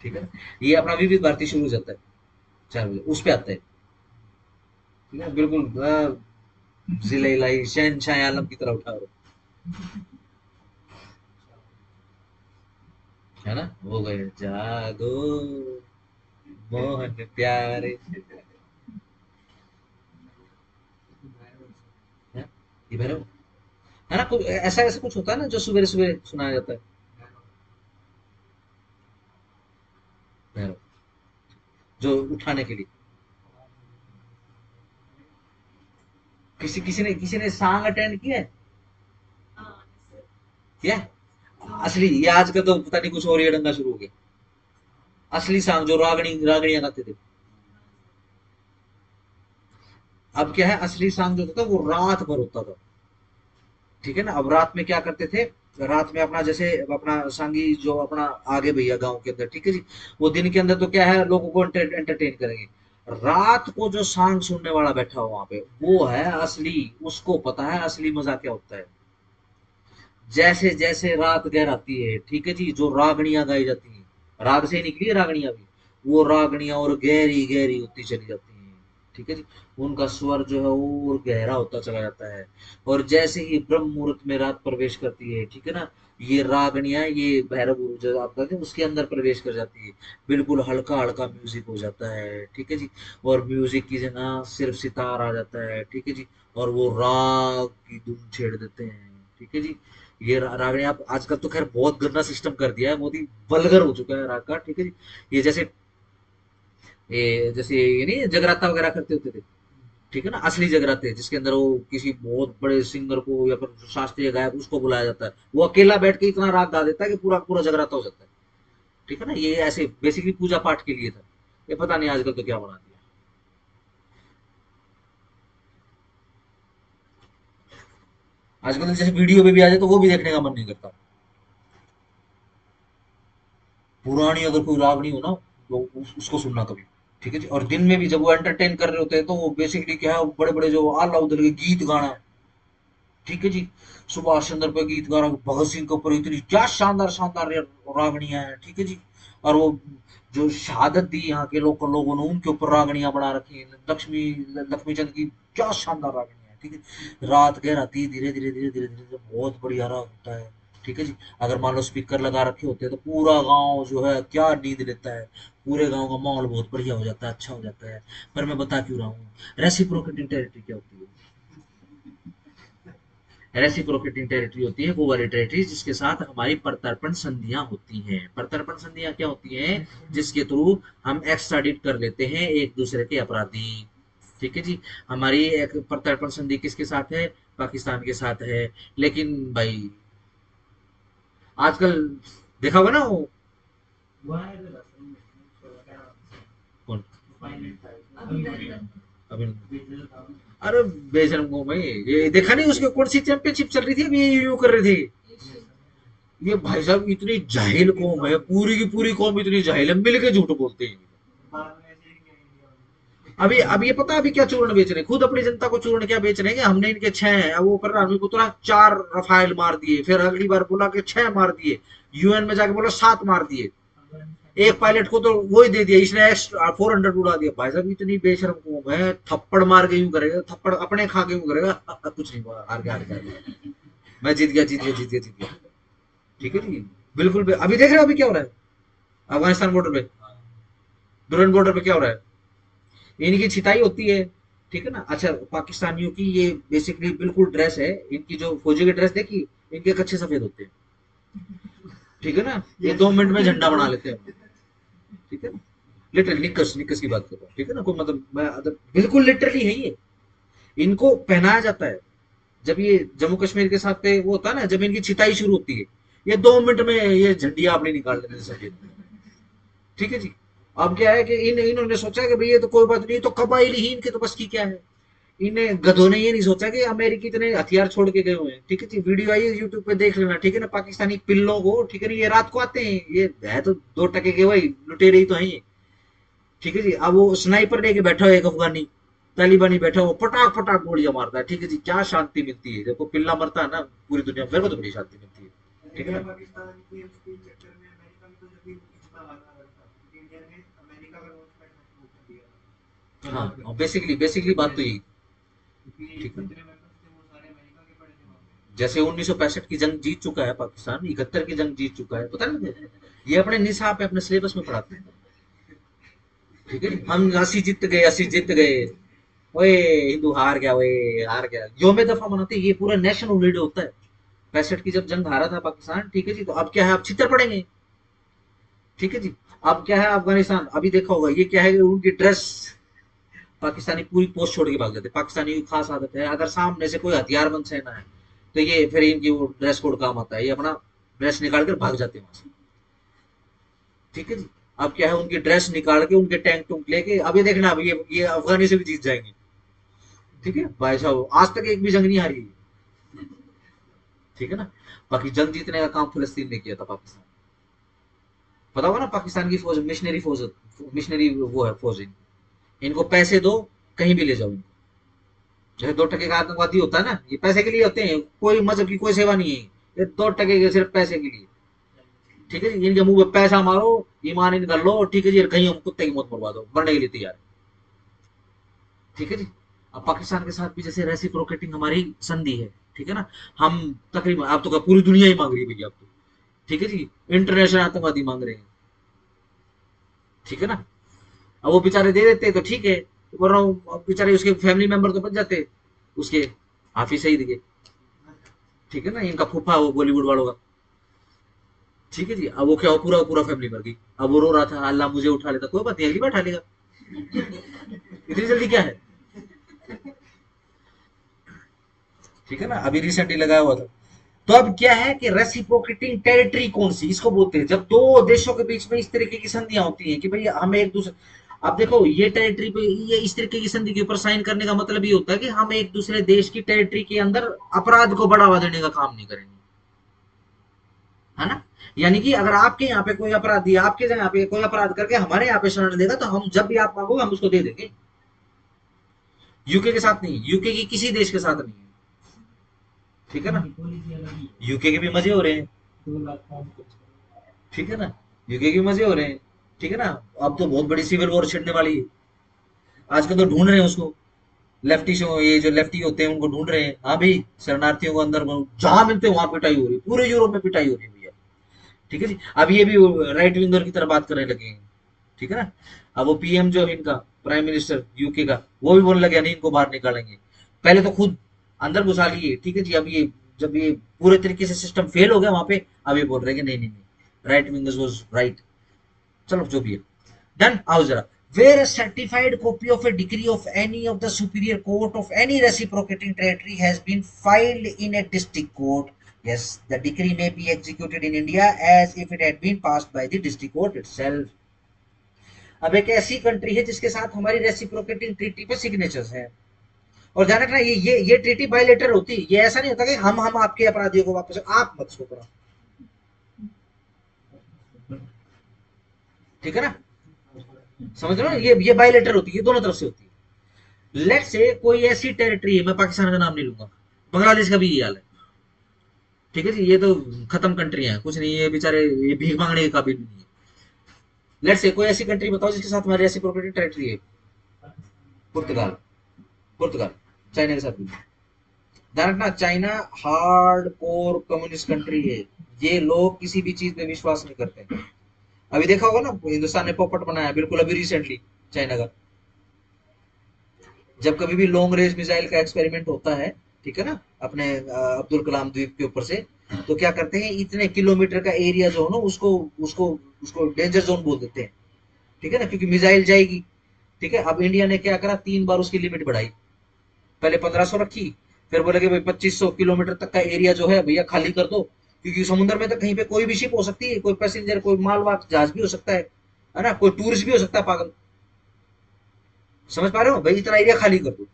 S1: ठीक है, ये अपना विविध भारती शुरू हो जाता है 4 बजे, उस पे आता है, ठीक है, बिल्कुल जिले लाई शहनशाह आलम की तरह उठा रहे, है ना, हो गए जागो मोहन प्यारे, ये भैरव है ना, कुछ ऐसा ऐसा कुछ होता है ना जो सवेरे सवेरे सुनाया जाता है, भैरव जो उठाने के लिए, किसी ने सांग अटेंड किया है,
S3: हाँ सर,
S1: किया है? असली, ये आज का तो पता नहीं कुछ और ये डंगा शुरू हो गया, असली सांग जो रागणियां गाते थे, अब क्या है, असली सांग जो होता था वो रात भर होता था, ठीक है ना। अब रात में क्या करते थे, रात में अपना जैसे अपना सांगी जो अपना आगे भैया गांव के अंदर, ठीक है जी, वो दिन के अंदर तो क्या है लोगों को एंटरटेन करेंगे, रात को जो सांग सुनने वाला बैठा हो वहां पे वो है असली, उसको पता है असली मजा क्या होता है। जैसे जैसे रात गहराती है, ठीक है जी, जो रागनियां गाई जाती हैं, राग से ही निकली है रागनियां भी, वो रागनियां और गहरी गहरी होती चली जाती हैं, ठीक है जी। उनका स्वर जो है वो और गहरा होता चला जाता है। और जैसे ही ब्रह्म मुहूर्त में रात प्रवेश करती है, ठीक है ना, ये रागनियां, ये भैरव गुरु जो आप कहते हैं उसके अंदर प्रवेश कर जाती है। बिल्कुल हल्का हल्का म्यूजिक हो जाता है, ठीक है जी। और म्यूजिक की जगह सिर्फ सितार आ जाता है, ठीक है जी। और वो राग की धुन छेड़ देते हैं, ठीक है जी। ये रागनी आप आजकल तो खैर बहुत गंदा सिस्टम कर दिया है मोदी, वल्गर हो चुका है राग का, ठीक है जी। ये जैसे ये नहीं जगराता वगैरह करते होते थे, ठीक है ना, असली जगराते जिसके अंदर वो किसी बहुत बड़े सिंगर को या फिर शास्त्रीय गायक उसको बुलाया जाता है, वो अकेला बैठ के इतना राग गा देता है कि पूरा पूरा जगराता हो जाता है, ठीक है ना। ये ऐसे बेसिकली पूजा पाठ के लिए था, ये पता नहीं आजकल तो क्या बना दिया। आजकल तो जैसे वीडियो पे भी आ जाए तो वो भी देखने का मन नहीं करता। पुरानी अगर कोई राग नहीं हो ना तो उसको सुनना कभी, ठीक है जी। और दिन में भी जब वो एंटरटेन कर रहे होते हैं तो वो बेसिकली क्या है, बड़े बड़े जो आला उधर के गीत गाना, ठीक है जी। सुभाष चंद्र पे गीत गा रहा, भगत सिंह के ऊपर इतनी क्या शानदार शानदार रागनियां हैं, ठीक है जी। और वो जो शहादत दी यहाँ के लोगों ने उनके ऊपर रागनियां बना रखी हैं, लक्ष्मी लक्ष्मी चंद की क्या शानदार रागनियां हैं, ठीक है। रात गहराती है, धीरे धीरे धीरे धीरे धीरे बहुत बढ़िया राग होता है, ठीक है जी। अगर मान लो स्पीकर लगा रखे होते हैं तो पूरा गांव जो है क्या नींद लेता है, पूरे गांव का माहौल बहुत बढ़िया हो जाता है, अच्छा हो जाता है। पर मैं बता क्यों रहा हूँ, रेसिप्रोकेटिंग टेरिटरी क्या होती है। रेसिप्रोकेटिंग टेरिटरी होती है वो वाली टेरिटरी जिसके साथ हमारी प्रत्यर्पण संधियां होती हैं। प्रत्यर्पण संधियां क्या होती हैं, जिसके थ्रू हम एक्स्ट्राडिट कर लेते हैं एक दूसरे के अपराधी, ठीक है जी। हमारी एक प्रत्यर्पण संधि किसके साथ है, पाकिस्तान के साथ है। लेकिन भाई आजकल देखा होगा ना वो
S4: हुआ है तो रास्ते में थोड़ा क्या
S1: कौन,
S4: फाइनल था
S3: अभिनंदन।
S1: अभी
S4: बेजल था
S1: अरे बेशरम को भाई, ये देखा नहीं उसके कौन सी चैंपियनशिप चल रही थी अभी, ये यू कर रही थी।
S3: एशियन।
S1: ये भाई साहब इतनी जाहिल कौम है, पूरी की पूरी कौम इतनी जाहिल है, मिलके झूठ बोलते हैं।
S4: बाद में ऐसे ही किया इंडिया में
S1: अभी ये पता है अभी क्या चूर्ण बेच रहे हैं, खुद अपनी जनता को चूर्ण क्या बेच रहे हैं, हमने इनके 6 हैं, अब वो प्रधानमंत्री को तुरंत 4 रफाइल मार दिए, फिर अगली बार बोला कि 6 मार दिए, यूएन में जाके बोला 7 मार दिए, एक पायलट को तो वो ही दे दिया, इसने 400 उड़ा दिया। भाई साहब इतनी बेशरम कौम है, थप्पड़ मार के यूं करेगा, थप्पड़ अपने खा के यूं करेगा कुछ नहीं हुआ, हार गया हार गया, मैं जीत गया जीत गया जीत गया जीत गया, ठीक है जी। बिल्कुल अभी देख रहे हो अभी क्या हो रहा है अफगानिस्तान बॉर्डर पे, दुरन बॉर्डर पे क्या हो रहा है, इनकी छिताई होती है, ठीक है ना। अच्छा पाकिस्तानियों की ये बेसिकली बिल्कुल ड्रेस है, इनकी जो फौजी की ड्रेस देखी, इनके कच्चे सफेद होते हैं, ठीक है ना। ये 2 मिनट में झंडा बना लेते हैं, ठीक है ना। लिटरली निकस निकस की बात कर रहा हूँ, ठीक है ना, कोई मतलब मैं बिल्कुल लिटरली है ये, इनको पहनाया जाता है। जब ये जम्मू कश्मीर के साथ पे वो होता है ना, जब इनकी छिताई शुरू होती है, ये 2 मिनट में ये झंडिया अपनी निकाल लेते हैं सफेद, ठीक है जी। अब क्या है कि इन्होंने सोचा कि भाई ये तो कोई बात नहीं, तो कबाइली ही इनके तो बस की क्या है। इन्हें गधों ने ये नहीं सोचा कि अमेरिकी इतने हथियार छोड़ के गए हुए हैं, ठीक है जी। वीडियो आई है यूट्यूब पे देख लेना, ठीक है ना, पाकिस्तानी पिल्लों को, ठीक है ना, ये रात को आते हैं, ये है तो 2 टके के वही लुटेरे ही तो हैं ये, ठीक है जी। अब वो स्नाइपर लेके बैठा है एक अफगानी तालिबानी बैठा, वो पटाख पटाख गोलियां मारता है, ठीक है जी। क्या शांति मिलती है जब वो पिल्ला मरता है ना, पूरी दुनिया मेरे को तो बड़ी शांति मिलती है, ठीक है
S2: इंडिया
S1: ना।
S2: पाकिस्तान की उसके चक्कर में अमेरिका में तो जब भी इतना हारा रहा था, क्योंकि इंडिया ने अमेरिका का लॉन्च पैड वो कर दिया था।
S1: हाँ बेसिकली बेसिकली बात तो यही,
S2: क्योंकि
S1: ठीक है।
S2: जितने वेपन्स थे वो सारे अमेरिका के पड़े थे वहाँ पे।
S1: जैसे 1965 की जंग जीत चुका है पाकिस्तान, 71 की जंग जीत चुका है, पता नहीं, ये अपने निसाब पे अपने सिलेबस में पढ़ाते हैं, ठीक है। हम 80 जीत गए 80 जीत गए, ओए हिंदू हार गया, ओए हार गया, यौम दफा मनाते हैं, ये पूरा नेशनल हॉलीडे होता है। 65 की जब जंग हारा था पाकिस्तान, ठीक है जी, तो अब क्या है, अब छितर पड़ेंगे, ठीक है जी। अब क्या है अफगानिस्तान, अभी देखा होगा ये क्या है, उनकी ड्रेस, पाकिस्तानी पूरी पोस्ट छोड़ के भाग जाते हैं। पाकिस्तानी की खास आदत है, अगर सामने से कोई हथियारबंद सेना है तो ये फिर इनकी वो ड्रेस कोड काम आता है, ये अपना ड्रेस निकाल कर भाग जाते हैं वहां से, ठीक है जी। अब क्या है, उनकी ड्रेस निकाल के उनके टैंक टूंक लेके, अब ये देखना, अब ये अफगानी से भी जीत जाएंगे, ठीक है भाई साहब, आज तक एक भी जंग नहीं हारी, ठीक है ना। बाकी जंग जीतने का काम फिलिस्तीन ने किया था, पाकिस्तान, पता होगा ना, पाकिस्तान की फौज मिशनरी फौज, मिशनरी वो है फौज, इनको पैसे दो कहीं भी ले जाओ इनको। जैसे 2 टके का आतंकवादी होता है ना, ये पैसे के लिए होते हैं, कोई मजहब की कोई सेवा नहीं है, ये 2 टके के सिर्फ पैसे के लिए, ठीक है जी। इनके मुंह पे पैसा मारो, ईमान इनका लो, ठीक है जी, कहीं हम कुत्ते की मौत मरवा दो, मरने के लिए तैयार है, ठीक है जी। अब पाकिस्तान के साथ भी जैसे रेसिप्रोकेटिंग हमारी संधि है, ठीक है ना, हम तकरीबन, आप तो क्या पूरी दुनिया ही मांग रही है भैया, आप तो, ठीक है जी, इंटरनेशनल आतंकवादी मांग रहे हैं, ठीक है ना। अब वो बेचारे दे देते तो ठीक है, बोल रहा हूँ बेचारे उसके फैमिली मेंबर तो बच जाते उसके, हाफिज सईद के, ठीक है ना, इनका फूफा वो बॉलीवुड वालों का, ठीक है जी। अब वो क्या हो, पूरा पूरा फैमिली मर गई। अब वो रो रहा था, अल्लाह मुझे उठा लेता, कोई बात नहीं, अगली बार उठा लेगा, इतनी जल्दी क्या है, ठीक है ना। अभी रिसेंटली लगाया हुआ था। तो अब क्या है कि रेसिप्रोकेटिंग टेरिटरी कौन सी, इसको बोलते हैं जब दो देशों के बीच में इस तरीके की संधियां होती हैं कि भाई हम एक दूसरे, आप देखो ये टेरिटरी पे, ये इस तरीके की संधि के ऊपर साइन करने का मतलब ये होता है कि हम एक दूसरे देश की टेरिटरी के अंदर अपराध को बढ़ावा देने का काम नहीं करेंगे, है ना। यानी कि अगर आपके यहाँ पे कोई अपराधी आपके यहाँ पे कोई अपराध करके हमारे यहाँ पे शरण देगा, तो हम जब भी आप मांगोगे हम उसको दे देंगे। यूके के साथ नहीं, यूके की किसी देश के साथ नहीं है, ठीक है ना।
S4: पॉलिसी अलग ही है।
S1: यूके के भी मजे हो रहे हैं,
S4: 2 लाख पाउंड कुछ।
S1: ठीक है ना, यूके के मजे हो रहे हैं, ठीक है ना। अब तो बहुत बड़ी सिविल वॉर छिड़ने वाली है, आजकल तो ढूंढ रहे हैं उसको, लेफ्टी शो, ये जो लेफ्टी होते हैं उनको ढूंढ रहे हैं, हाँ भाई शरणार्थियों को अंदर जहां मिलते हैं वहां पिटाई हो रही है, पूरे यूरोप में पिटाई हो रही है भैया, ठीक है जी। अब ये भी राइट विंगर की तरह बात करने लगे हैं, ठीक है ना। अब वो पीएम जो है इनका, प्राइम मिनिस्टर यूके का, वो भी बोलने लगे नहीं इनको बाहर निकालेंगे, पहले तो खुद अंदर घुसा लिए, ठीक है जी। अब ये जब ये पूरे तरीके से सिस्टम फेल हो गया वहां पे, अब ये बोल रहे हैं कि नहीं नहीं नहीं, राइट विंगर्स वाज राइट, चलो जो भी है डन। आओ जरा, where a certified copy of a decree of any of the superior court of any reciprocating territory has been filed in a district court, yes, the decree may be executed in India as if it had been passed by the district court itself. अब एक ऐसी कंट्री है जिसके साथ हमारी रेसिप्रोकेटिंग ट्रीटी पे सिग्नेचर्स हैं, और ध्यान रखना ये ट्रीटी बायलेटर होती है, ये ऐसा नहीं होता कि हम आपके अपराधियों को वापस, आप मत इसको करो, ठीक है ना, समझ रहे हो, ये बायलेटर होती है, ये दोनों तरफ से होती है। लेट से कोई ऐसी टेरिटरी है, मैं पाकिस्तान का नाम नहीं लूंगा, बांग्लादेश का भी ये हाल है, ठीक है जी, ये तो खत्म कंट्री है, कुछ नहीं, ये बेचारे ये भीख मांगने के काबिल भी नहीं है। लेट से कोई ऐसी कंट्री बताओ जिसके साथ हमारी ऐसी प्रॉपर्टी टेरिटरी है, पुर्तगाल, पुर्तगाल, चाइना के साथ भी, ध्यान रखना China hard core communist country है, ये लोग किसी भी चीज पे विश्वास नहीं करते। अभी देखा होगा ना, हिंदुस्तान ने पोपट बनाया बिल्कुल अभी रिसेंटली चाइना का, जब कभी भी लॉन्ग रेंज मिसाइल का एक्सपेरिमेंट होता है, ठीक है ना, अपने अब्दुल कलाम द्वीप के ऊपर से, तो क्या करते हैं, इतने किलोमीटर का एरिया जो है ना उसको उसको उसको डेंजर जोन बोल देते हैं, ठीक है ना, क्योंकि मिसाइल जाएगी, ठीक है। अब इंडिया ने क्या करा, 3 बार उसकी लिमिट बढ़ाई, पहले 1500 रखी, फिर बोले कि भाई 2500 किलोमीटर तक का एरिया जो है भैया खाली कर दो, क्योंकि समुद्र में तो कहीं पे कोई भी शिप हो सकती है, कोई पैसेंजर, कोई मालवाहक जहाज भी हो सकता है ना, कोई टूरिस्ट भी हो सकता है पागल, समझ पा रहे हो भाई, इतना एरिया खाली कर दो।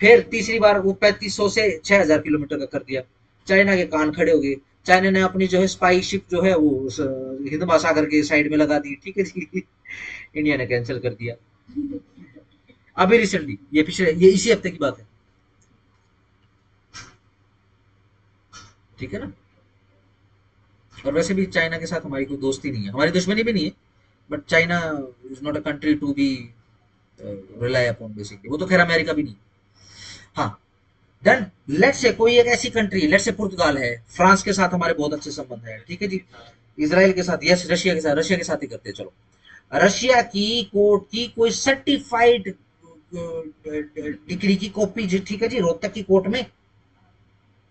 S1: फिर तीसरी बार वो 3500 से 6000 किलोमीटर का कर दिया, चाइना के कान खड़े हो गए, चाइना ने अपनी जो है स्पाई शिप जो है वो हिंद महासागर के साइड में लगा दी, ठीक है जी। इंडिया ने कैंसिल कर दिया, अभी रिसेंटली, ये पिछले, ये इसी हफ्ते की बात है, ठीक है ना। और वैसे भी चाइना के साथ हमारी कोई दोस्ती नहीं है, हमारी दुश्मनी भी नहीं है, but China is not a country to be rely upon basically, वो तो खैर अमेरिका भी नहीं, हाँ। देन लेट्स से कोई एक ऐसी कंट्री, लेट्स से पुर्तगाल है, फ्रांस के साथ हमारे बहुत अच्छे संबंध है, ठीक है जी, इसराइल के साथ, यस, रशिया के साथ ही करते हैं, चलो। रशिया की कोर्ट की कोई सर्टिफाइड डिग्री की कॉपी, ठीक है जी, रोहतक की कोर्ट में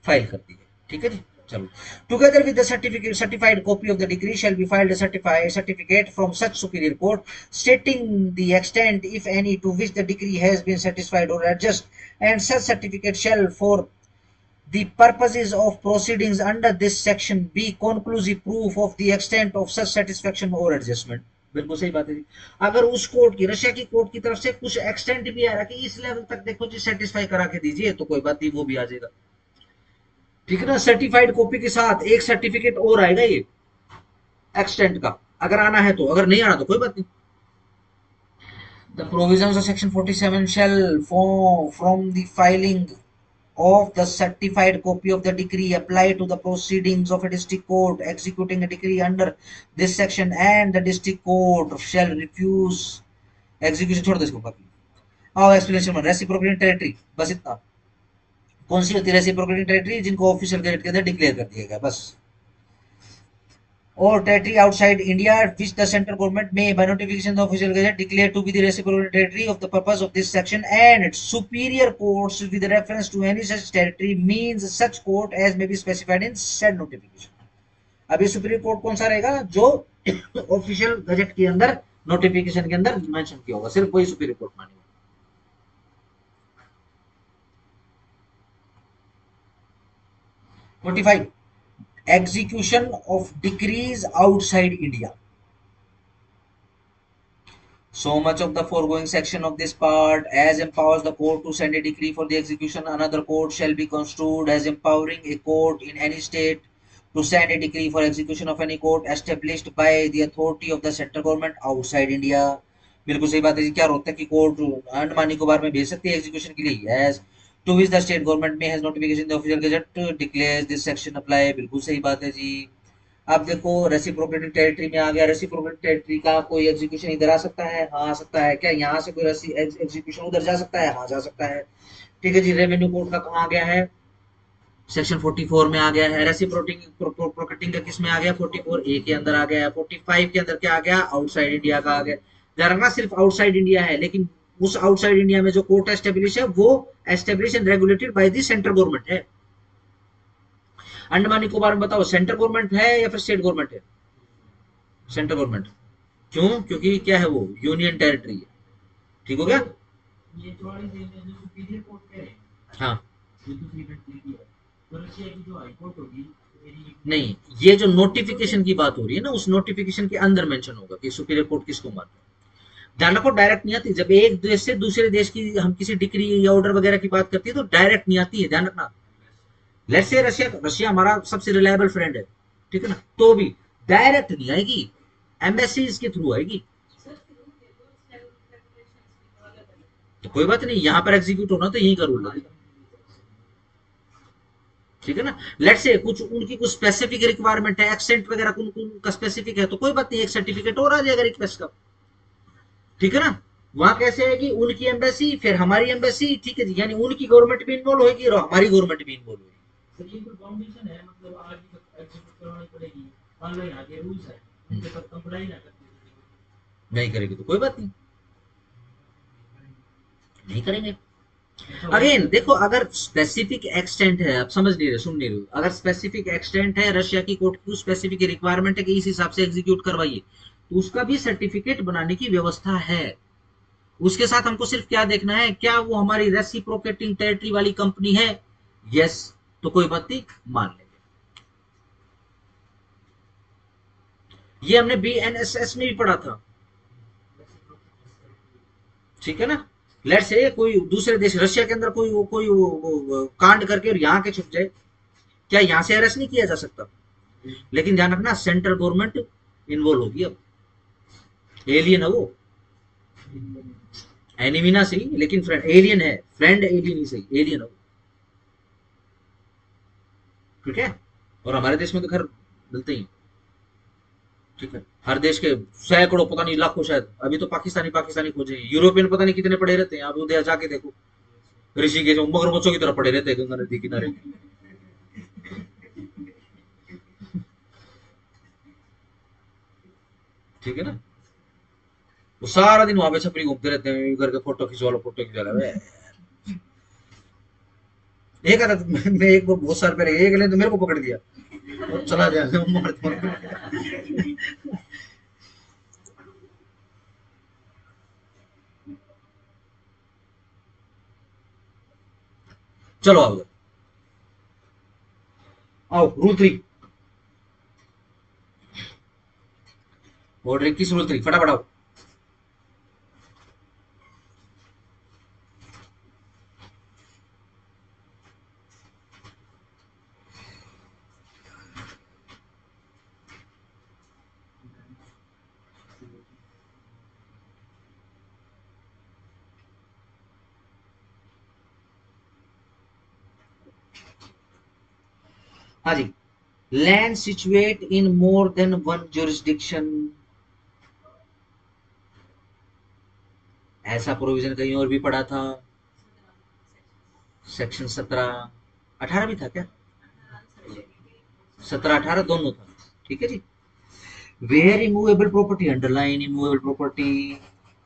S1: फाइल कर दी है, ठीक है जी, चलो। Together with the certificate certified copy of the decree shall be filed certificate from such superior court stating the extent if any to which the decree has been satisfied or adjust, and such certificate shall for the purposes of proceedings under this section be conclusive proof of the extent of such satisfaction or adjustment। बिल्कुल सही बात है जी। अगर उस कोर्ट की, रशिया की कोर्ट की तरफ से कुछ एक्सटेंट भी आ रहा कि इस लेवल तक देखो जी सेटिस्फाई करा के दीजिए, तो कोई बात नहीं, वो भी आ जाएगा, ठीक है ना। सर्टिफाइड कॉपी के साथ एक सर्टिफिकेट और आएगा ये एक्सटेंट का, अगर आना है तो, अगर नहीं आना तो कोई बात नहीं। The provisions of section 47 shall from the filing of the certified copy of the decree apply to the proceedings of a district court executing a decree under this section and the district court shall refuse execution। छोड़ दो इसको बाकी। आओ एक्सप्लेनेशन में रेसिप्रोकेटिंग टेरिटरी, बस इतना। कौन सी होती है रेसिप्रोकेटिंग टेरिटरी? जिनको ऑफिशियल गैजेट के अंदर डिक्लेयर कर दिया गया, बस। or territory outside India which the central government may by notification of the official gazette declare to be the reciprocal territory of the purpose of this section and its superior courts with reference to any such territory means such court as may be specified in said notification। अब ये सुप्रीम कोर्ट कौन सा रहेगा? जो ऑफिशियल गजट के अंदर नोटिफिकेशन के अंदर मेंशन किया होगा, सिर्फ वही सुप्रीम कोर्ट मानेगा। 45 execution of decrees outside India। So much of the foregoing section of this part as empowers the court to send a decree for the execution, another court shall be construed as empowering a court in any state to send a decree for execution of any court established by the authority of the central government outside India। बिल्कुल सही बात है जी। क्या होता है कि कोर्ट अंडमान निकोबार में भेज सकती है एग्जीक्यूशन के लिए, yes, to which the state government may has notification the official gazette declares this section apply. बिल्कुल सही बात है जी। अब देखो रेसिप्रोकेटिंग टेरिटरी में आ गया, रेसिप्रोकेटिंग टेरिटरी का कोई एग्जीक्यूशन इधर आ सकता है? हाँ आ सकता है। क्या यहाँ से कोई एग्जीक्यूशन उधर जा सकता है? हाँ जा सकता है। ठीक है जी। रेवेन्यू कोड का कहाँ आ गया है? सेक्शन 44 में आ गया है। रेसिप्रोकेटिंग का किस में आ गया? 44A के अंदर आ गया है। 45 के अंदर क्या आ गया? आउटसाइड इंडिया का आ गया। ध्यान रखना सिर्फ आउटसाइड इंडिया है, लेकिन उस आउटसाइड इंडिया में जो कोर्ट एस्टेब्लिश है वो establish and regulated by the central government है। अंडमान निकोबार में बताओ सेंट्रल गवर्नमेंट है या फिर स्टेट गवर्नमेंट है? Central government. क्यों? क्योंकि क्या है वो? यूनियन टेरिटरी है। ठीक हो गया?
S4: ये 44 जो सुपीरियर कोर्ट कह रहे हैं,
S1: हाँ।
S4: ये दूसरी कंट्री की है, तो रशिया की जो हाई कोर्ट होगी मेरी
S1: नहीं, ये जो नोटिफिकेशन की बात हो रही है ना, उस नोटिफिकेशन के अंदर मेंशन होगा कि सुपीरियर कोर्ट किसको मानता है। ध्यान रखो डायरेक्ट नहीं आती। जब एक देश से दूसरे देश की हम किसी डिक्री या ऑर्डर वगैरह की बात करती है तो डायरेक्ट नहीं आती है, ध्यान रखना। लेट्स से रशिया रशिया हमारा सबसे रिलायबल फ्रेंड है, ठीक है ना, तो भी डायरेक्ट नहीं आएगी, एम्बेसीज के थ्रू आएगी।
S3: सर फिर उनके रूल्स एंड रेगुलेशंस भी तो अलग अलग।
S1: तो कोई बात नहीं, यहाँ पर एग्जीक्यूट होना तो यहीं का रूल लगेगा, ठीक है ना। लेट से कुछ उनकी कुछ स्पेसिफिक रिक्वायरमेंट है, एक्सेंट वगैरह कौन का स्पेसिफिक है, तो कोई बात नहीं, एक सर्टिफिकेट और आ जाएगा रिक्वेस्ट का, ठीक है ना। वहां कैसे है कि उनकी एम्बेसी फिर हमारी एम्बेसी, ठीक है जी, यानी उनकी गवर्नमेंट भी इन्वॉल्व होगी और हमारी गवर्नमेंट भी इन्वॉल्व होगी।
S4: सर ये कोई बाउंडेशन है, मतलब आज एग्जीक्यूट करवानी पड़ेगी, मान लो यहाँ के रूल्स है उनके साथ कंप्लाई ना करते
S1: नहीं करेगी तो कोई बात नहीं, नहीं करेंगे।
S4: तो
S1: अगेन देखो, अगर स्पेसिफिक एक्सटेंट है, आप समझ नहीं रहे, सुन नहीं रहे, अगर स्पेसिफिक एक्सटेंट है, रशिया की कोर्ट की स्पेसिफिक रिक्वायरमेंट है कि इस हिसाब से एग्जीक्यूट करवाइए, तो उसका भी सर्टिफिकेट बनाने की व्यवस्था है। उसके साथ हमको सिर्फ क्या देखना है, क्या वो हमारी रेसिप्रोकेटिंग टेरिटरी वाली कंपनी है? यस, तो कोई बात नहीं, मान लेंगे। ये हमने BNSS में भी पढ़ा था, ठीक है ना। लेट्स से कोई दूसरे देश, रशिया के अंदर कोई कांड करके और यहाँ के छुप जाए, क्या यहाँ से अरेस्ट नहीं किया जा सकता? लेकिन ध्यान रखना सेंट्रल गवर्नमेंट इन्वॉल्व होगी। अब एलियन है वो, एनिमी ना सही लेकिन फ्रेंड, एलियन है, फ्रेंड एलियन ही सही, एलियन है वो, ठीक है। और हमारे देश में तो खैर मिलते ही, ठीक है। हर देश के सैकड़ों, पता नहीं लाखों, शायद अभी तो पाकिस्तानी पाकिस्तानी खोजे, यूरोपियन पता नहीं कितने पड़े रहते हैं। आप उधर जाके देखो, ऋषिकेश मगरमच्छों की तरह पड़े रहते हैं गंगा नदी किनारे, ठीक है ना। वो सारा दिन वहां पे छपरी घूमते रहते हैं, करके फोटो खिंचवा लो, फोटो खिंचवा लो। एक आधा मैं एक बार बहुत साल पहले एक ले तो मेरे को पकड़ दिया और चला गया मार। चलो आओ आओ, रूल 3 और 21 रूल 3 फटाफट आओ। हाँ जी, लैंड सिचुएट इन मोर देन वन जुरिस्डिक्शन, ऐसा प्रोविजन कहीं और भी पड़ा था, सेक्शन 17, 18 भी था क्या, 17 18 दोनों था, ठीक है जी। Where immovable property, underline immovable property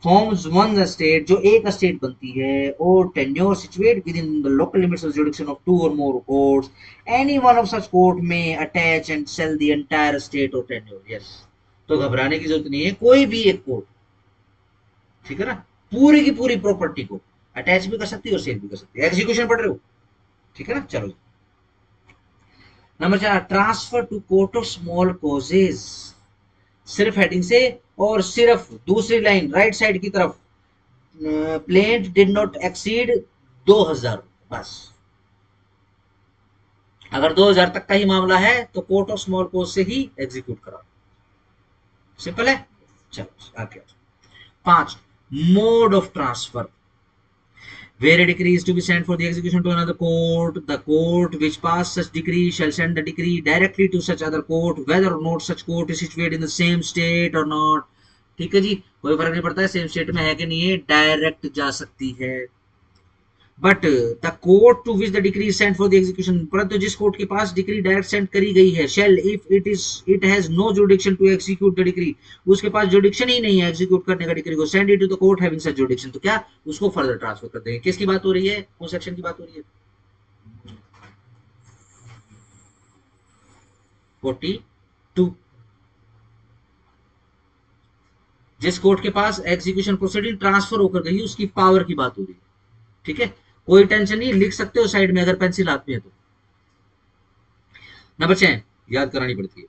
S1: forms one estate, जो एक एस्टेट बनती है, और tenure situate within the local limits of jurisdiction of two or more courts, any one of such court में attach and sell the entire estate or tenure. Yes, तो घबराने की जरूरत नहीं है, कोई भी एक कोर्ट, ठीक है ना, पूरी की पूरी प्रॉपर्टी को अटैच भी कर सकती है और सेल भी कर सकती है। एग्जीक्यूशन पढ़ रहे हो, ठीक है ना। चलो number 4, transfer to court of small causes, सिर्फ हेडिंग से, और सिर्फ दूसरी लाइन राइट साइड की तरफ, प्लेंट डिड नॉट एक्सीड 2000, बस। अगर 2000 तक का ही मामला है तो कोर्ट ऑफ स्मॉल कॉज से ही एग्जीक्यूट करा, सिंपल है। चलो आगे 5, mode of transfer, where a decree is to be sent for the execution to another court, the court which passed such decree shall send the decree directly to such other court, whether or not such court is situated in the same state or not। ठीक है जी, कोई फर्क नहीं पड़ता है सेम स्टेट में है कि नहीं है, डायरेक्ट जा सकती है। But the court to which the decree sent for the execution, परंतु जिस कोर्ट के पास डिक्री डायरेक्ट सेंड करी गई है, shall if it has no jurisdiction to execute the decree, उसके पास जुडिक्शन ही नहीं है एग्जीक्यूट करने का डिक्री को, send it to the court having such jurisdiction, तो क्या उसको फर्दर ट्रांसफर कर देंगे। किसकी बात हो रही है, कौन सेक्शन की बात हो रही है, 42। जिस कोर्ट के पास एग्जीक्यूशन प्रोसीडिंग ट्रांसफर होकर गई उसकी पावर की बात हो रही है, ठीक है, कोई टेंशन नहीं, लिख सकते हो साइड में अगर पेंसिल हाथ में है तो। नंबर 6 याद करानी पड़ती है,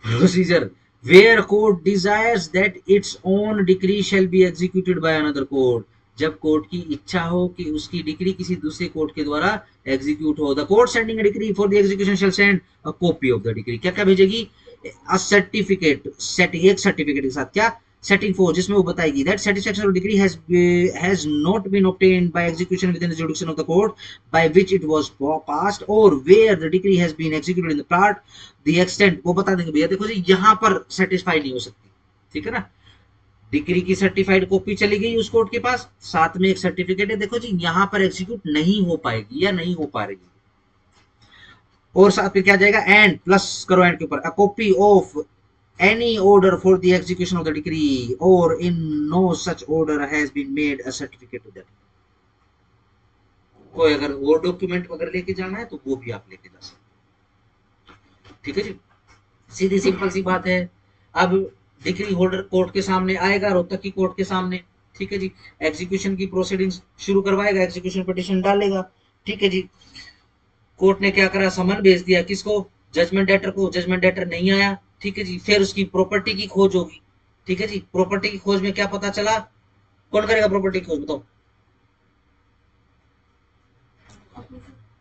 S1: procedure where court desires that its own decree shall be executed by another court, जब कोर्ट की इच्छा हो कि उसकी डिक्री किसी दूसरे कोर्ट के द्वारा एग्जीक्यूट हो। The court sending a decree for the execution shall send a copy of the decree, क्या क्या भेजेगी, अ सर्टिफिकेट, एक सर्टिफिकेट के साथ क्या, setting for, जिसमें वो बताएगी that satisfaction of decree has not been obtained by execution within the jurisdiction of the court by which it was passed, or where the decree has been executed in the part, the extent, वो बता देंगे भैया देखो जी यहाँ पर सेटिस्फाई नहीं हो सकती, ठीक है ना, डिक्री की सर्टिफाइड कॉपी चली गई उस कोर्ट के पास, साथ में एक सर्टिफिकेट है, देखो जी यहाँ पर एग्जीक्यूट नहीं हो पाएगी या नहीं हो पा रही, और साथ में क्या जाएगा, एंड प्लस करो एंड के ऊपर, अ copy of any order for the execution of the decree or in no such order has been made a certificate to that। कोई अगर वो डॉक्यूमेंट वगैरह लेके जाना है तो वो भी आप लेके जा सकते, ठीक है जी, सीधी सिंपल सी बात है। अब डिक्री होल्डर कोर्ट के सामने आएगा, रोहतक की कोर्ट के सामने, ठीक है जी, एग्जीक्यूशन की प्रोसीडिंग्स शुरू करवाएगा, एग्जीक्यूशन पिटीशन डालेगा, ठीक है जी, कोर्ट ने क्या करा, समन भेज दिया किसको, जजमेंट डेटर को, जजमेंट डेटर नहीं आया, ठीक है जी, फिर उसकी प्रॉपर्टी की खोज होगी, ठीक है जी, प्रॉपर्टी की खोज में क्या पता चला, कौन करेगा प्रॉपर्टी की खोज बताओ,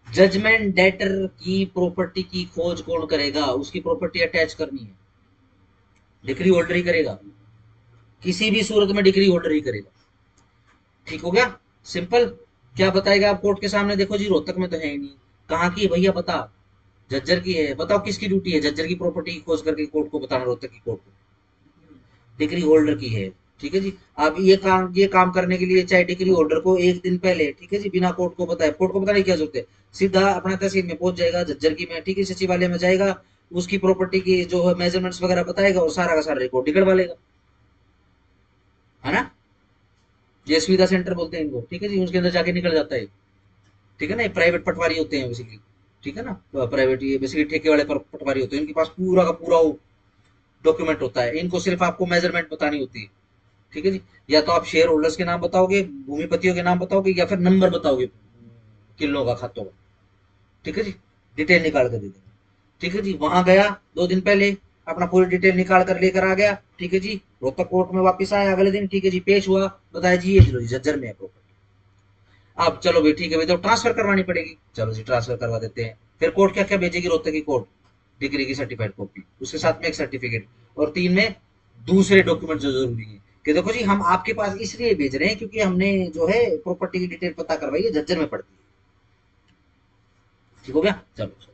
S1: जजमेंट डेटर की प्रॉपर्टी की खोज कौन करेगा, उसकी प्रॉपर्टी अटैच करनी है, डिक्री होल्डर ही करेगा, किसी भी सूरत में डिक्री होल्डर ही करेगा, ठीक हो गया, सिंपल। क्या बताएगा आप कोर्ट के सामने, देखो जी रोहतक में तो है ही नहीं, कहाँ की है भैया बता, जज्जर की है, बताओ किसकी ड्यूटी है, जज्जर की प्रॉपर्टी की खोज करके कोर्ट को बताना, रोहतक की कोर्ट को, डिक्री होल्डर की है, ठीक है जी। अब ये काम करने के लिए चाहे डिक्री होल्डर को एक दिन पहले, ठीक है जी, बिना कोर्ट को बताए, कोर्ट को बताने की क्या जरूरत है, सीधा अपना तहसील में पहुंच जाएगा, जज्जर की में, ठीक है, सचिवालय में जाएगा, उसकी प्रॉपर्टी की जो है मेजरमेंट्स वगैरह बताएगा और सारा का सारा रिकॉर्ड निकलवा लेगा, है ना, ये सुविधा सेंटर बोलते हैं इनको, ठीक है जी, उसके अंदर जाके निकल जाता है, ठीक है ना, प्राइवेट पटवारी होते हैं बेसिकली, ठीक है ना, प्राइवेट ये बेसिकली ठेके वाले पटवारी होते हैं, इनके पास पूरा का पूरा डॉक्यूमेंट होता है, इनको सिर्फ आपको मेजरमेंट बतानी होती है, ठीक है जी, या तो आप शेयर होल्डर्स के नाम बताओगे, भूमिपतियों के नाम बताओगे, या फिर नंबर बताओगे किलों का, खातों का, ठीक है जी, डिटेल निकाल कर दे देंगे, ठीक है जी, वहां गया 2 दिन पहले, अपना पूरी डिटेल निकाल कर लेकर आ गया, ठीक है जी, रोहतक कोर्ट में वापस आया अगले दिन, ठीक है जी, पेश हुआ, बताया जी ये जज्जर में है प्रॉपर्टी, अब चलो भाई ठीक है भाई, तो ट्रांसफर करवानी पड़ेगी, चलो जी ट्रांसफर करवा देते हैं, फिर कोर्ट क्या क्या भेजेगी, रोहतक की कोर्ट डिग्री की सर्टिफाइड कॉपी, उसके साथ में एक सर्टिफिकेट, और 3 में दूसरे डॉक्यूमेंट जो जरूरी है, कि देखो जी हम आपके पास इसलिए भेज रहे हैं क्योंकि हमने जो है प्रॉपर्टी की डिटेल पता करवाई है, जज्जर में पड़ती है, ठीक हो गया, चलो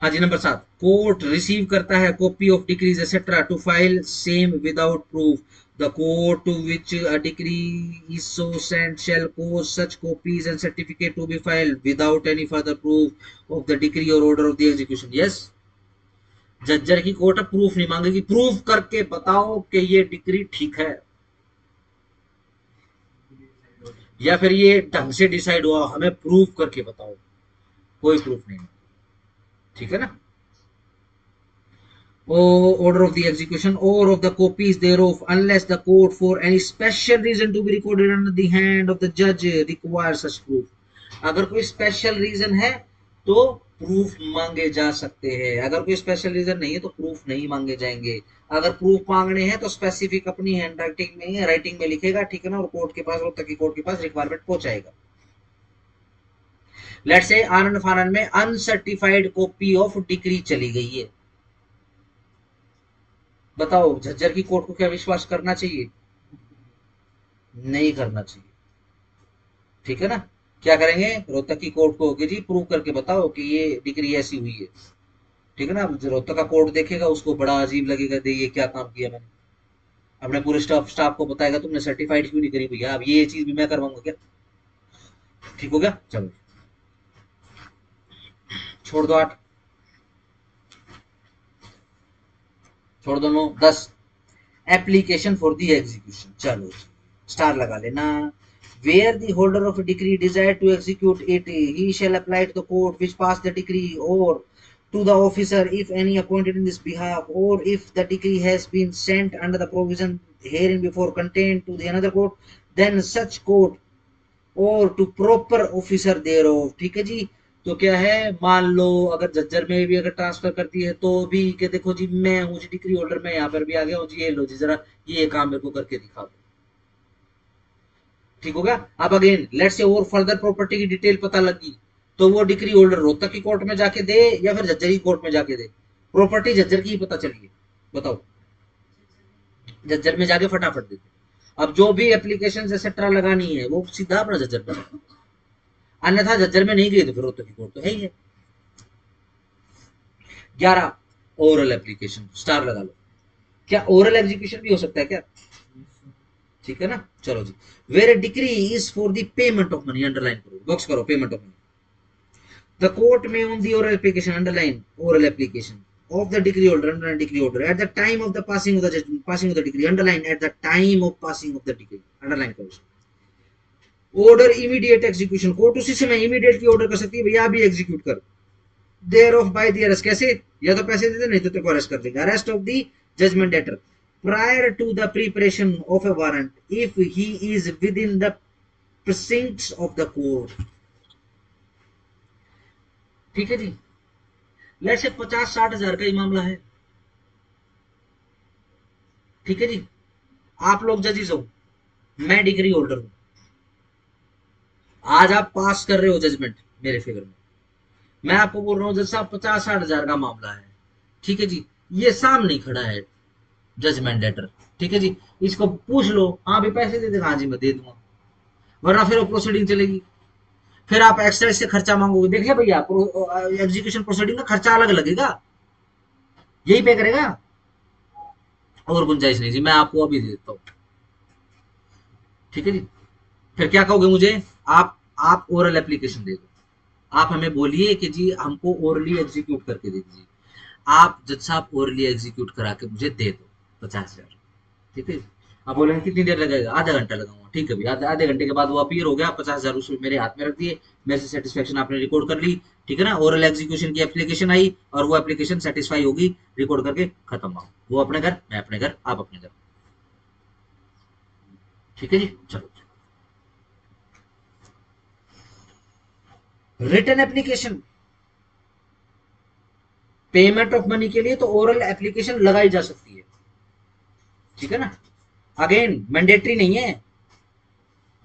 S1: हाँ जी, नंबर 7, कोर्ट रिसीव करता है copy of decrees etcetera to file same without proof. The court to which a decree is so sent shall cause such copies and certificate to be filed without any further proof of the decree or order of the execution। yes, Jhajjar की कोर्ट प्रूफ नहीं मांगेगी, प्रूफ करके बताओ कि ये डिक्री ठीक है या फिर ये ढंग से डिसाइड हुआ, हमें प्रूफ करके बताओ। कोई प्रूफ नहीं, ठीक है ना। or order of the execution or of the copies thereof unless the court for any special reason to be recorded under the hand of the judge requires such proof। अगर कोई स्पेशल रीजन है तो प्रूफ मांगे जा सकते हैं, अगर कोई स्पेशल रीजन नहीं है तो प्रूफ नहीं मांगे जाएंगे। अगर प्रूफ मांगने हैं तो स्पेसिफिक अपनी हैंड राइटिंग में राइटिंग में लिखेगा, ठीक है ना, और कोर्ट के पास, तक की कोर्ट के पास रिक्वायरमेंट पहुंचाएगा। लेट्स से आनंद फानंद में अनसर्टिफाइड कॉपी ऑफ डिक्री चली गई है, बताओ झज्जर की कोर्ट को क्या विश्वास करना चाहिए? नहीं करना चाहिए, ठीक है ना। क्या करेंगे, रोहतक की कोर्ट को कि जी प्रूव करके बताओ कि ये डिग्री ऐसी हुई है, ठीक है ना। रोहतक का कोर्ट देखेगा, उसको बड़ा अजीब लगेगा, दे ये क्या काम किया मैंने, अपने पूरे स्टाफ को बताएगा तुमने सर्टिफाइड क्यों नहीं करी भैया, अब ये चीज भी मैं करवाऊंगा क्या। ठीक हो गया, चलो छोड़ दो 8, छोड़ दो 9, 10, एप्लीकेशन फॉर द एग्जीक्यूशन। चलो स्टार लगा लेना। Where the holder of a decree desire to execute it, he shall apply to the court which passed the decree, or to the officer if any appointed in this behalf, or if the decree has been sent under the provision herein before contained to the another court, then such court, or to proper officer thereof। ठीक है जी। तो क्या है, मान लो अगर जज्जर में भी अगर ट्रांसफर करती है तो भी कि देखो जी मैं हूँ जी डिक्री होल्डर, मैं यहाँ पर भी आ गया हूँ जी, ये लो जी जरा ये काम मेरे को करके दिखा दो। ठीक हो गया। अब अगेन लेट्स से और फर्दर प्रॉपर्टी की डिटेल पता लगी तो वो डिक्री होल्डर रोहतक की कोर्ट में जाके दे या फिर जज्जर की कोर्ट में जाके दे, प्रॉपर्टी जज्जर की ही पता चली है, बताओ जज्जर में जाके फटाफट दे। अब जो भी एप्लीकेशन एक्सेट्रा लगानी है वो सीधा अपना जज्जर में, अन्यथा जज्जर में नहीं गई तो फिर रोहतक की कोर्ट तो है ही है। 11, ओरल एप्लीकेशन, स्टार लगा लो। क्या ओरल एग्जीक्यूशन भी हो सकता है क्या? ठीक है ना। चलो जी, where decree is for the payment of money, underline करो, बॉक्स करो payment of money. The court may on the oral application, underline oral application of the decree holder, underline decree holder, at the time of the passing of the judgment, passing of the decree, underline at the time of passing of the decree, underline करो। ऑर्डर इमीडिएट एग्जीक्यूशन, कोर्ट उसी समय इमीडिएट की ऑर्डर कर सकती है, भैया अभी एग्जीक्यूट कर। Thereof by the arrest, कैसे, या तो पैसे दे दे नहीं तो तेरे को अरेस्ट कर देंगे। Arrest of the judgment debtor prior to the preparation of a warrant if he is within the precincts of the court। ठीक है जी। लेट्स से 50-60 हजार का ही मामला है, ठीक है जी। आप लोग जजेस हो, मैं डिग्री होल्डर हूं, आज आप पास कर रहे हो जजमेंट मेरे फेवर में, मैं आपको बोल रहा हूं जज साहब 50-60 हजार का मामला है, ठीक है जी। ये सामने खड़ा है जजमेंट लेटर, ठीक है जी, इसको पूछ लो, हाँ भी पैसे दे देगा, हाँ जी मैं दे दूंगा, वरना फिर वो प्रोसीडिंग चलेगी, फिर आप एक्स्ट्रा से खर्चा मांगोगे। देखिए भैया एग्जीक्यूशन प्रोसीडिंग का खर्चा अलग लगेगा, यही पे करेगा, और गुंजाइश नहीं जी, मैं आपको अभी दे देता हूँ, ठीक है जी। फिर क्या कहोगे मुझे, आप ओरल एप्लीकेशन दे दो, आप हमें बोलिए कि जी हमको ओरली एग्जीक्यूट करके दे दीजिए, आप जज साहब ओरली एग्जीक्यूट करा के मुझे दे दो 50,000, ठीक है। आप बोलेंगे कितनी देर लगेगा, आधा घंटा लगाऊंगा, ठीक है भैया, आधे घंटे के बाद वो अपीयर हो गया, 50,000 उसमें मेरे हाथ में रख दिए, मेरे से सेटिस्फेक्शन आपने रिकॉर्ड कर ली, ठीक है ना। ओरल एग्जीक्यूशन की एप्लीकेशन आई और वो एप्लीकेशन सेटिस्फाई होगी, रिकॉर्ड करके खत्म हुआ, वो अपने घर, मैं अपने घर, आप अपने घर, ठीक है जी। चलो return application, payment of money के लिए तो ओरल एप्लीकेशन लगाई जा सकती है, ठीक है ना। अगेन मैंडेटरी नहीं है,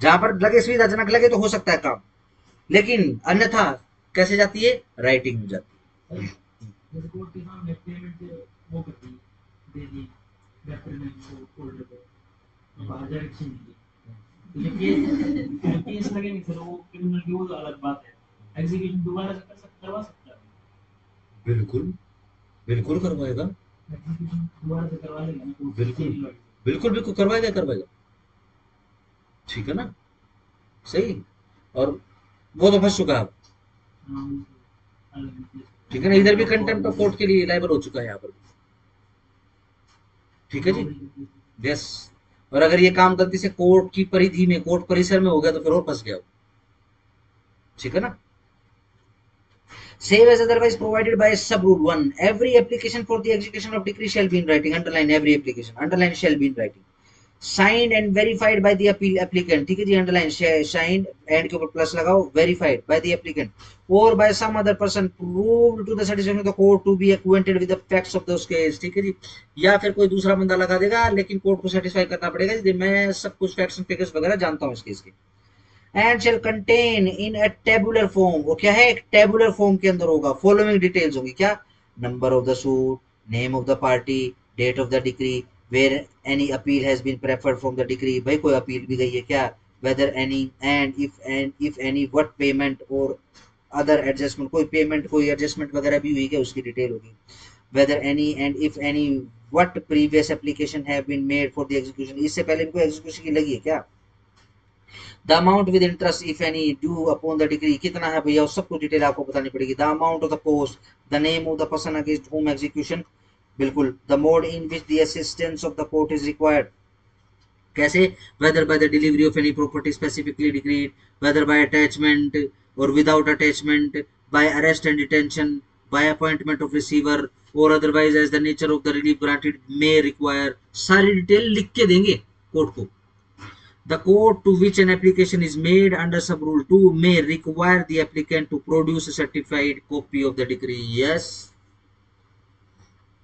S1: जहां पर लगे सुविधाजनक लगे तो हो सकता है काम, लेकिन अन्यथा कैसे जाती है, राइटिंग में जाती है।
S4: जैसे कोर्ट के सामने पेमेंट वो कर दी, दे दी रेफरेंस को होल्डर को, 1000 की ये केस लगेंगे, फिर वो क्रिमिनल की वो अलग बात है, एग्जीक्यूशन दोबारा से करवा सकता है।
S1: बिल्कुल बिल्कुल करवाएगा,
S4: एग्जीक्यूशन दोबारा से करवा लेगा ना कोर्ट
S1: बिल्कुल।
S4: से।
S1: बिल्कुल बिल्कुल करवाएगा करवाएगा, ठीक है ना, सही। और वो तो फंस चुका है अब,
S4: हाँ, अलग
S1: ठीक है ना, इधर भी कंटेम्प्ट ऑफ कोर्ट के लिए लाइबल हो चुका है यहाँ पर, ठीक है जी, यस। और अगर ये काम गलती से कोर्ट की परिधि में, कोर्ट परिसर में हो गया तो फिर और फंस गया वो, ठीक है ना। Save as otherwise provided by sub rule 1. Every application for the execution of decree shall be in writing. Underline every application. Underline shall be in writing. Signed and verified by the appeal applicant. ठीक है जी, underline signed and के ऊपर plus लगाओ, verified by the applicant or by some other person proved to the satisfaction of the court to be acquainted with the facts of those case. ठीक है जी, या फिर कोई दूसरा बंदा लगा देगा, लेकिन कोर्ट को सेटिस्फाई करना पड़ेगा जी मैं सब कुछ फैक्ट्स एंड फिगर्स वगैरह जानता हूँ इस केस के। And shall contain in a tabular form, वो क्या है, एक टेबुलर फॉर्म के अंदर होगा, फॉलोइंग डिटेल्स होंगी, क्या, number of the suit, name of the party, date of the decree, where any appeal has been preferred from the decree, भाई कोई अपील भी गई है क्या, whether any and if any what payment or other adjustment, कोई पेमेंट कोई एडजस्टमेंट वगैरह भी हुई क्या, उसकी डिटेल होगी, whether any and if any what previous application have been made for the execution, इससे पहले भी कोई एग्जीक्यूशन की लगी है क्या, the amount with interest if any due upon the decree, कितना है भैया सब कुछ डिटेल आपको बतानी पड़ेगी, the amount of the cost, the name of the person against whom execution, बिल्कुल, the mode in which the assistance of the court is required, कैसे, whether by the delivery of any property specifically decreed, whether by attachment or without attachment, by arrest and detention, bye appointment of receiver or otherwise as the nature of the relief granted may require, सारी डिटेल लिख के देंगे कोर्ट को। The court to which an application is made under sub rule 2 may require the applicant to produce a certified copy of the decree. Yes,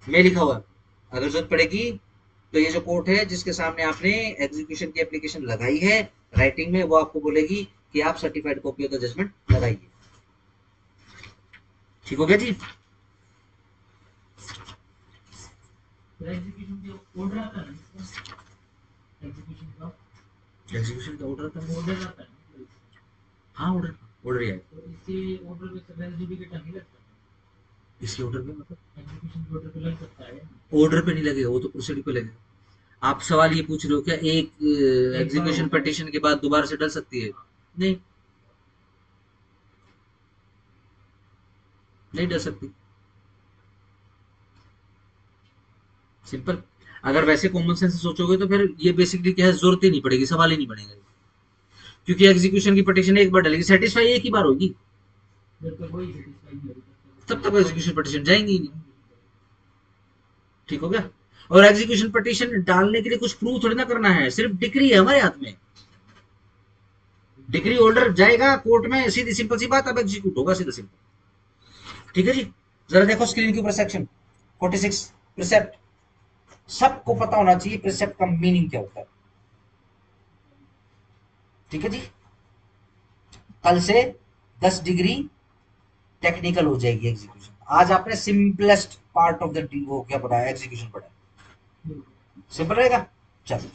S1: में लिखा हुआ, अगर जरूरत पड़ेगी तो ये जो कोर्ट है जिसके सामने आपने एग्जीक्यूशन की एप्लीकेशन लगाई है राइटिंग में, वो आपको बोलेगी कि आप certified copy of the judgment लगाइए, ठीक हो गया जी।
S4: एग्जीक्यूशन जो ऑर्डर आता है ना, एग्जीक्यूशन का
S1: एग्जीक्यूशन का ऑर्डर था,
S4: ऑर्डर आता है,
S1: हाँ ऑर्डर ऑर्डर ही है,
S4: तो इससे ऑर्डर पे सर्वेलेंस का नहीं लगता,
S1: इसके ऑर्डर पे मतलब
S4: एग्जीक्यूशन के ऑर्डर पे लग सकता है।
S1: ऑर्डर पे नहीं लगेगा, वो तो प्रोसीडिंग पे लगेगा। आप सवाल ये पूछ रहे हो क्या एक एग्जीक्यूशन पटिशन के बाद दोबारा से डल सकती है, नहीं नहीं डल सकती, सिंपल। अगर वैसे कॉमन सेंस से सोचोगे तो फिर ये बेसिकली क्या है, जरूरत ही नहीं पड़ेगी, सवाल ही नहीं बनेगा, क्योंकि एग्जीक्यूशन की पटिशन एक बार डलेगी, सेटिस्फाई एक ही बार होगी,
S4: जब तक वही सेटिस्फाई नहीं होगी
S1: तब तक एग्जीक्यूशन पटिशन जाएंगी ही नहीं, ठीक हो गया। और एग्जीक्यूशन पटिशन डालने के लिए कुछ प्रूफ थोड़ी ना करना है, सिर्फ डिग्री है हमारे हाथ में, डिग्री होल्डर जाएगा कोर्ट में, सीधी सिंपल सी बात, अब एग्जीक्यूट होगा सीधा सिंपल, ठीक है जी। जरा देखो स्क्रीन के ऊपर सेक्शन 46 प्रिसेप्ट, सबको पता होना चाहिए प्रिसेप्ट का मीनिंग क्या होता है, ठीक है जी। कल से 10 डिग्री टेक्निकल हो जाएगी एग्जीक्यूशन, आज आपने सिंपलेस्ट पार्ट ऑफ द वो क्या पढ़ा है, एग्जीक्यूशन पढ़ा है, सिंपल रहेगा, चलो।